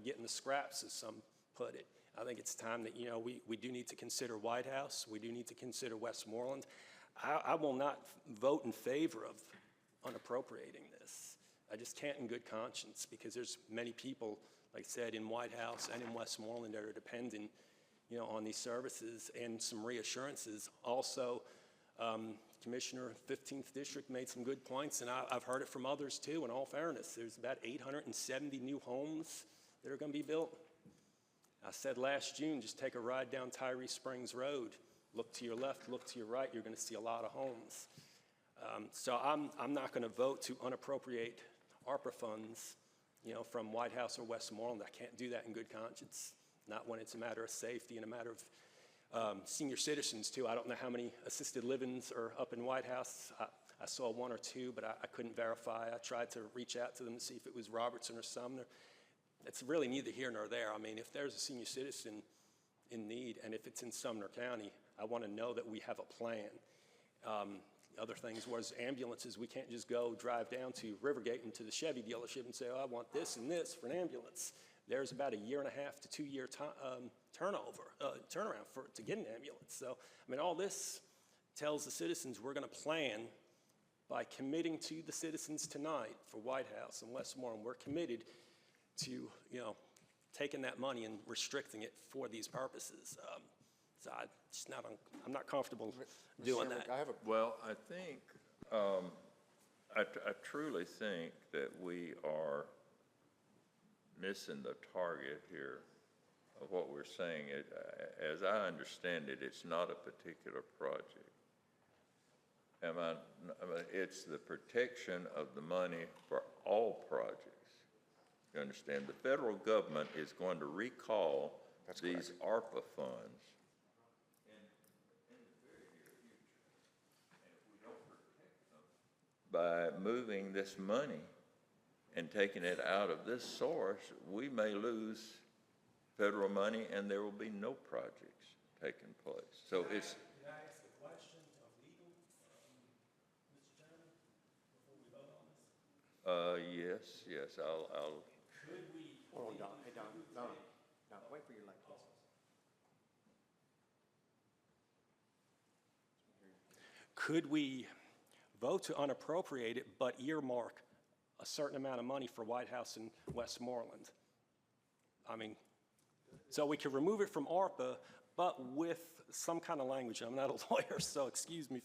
getting the scraps, as some put it. I think it's time that, we do need to consider White House. We do need to consider Westmoreland. I will not vote in favor of unappropriating this. I just can't in good conscience, because there's many people, like I said, in White House and in Westmoreland that are dependent on these services, and some reassurances. Also, Commissioner 15th District made some good points, and I've heard it from others too, in all fairness. There's about 870 new homes that are going to be built. I said last June, just take a ride down Tyree Springs Road. Look to your left, look to your right, you're going to see a lot of homes. So I'm not going to vote to unappropriate ARPA funds, from White House or Westmoreland. I can't do that in good conscience. Not when it's a matter of safety and a matter of senior citizens, too. I don't know how many assisted livings are up in White House. I saw 1 or 2, but I couldn't verify. I tried to reach out to them to see if it was Robertson or Sumner. It's really neither here nor there. I mean, if there's a senior citizen in need, and if it's in Sumner County, I want to know that we have a plan. Other things was ambulances. We can't just go drive down to Rivergate and to the Chevy dealership and say, oh, I want this and this for an ambulance. there's about a 1.5 to 2 year turnaround to get an ambulance. So, I mean, all this tells the citizens we're going to plan by committing to the citizens tonight for White House and Westmoreland. We're committed to, you know, taking that money and restricting it for these purposes. So I'm not comfortable doing that.
Well, I think, I truly think that we are missing the target here of what we're saying. As I understand it, it's not a particular project. It's the protection of the money for all projects. You understand? The federal government is going to recall these ARPA funds in the very near future. And if we don't protect them by moving this money and taking it out of this source, we may lose federal money and there will be no projects taking place. So it's.
Can I ask a question of legal, Mr. Chairman, before we vote on this?
Yes, I'll.
Could we?
Hold on, Don. Hey, Don, wait for your light, please.
Could we vote to unappropriate it, but earmark a certain amount of money for White House and Westmoreland? I mean, so we could remove it from ARPA, but with some kind of language. I'm not a lawyer, so excuse me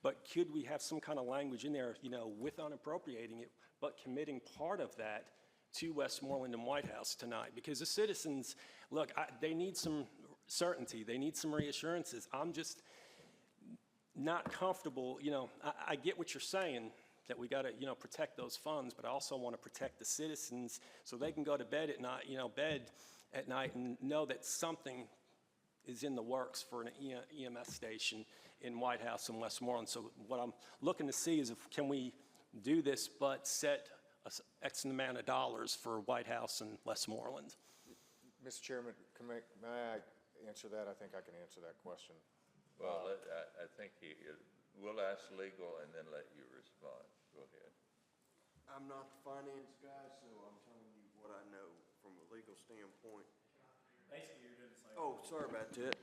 but could we have some kind of language in there, you know, with unappropriating it, but committing part of that to Westmoreland and White House tonight? Because the citizens, look, they need some certainty. They need some reassurances. I'm just not comfortable, you know, I get what you're saying, that we got to, you know, protect those funds, but I also want to protect the citizens so they can go to bed at night, you know, at night and know that something is in the works for an EMS station in White House and Westmoreland. So what I'm looking to see is can we do this but set X amount of dollars for White House and Westmoreland?
Mr. Chairman, may I answer that? I think I can answer that question.
Well, I think we'll ask legal and then let you respond. Go ahead.
I'm not the finance guy, so I'm telling you what I know from a legal standpoint.
Basically, you're doing the same.
Oh, sorry about that.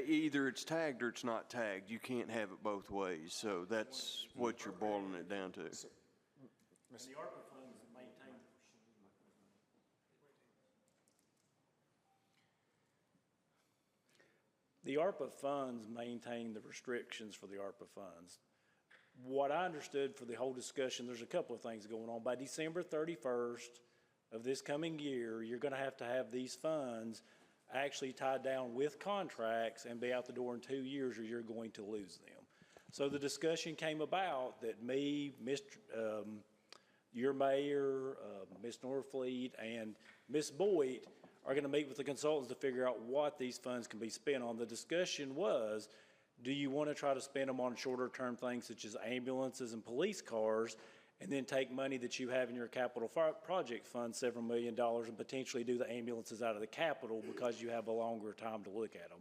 Either it's tagged or it's not tagged. You can't have it both ways, so that's what you're boiling it down to.
And the ARPA funds maintain. The ARPA funds maintain the restrictions for the ARPA funds. What I understood for the whole discussion, there's a couple of things going on. By December 31st of this coming year, you're going to have these funds actually tied down with contracts and be out the door in 2 years, or you're going to lose them. So the discussion came about that me, your mayor, Ms. Norfleet, and Ms. Boyd are going to meet with the consultants to figure out what these funds can be spent on. The discussion was, do you want to try to spend them on shorter-term things such as ambulances and police cars, and then take money that you have in your capital project fund, several $1 million, and potentially do the ambulances out of the capital because you have a longer time to look at them?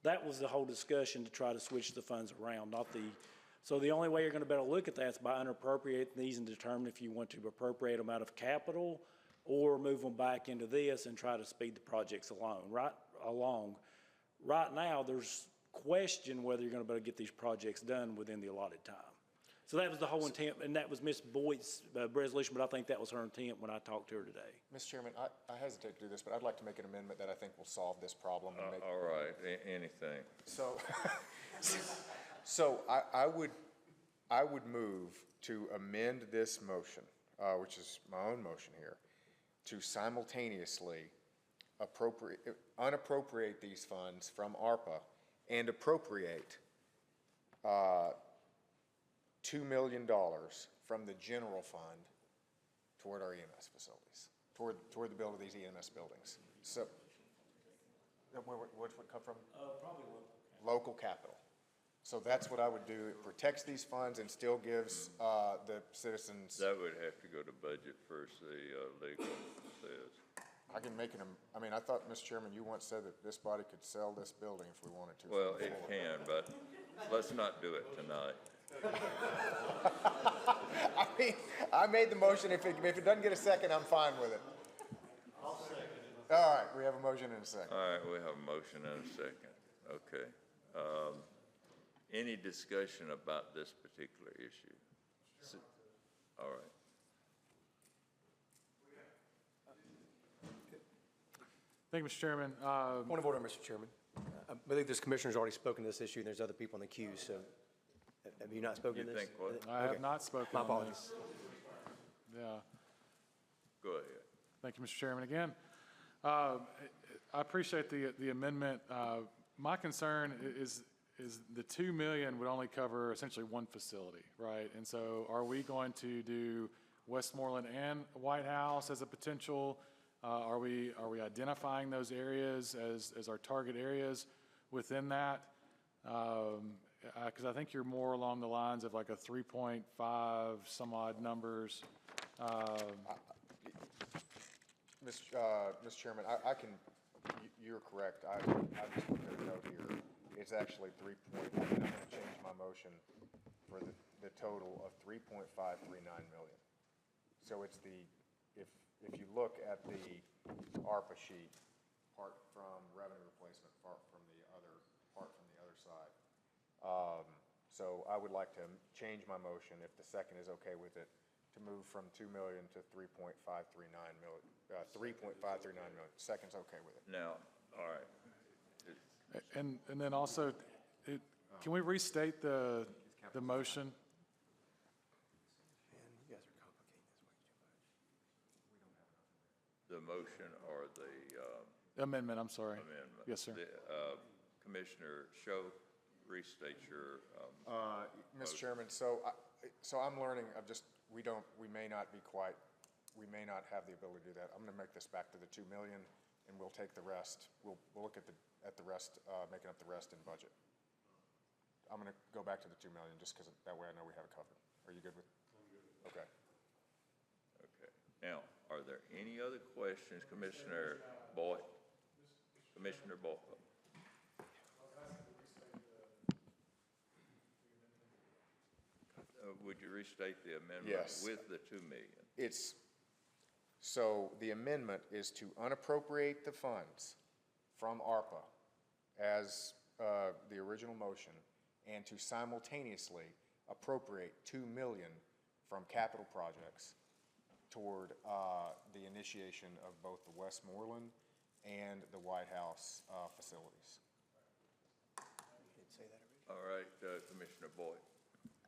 That was the whole discussion, to try to switch the funds around, so the only way you're going to be able to look at that is by unappropriating these and determine if you want to appropriate them out of capital or move them back into this and try to speed the projects along. Right now, there's question whether you're going to be able to get these projects done within the allotted time. So that was the whole intent, and that was Ms. Boyd's resolution, but I think that was her intent when I talked to her today.
Mr. Chairman, I hesitate to do this, but I'd like to make an amendment that I think will solve this problem. And make
all right, anything.
So I would move to amend this motion, which is my own motion here, to simultaneously unappropriate these funds from ARPA and appropriate $2 million from the general fund toward our EMS facilities, toward the build of these EMS buildings. So, where would come from?
Probably
local capital. So that's what I would do. It protects these funds and still gives the citizens.
That would have to go to budget first, the legal says.
I can make I thought, Mr. Chairman, you once said that this body could sell this building if we wanted to.
Well, it can, but let's not do it tonight.
I mean, I made the motion. If it doesn't get a second, I'm fine with it.
I'll second it.
All right, we have a motion and a second.
All right, we have a motion and a second. Okay. Any discussion about this particular issue? All right.
Thank you, Mr. Chairman.
Point of order, Mr. Chairman. I believe this commissioner's already spoken to this issue, and there's other people in the queue, so have you not spoken to this?
You think what?
I have not spoken
My
on
apologies.
this. Yeah.
Go ahead.
Thank you, Mr. Chairman. Again, I appreciate the amendment. My concern is the 2 million would only cover essentially one facility, right? And so are we going to do Westmoreland and White House as a potential? Are we identifying those areas as our target areas within that? Because I think you're more along the lines of like a 3.5 some odd numbers.
Mr. Chairman, you're correct. I just put a note here. It's actually 3 point, I'm going to change my motion for the total of 3.539 million. So it's if you look at the ARPA sheet, part from revenue replacement, part from the other side. So I would like to change my motion, if the second is okay with it, to move from 2 million to 3.539 million, 3.539 million. Second's okay with it.
Now, all right.
And then also, can we restate the motion?
The motion or the
Amendment, I'm sorry.
amendment?
Yes, sir.
Commissioner Show, restate your
Mr. Chairman, so I'm learning of just, we may not have the ability to do that. I'm going to make this back to the 2 million, and we'll take the rest. We'll look at the rest, making up the rest in budget. I'm going to go back to the 2 million, just because that way I know we have it covered. Are you good with? I'm good with it. Okay.
Okay. Now, are there any other questions, Commissioner Boyd? Commissioner Boyd? Would you restate the amendment?
Yes.
With the 2 million?
So the amendment is to unappropriate the funds from ARPA as the original motion, and to simultaneously appropriate 2 million from capital projects toward the initiation of both the Westmoreland and the White House facilities.
All right, Commissioner Boyd.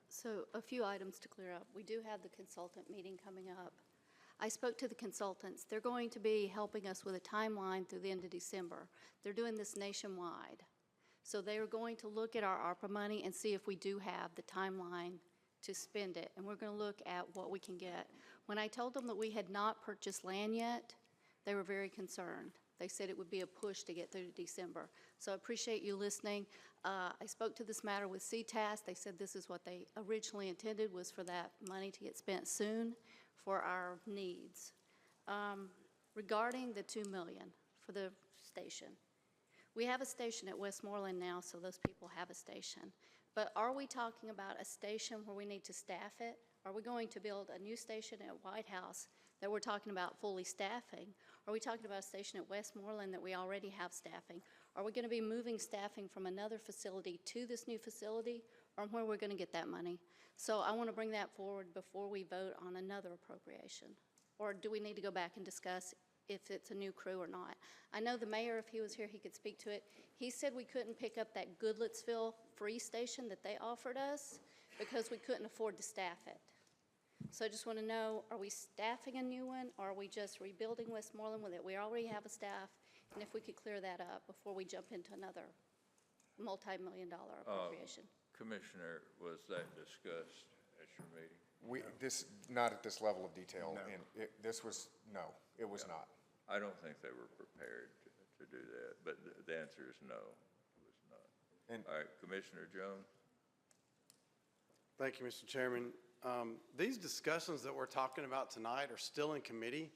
So a few items to clear up. We do have the consultant meeting coming up. I spoke to the consultants. They're going to be helping us with a timeline through the end of December. They're doing this nationwide. So they are going to look at our ARPA money and see if we do have the timeline to spend it. And we're going to look at what we can get. When I told them that we had not purchased land yet, they were very concerned. They said it would be a push to get through to December. So I appreciate you listening. I spoke to this matter with CTAS. They said this is what they originally intended, was for that money to get spent soon for our needs. Regarding the $2 million for the station, we have a station at Westmoreland now, so those people have a station. But are we talking about a station where we need to staff it? Are we going to build a new station at White House that we're talking about fully staffing? Are we talking about a station at Westmoreland that we already have staffing? Are we going to be moving staffing from another facility to this new facility, or where we're going to get that money? So I want to bring that forward before we vote on another appropriation. Or do we need to go back and discuss if it's a new crew or not? I know the mayor, if he was here, he could speak to it. He said we couldn't pick up that Goodlettsville free station that they offered us because we couldn't afford to staff it. So I just want to know, are we staffing a new one, or are we just rebuilding Westmoreland with it? We already have a staff, and if we could clear that up before we jump into another multi-million-dollar appropriation.
Commissioner, was that discussed at your meeting?
Not at this level of detail. No. And it was not.
I don't think they were prepared to do that, but the answer is no, it was not. All right, Commissioner Jones?
Thank you, Mr. Chairman. These discussions that we're talking about tonight are still in committee.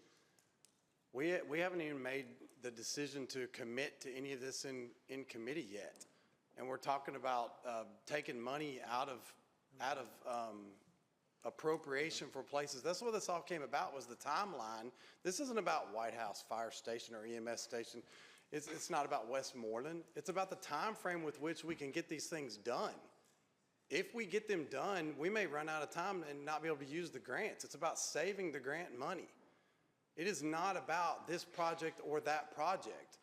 We haven't even made the decision to commit to any of this in committee yet. And we're talking about taking money out of appropriation for places. That's what this all came about, was the timeline. This isn't about White House Fire Station or EMS station. It's not about Westmoreland. It's about the time frame with which we can get these things done. If we get them done, we may run out of time and not be able to use the grants. It's about saving the grant money. It is not about this project or that project.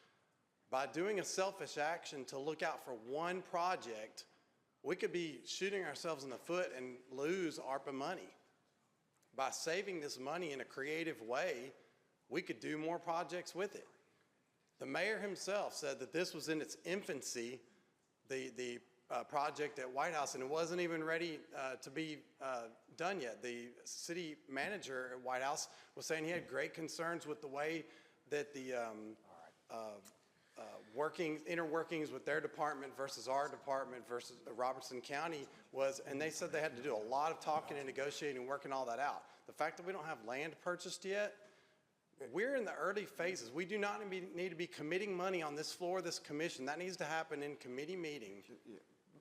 By doing a selfish action to look out for one project, we could be shooting ourselves in the foot and lose ARPA money. By saving this money in a creative way, we could do more projects with it. The mayor himself said that this was in its infancy, the project at White House, and it wasn't even ready to be done yet. The city manager at White House was saying he had great concerns with the way that the inner workings with their department versus our department versus Robertson County was, and they said they had to do a lot of talking and negotiating and working all that out. The fact that we don't have land purchased yet, we're in the early phases. We do not need to be committing money on this floor of this commission. That needs to happen in committee meeting.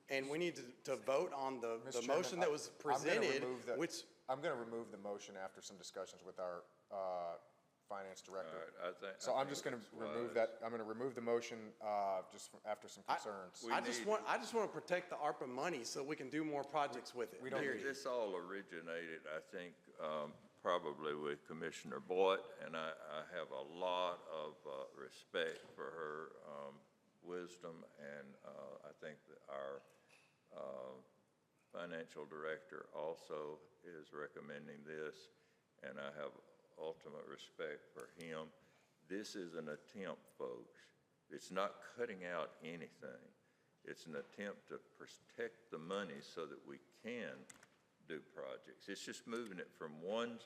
And we need to vote on the motion that was presented, which...
I'm going to remove the motion after some discussions with our finance director.
Right,
I'm just going to remove that. I'm going to remove the motion just after some concerns.
I just want to protect the ARPA money so we can do more projects with it.
This all originated, I think, probably with Commissioner Boyd, and I have a lot of respect for her wisdom, and I think that our financial director also is recommending this, and I have ultimate respect for him. This is an attempt, folks. It's not cutting out anything. It's an attempt to protect the money so that we can do projects. It's just moving it from one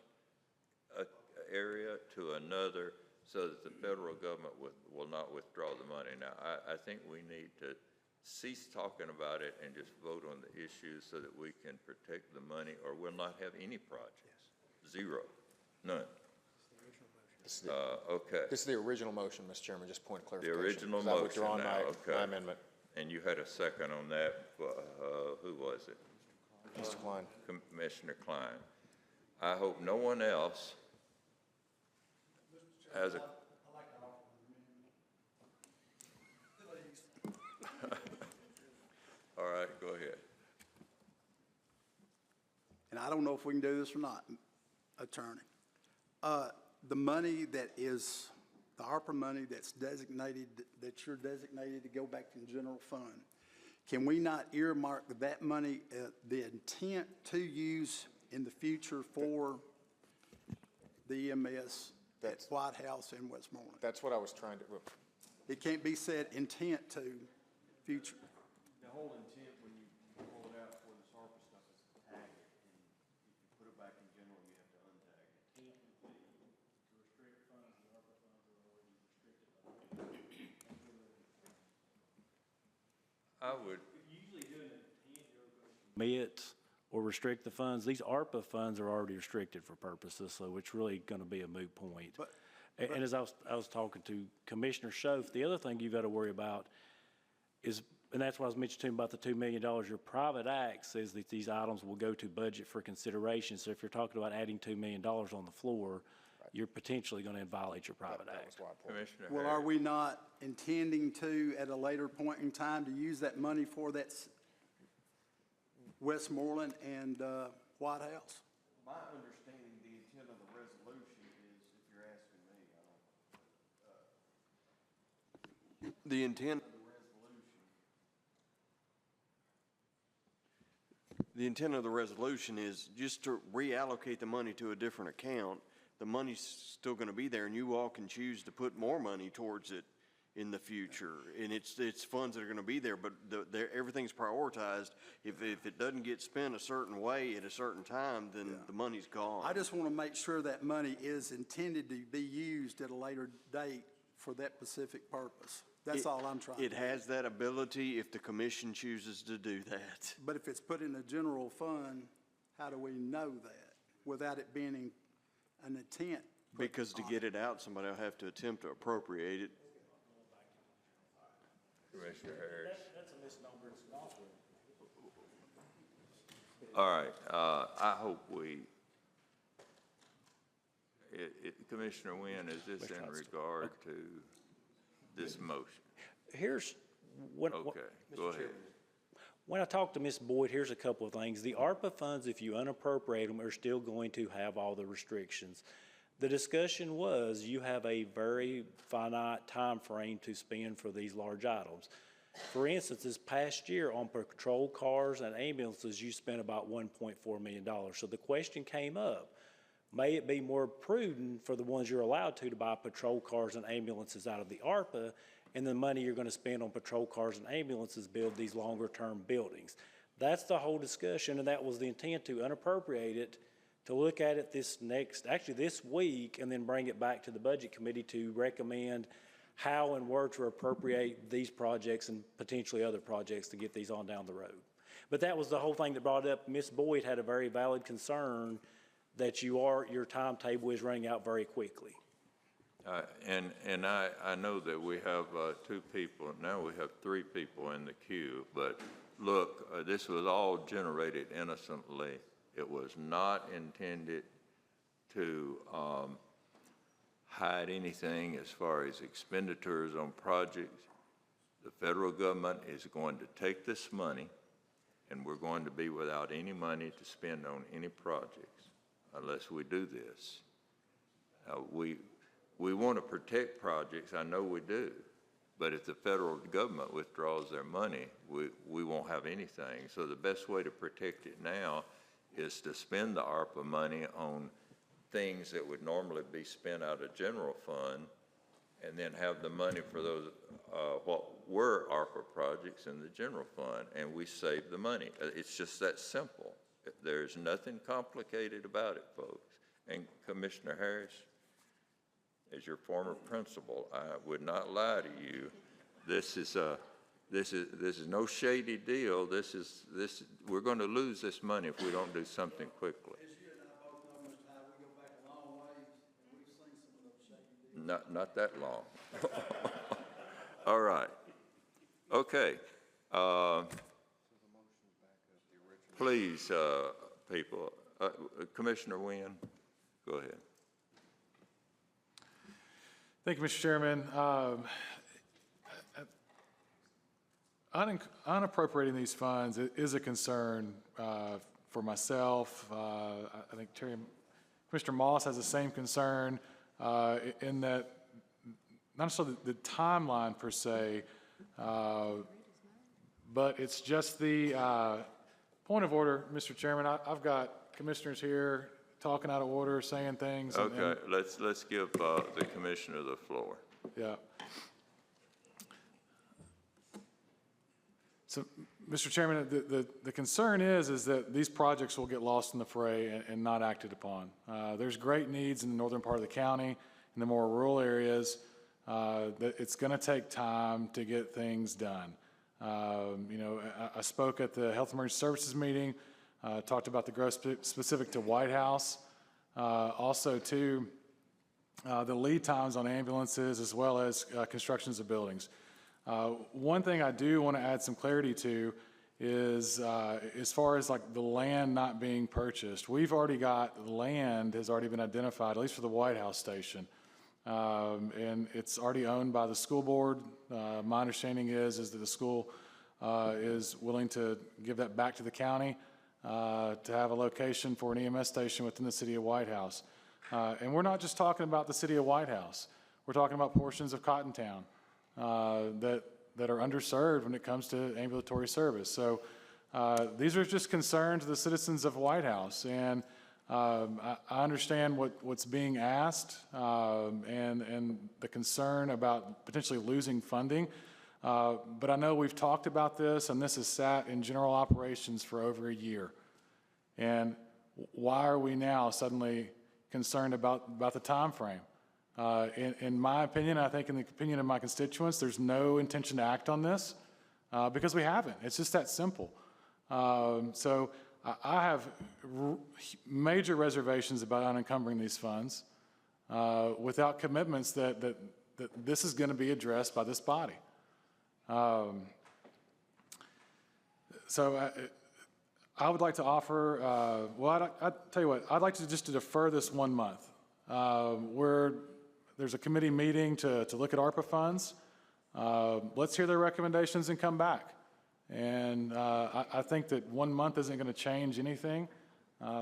area to another so that the federal government will not withdraw the money. Now, I think we need to cease talking about it and just vote on the issues so that we can protect the money, or we'll not have any projects. Zero. None. Okay.
This is the original motion, Mr. Chairman, just point of clarification.
The original motion now,
my amendment.
And you had a second on that, who was it?
Mr. Klein.
Commissioner Klein. I hope no one else has a... All right, go ahead.
And I don't know if we can do this or not, Attorney. The money that is, the ARPA money that's designated, that you're designated to go back in general fund, can we not earmark that money, the intent to use in the future for the EMS at White House and Westmoreland?
That's what I was trying to...
It can't be said intent to future.
The whole intent when you pull it out for this ARPA stuff is to tag it, and if you put it back in general, you have to untag it.
To restrict funds, the ARPA funds are already restricted.
I would.
Usually doing it, commit or restrict the funds. These ARPA funds are already restricted for purposes, so it's really going to be a moot point. And as I was talking to Commissioner Schoaf, the other thing you've got to worry about is, and that's why I was mentioning about the $2 million, your private act says that these items will go to budget for consideration. So if you're talking about adding $2 million on the floor, you're potentially going to violate your private act.
Commissioner
Well, are we not intending to, at a later point in time, to use that money for that Westmoreland and White House?
My understanding, the intent of the resolution is, if you're asking me, the intent of the intent of the resolution is just to reallocate the money to a different account. The money's still going to be there, and you all can choose to put more money towards it in the future. And it's funds that are going to be there, but everything's prioritized. If it doesn't get spent a certain way at a certain time, then the money's gone.
I just want to make sure that money is intended to be used at a later date for that specific purpose. That's all I'm trying to do.
It has that ability if the commission chooses to do that.
But if it's put in a general fund, how do we know that without it being an intent?
Because to get it out, somebody will have to attempt to appropriate it.
Commissioner Harris.
That's a misnomer. It's not.
All right, I hope Commissioner Wynn, is this in regard to this motion?
Here's what.
Okay, go ahead.
When I talked to Ms. Boyd, here's a couple of things. The ARPA funds, if you unappropriate them, are still going to have all the restrictions. The discussion was you have a very finite time frame to spend for these large items. For instance, this past year on patrol cars and ambulances, you spent about $1.4 million. So the question came up, may it be more prudent for the ones you're allowed to buy patrol cars and ambulances out of the ARPA, and the money you're going to spend on patrol cars and ambulances build these longer-term buildings? That's the whole discussion, and that was the intent, to unappropriate it, to look at it this week, and then bring it back to the Budget Committee to recommend how and where to appropriate these projects and potentially other projects to get these on down the road. But that was the whole thing that brought it up. Ms. Boyd had a very valid concern that your timetable is running out very quickly.
And I know that we have two people, now we have three people in the queue, but look, this was all generated innocently. It was not intended to hide anything as far as expenditures on projects. The federal government is going to take this money, and we're going to be without any money to spend on any projects unless we do this. We want to protect projects, I know we do, but if the federal government withdraws their money, we won't have anything. So the best way to protect it now is to spend the ARPA money on things that would normally be spent out of general fund, and then have the money for those what were ARPA projects in the general fund, and we save the money. It's just that simple. There's nothing complicated about it, folks. And Commissioner Harris, as your former principal, I would not lie to you. This is no shady deal. We're going to lose this money if we don't do something quickly. Not that long. All right. Okay. Please, people. Commissioner Wynn, go ahead.
Thank you, Mr. Chairman. Unappropriating these funds is a concern for myself. I think Commissioner Moss has the same concern in that, not necessarily the timeline per se, but it's just the point of order, Mr. Chairman. I've got commissioners here talking out of order, saying things.
Okay, let's give the commissioner the floor.
Yeah. So, Mr. Chairman, the concern is that these projects will get lost in the fray and not acted upon. There's great needs in the northern part of the county, in the more rural areas, that it's going to take time to get things done. I spoke at the Health Emergency Services meeting, talked about the growth specific to White House, also to the lead times on ambulances, as well as constructions of buildings. One thing I do want to add some clarity to is as far as like the land not being purchased, we've already got land has already been identified, at least for the White House station, and it's already owned by the school board. My understanding is that the school is willing to give that back to the county to have a location for an EMS station within the city of White House. And we're not just talking about the city of White House. We're talking about portions of Cottontown that are underserved when it comes to ambulatory service. So these are just concerns of the citizens of White House, and I understand what's being asked and the concern about potentially losing funding, but I know we've talked about this, and this has sat in general operations for over a year. And why are we now suddenly concerned about the time frame? In my opinion, I think in the opinion of my constituents, there's no intention to act on this because we haven't. It's just that simple. So I have major reservations about unencumbering these funds without commitments that this is going to be addressed by this body. So I would like to offer, I'd tell you what, I'd like to just to defer this 1 month. There's a committee meeting to look at ARPA funds. Let's hear their recommendations and come back. And I think that 1 month isn't going to change anything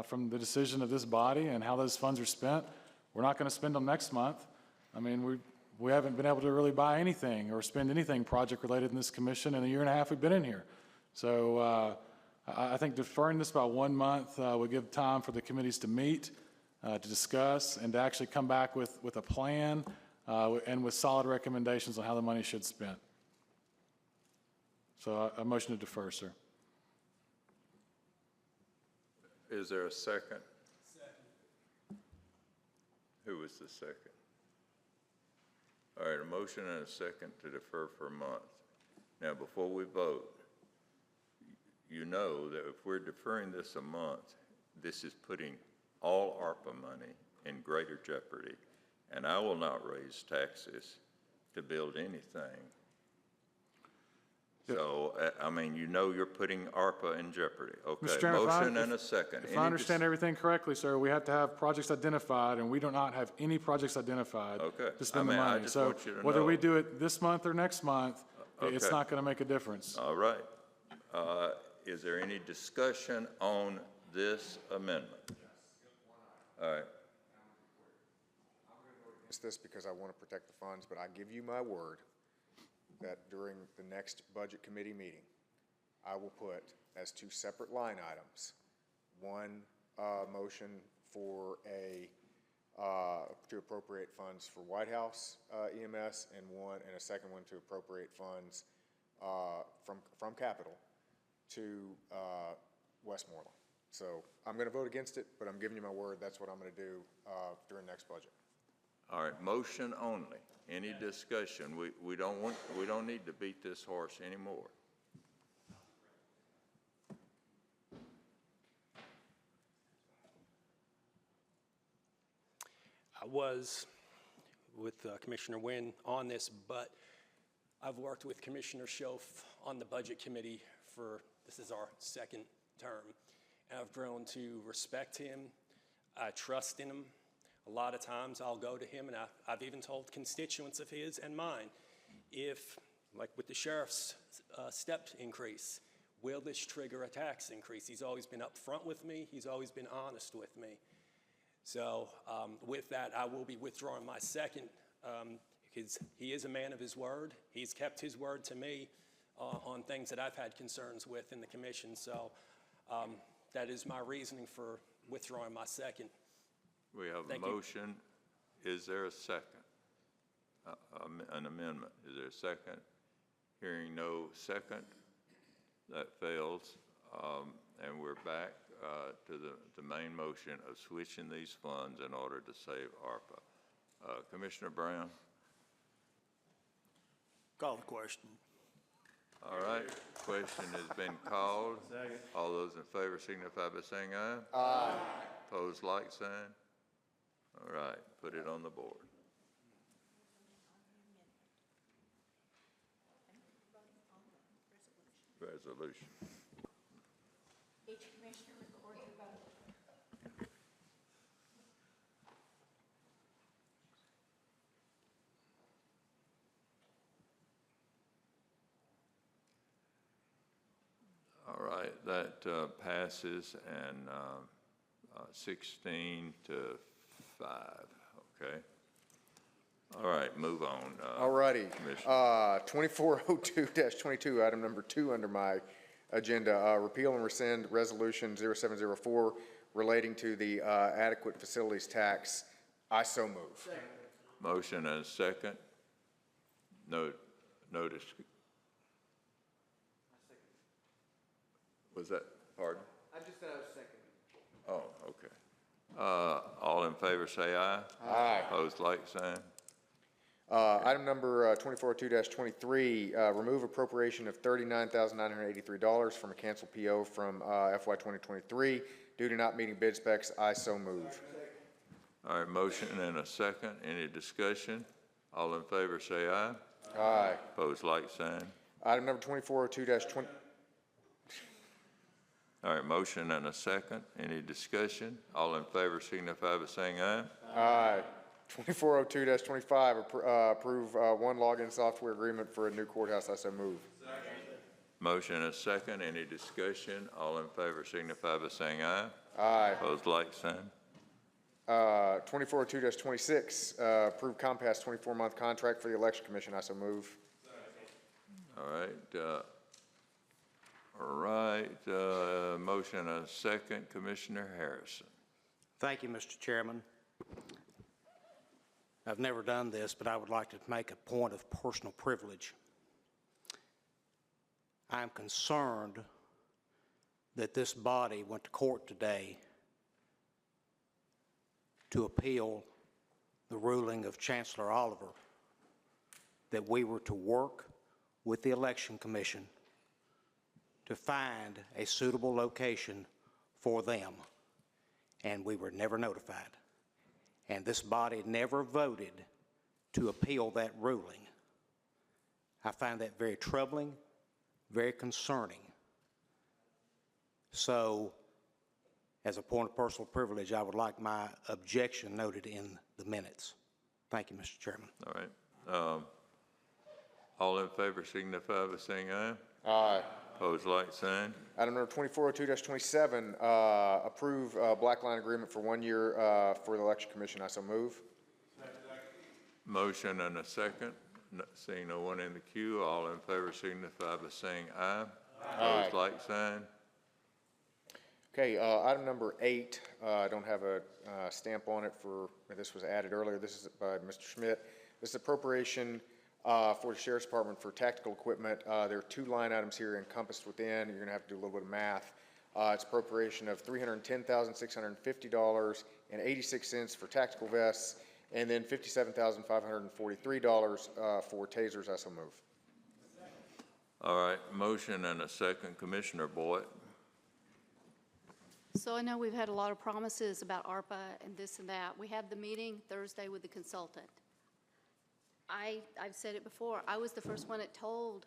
from the decision of this body and how those funds are spent. We're not going to spend them next month. I mean, we haven't been able to really buy anything or spend anything project-related in this commission in the 1.5 years we've been in here. So I think deferring this by 1 month would give time for the committees to meet, to discuss, and to actually come back with a plan and with solid recommendations on how the money should be spent. So a motion to defer, sir.
Is there a second? Second. Who was the second? All right, a motion and a second to defer for a month. Now, before we vote, you know that if we're deferring this a month, this is putting all ARPA money in greater jeopardy, and I will not raise taxes to build anything. So, I mean, you know you're putting ARPA in jeopardy. Okay,
Mr. Chairman,
motion and a second.
If I understand everything correctly, sir, we have to have projects identified, and we do not have any projects identified to spend the money. So whether we do it this month or next month, it's not going to make a difference.
All right. Is there any discussion on this amendment? All right.
It's this because I want to protect the funds, but I give you my word that during the next budget committee meeting, I will put as 2 separate line items, one motion for to appropriate funds for White House EMS, and a second one to appropriate funds from capital to Westmoreland. So I'm going to vote against it, but I'm giving you my word that's what I'm going to do during next budget.
All right, motion only. Any discussion? We don't need to beat this horse anymore.
I was with Commissioner Wynn on this, but I've worked with Commissioner Schoaf on the Budget Committee this is our 2nd term, and I've grown to respect him. I trust in him. A lot of times I'll go to him, and I've even told constituents of his and mine, if, like with the sheriff's step increase, will this trigger a tax increase? He's always been upfront with me. He's always been honest with me. So with that, I will be withdrawing my second, because he is a man of his word. He's kept his word to me on things that I've had concerns with in the commission. So that is my reasoning for withdrawing my second.
We have a motion. Is there a second? An amendment. Is there a second? Hearing no second, that fails. And we're back to the main motion of switching these funds in order to save ARPA. Commissioner Brown?
Call the question.
All right, question has been called. Second. All those in favor signify by saying aye. Aye. Opposed, like sign. All right, put it on the board. Resolution.
Each commissioner record your vote.
All right, that passes, and 16 to 5, okay? All right, move on.
All righty. 2402-22, item number 2 under my agenda, repeal and rescind resolution 0704 relating to the adequate facilities tax. I so move.
Second. Motion and a second. Notice. Was that, pardon?
I just said I was second.
Oh, okay. All in favor say aye.
Aye.
Opposed, like sign.
Item number 2402-23, remove appropriation of $39,983 from a canceled PO from FY 2023 due to not meeting bid specs. I so move.
All right, motion and a second. Any discussion? All in favor say aye.
Aye.
Opposed, like sign.
Item number 2402-20.
All right, motion and a second. Any discussion? All in favor signify by saying aye.
Aye. 2402-25, approve one login software agreement for a new courthouse. I so move.
Motion and a second. Any discussion? All in favor signify by saying aye.
Aye.
Opposed, like sign.
2402-26, approve Compass 24-month contract for the Election Commission. I so move.
All right, motion and a second. Commissioner Harrison.
Thank you, Mr. Chairman. I've never done this, but I would like to make a point of personal privilege. I'm concerned that this body went to court today to appeal the ruling of Chancellor Oliver that we were to work with the Election Commission to find a suitable location for them, and we were never notified. And this body never voted to appeal that ruling. I find that very troubling, very concerning. So, as a point of personal privilege, I would like my objection noted in the minutes. Thank you, Mr. Chairman.
All right. All in favor signify by saying aye.
Aye.
Opposed, like sign.
Item number 2402-27, approve black line agreement for 1 year for the Election Commission. I so move.
Motion and a second. Seeing no one in the queue, all in favor signify by saying aye. Opposed, like sign.
Okay, item number 8, I don't have a stamp on it for, this was added earlier. This is by Mr. Schmidt. This is appropriation for the Sheriff's Department for tactical equipment. There are 2 line items here encompassed within. You're going to have to do a little bit of math. It's appropriation of $310,650.86 for tactical vests, and then $57,543 for tasers. I so move.
All right, motion and a second. Commissioner Boyd.
So I know we've had a lot of promises about ARPA and this and that. We had the meeting Thursday with the consultant. I've said it before. I was the first one that told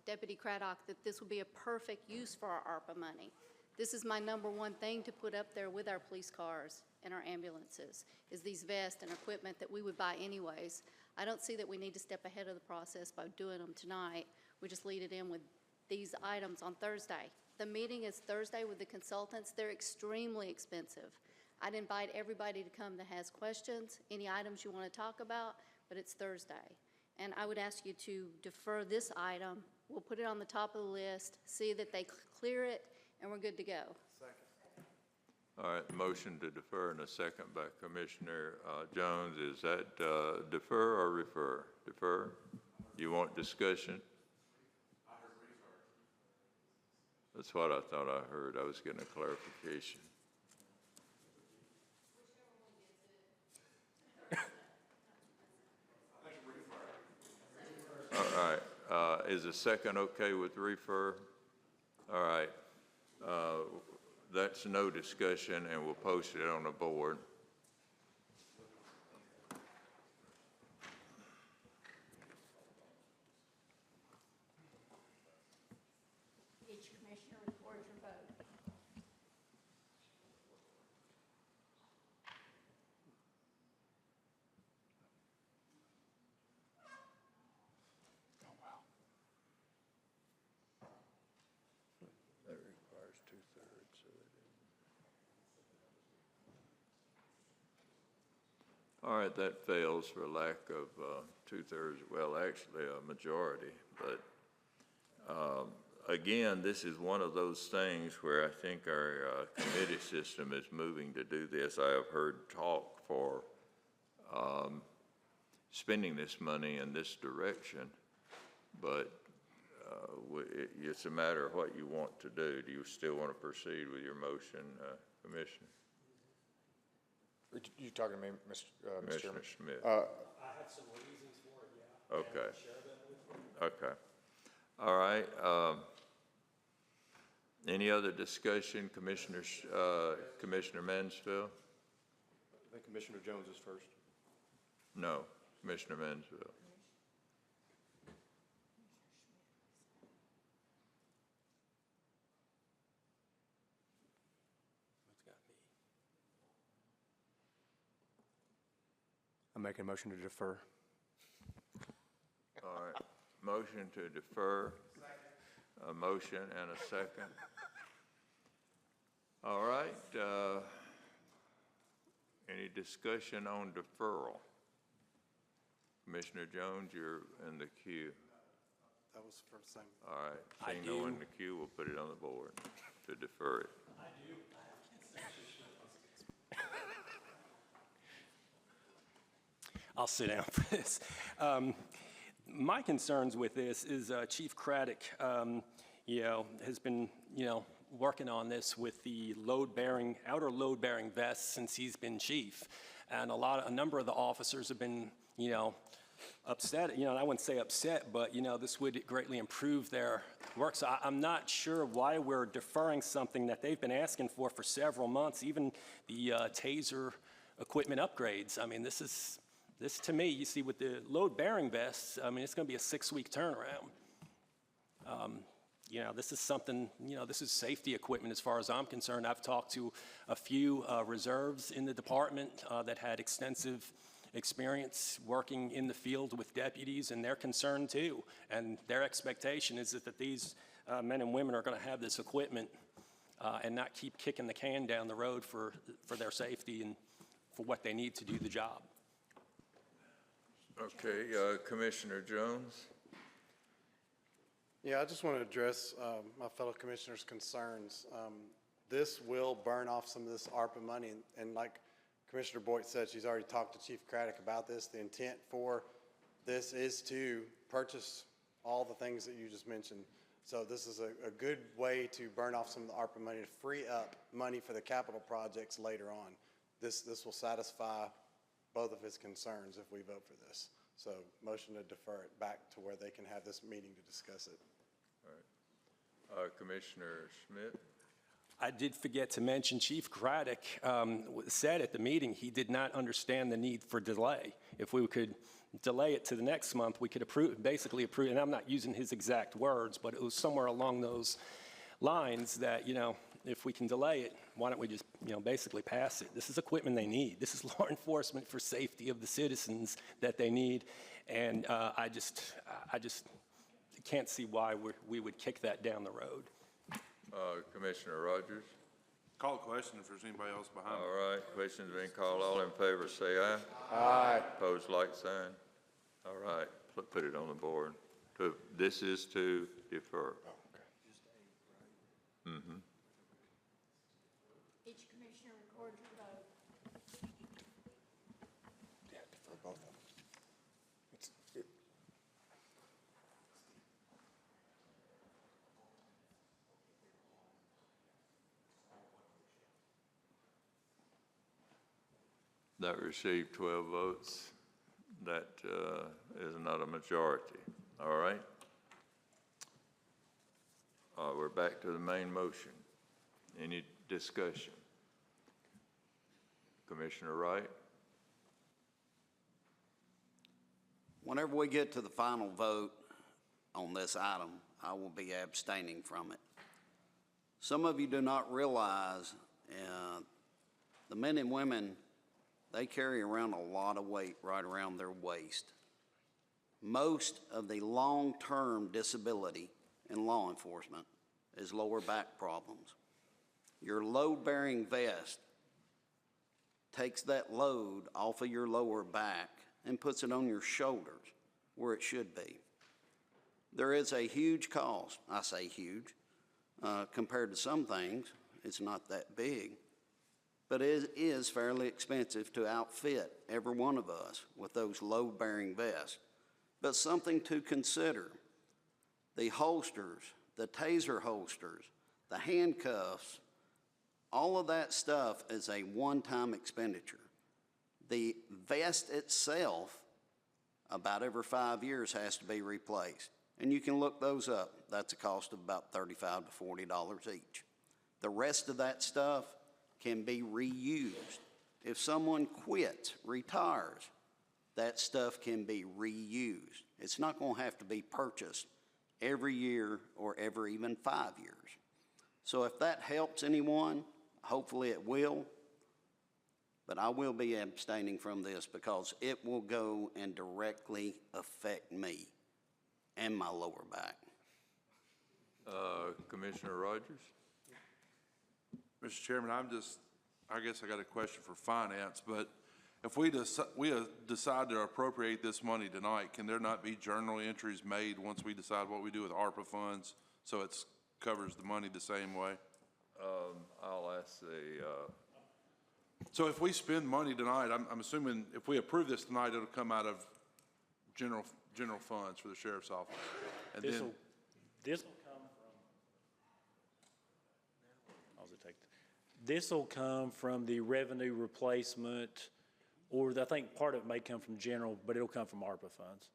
Deputy Craddock that this would be a perfect use for our ARPA money. This is my #1 thing to put up there with our police cars and our ambulances, is these vests and equipment that we would buy anyways. I don't see that we need to step ahead of the process by doing them tonight. We just lead it in with these items on Thursday. The meeting is Thursday with the consultants. They're extremely expensive. I'd invite everybody to come that has questions, any items you want to talk about, but it's Thursday. And I would ask you to defer this item. We'll put it on the top of the list, see that they clear it, and we're good to go.
All right, motion to defer and a second by Commissioner Jones. Is that defer or refer? Defer? You want discussion? That's what I thought I heard. I was getting a clarification. All right. Is a second okay with refer? All right. That's no discussion, and we'll post it on the board.
Each commissioner records your vote.
That requires 2/3. All right, that fails for lack of 2/3. Well, actually, a majority. But again, this is one of those things where I think our committee system is moving to do this. I have heard talk for spending this money in this direction, but it's a matter of what you want to do. Do you still want to proceed with your motion, Commissioner?
You talking to me, Mr.
Commissioner
Chairman?
Schmidt.
I have some reasons for it, yeah.
Okay. Okay. All right. Any other discussion, Commissioner Mansfield?
I think Commissioner Jones is first.
No, Commissioner Mansfield.
I'm making a motion to defer.
All right, motion to defer. A motion and a second. All right, any discussion on deferral? Commissioner Jones, you're in the queue.
That was for the same.
All right, seeing no one in the queue, we'll put it on the board to defer it.
I'll sit down for this. My concerns with this is Chief Craddock, has been, working on this with the outer load-bearing vests since he's been chief. And a number of the officers have been, upset, I wouldn't say upset, but, this would greatly improve their work. So I'm not sure why we're deferring something that they've been asking for several months, even the taser equipment upgrades. I mean, this to me, you see with the load-bearing vests, I mean, it's going to be a 6-week turnaround. This is something, this is safety equipment as far as I'm concerned. I've talked to a few reserves in the department that had extensive experience working in the field with deputies, and they're concerned too. And their expectation is that these men and women are going to have this equipment and not keep kicking the can down the road for their safety and for what they need to do the job.
Okay, Commissioner Jones?
Yeah, I just want to address my fellow commissioners' concerns. This will burn off some of this ARPA money, and like Commissioner Boyd said, she's already talked to Chief Craddock about this. The intent for this is to purchase all the things that you just mentioned. So this is a good way to burn off some of the ARPA money to free up money for the capital projects later on. This will satisfy both of his concerns if we vote for this. So motion to defer it back to where they can have this meeting to discuss it.
All right. Commissioner Schmidt?
I did forget to mention Chief Craddock said at the meeting he did not understand the need for delay. If we could delay it to the next month, we could basically approve, and I'm not using his exact words, but it was somewhere along those lines that, if we can delay it, why don't we just, basically pass it? This is equipment they need. This is law enforcement for safety of the citizens that they need, and I just can't see why we would kick that down the road.
Commissioner Rogers?
Call a question if there's anybody else behind.
All right, question's been called. All in favor, say aye.
Aye.
Opposed, like sign. All right, put it on the board. This is to defer. Mm-hmm.
Each commissioner records your vote.
Yeah, defer both of them.
That received 12 votes. That is not a majority. All right. We're back to the main motion. Any discussion? Commissioner Wright?
Whenever we get to the final vote on this item, I will be abstaining from it. Some of you do not realize the men and women, they carry around a lot of weight right around their waist. Most of the long-term disability in law enforcement is lower back problems. Your load-bearing vest takes that load off of your lower back and puts it on your shoulders where it should be. There is a huge cost, I say huge, compared to some things, it's not that big, but it is fairly expensive to outfit every one of us with those load-bearing vests. But something to consider, the holsters, the taser holsters, the handcuffs, all of that stuff is a one-time expenditure. The vest itself, about every 5 years, has to be replaced. And you can look those up. That's a cost of about $35 to $40 each. The rest of that stuff can be reused. If someone quits, retires, that stuff can be reused. It's not going to have to be purchased every year or every even 5 years. So if that helps anyone, hopefully it will. but I will be abstaining from this because it will go and directly affect me and my lower back.
Commissioner Rogers?
Mr. Chairman, I guess I got a question for finance, but if we decide to appropriate this money tonight, can there not be journal entries made once we decide what we do with ARPA funds, so it covers the money the same way?
I'll ask the,
So if we spend money tonight, I'm assuming if we approve this tonight, it'll come out of general funds for the sheriff's office. And then,
This'll come from the revenue replacement, or I think part of it may come from general, but it'll come from ARPA funds.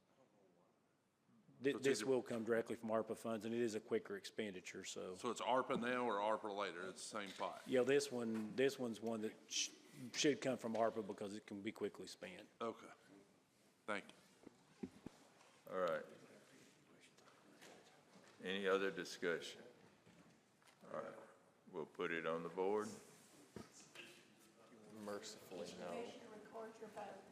This will come directly from ARPA funds, and it is a quicker expenditure, so.
So it's ARPA now or ARPA later? It's the same pot?
Yeah, this one's one that should come from ARPA because it can be quickly spent.
Okay. Thank you.
all right. Any other discussion? All right, we'll put it on the board.
Mercifully, no.
Record your vote.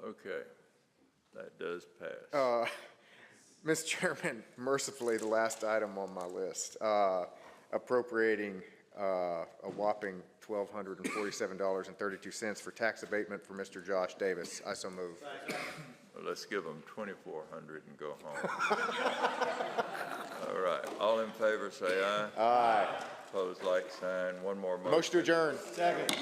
Okay, that does pass.
Mr. Chairman, mercifully, the last item on my list, appropriating a whopping $1,247.32 for tax abatement for Mr. Josh Davis. I so move.
Well, let's give them 2,400 and go home. All right, all in favor, say aye.
Aye.
Opposed, like sign. One more motion.
Motion to adjourn.
Second.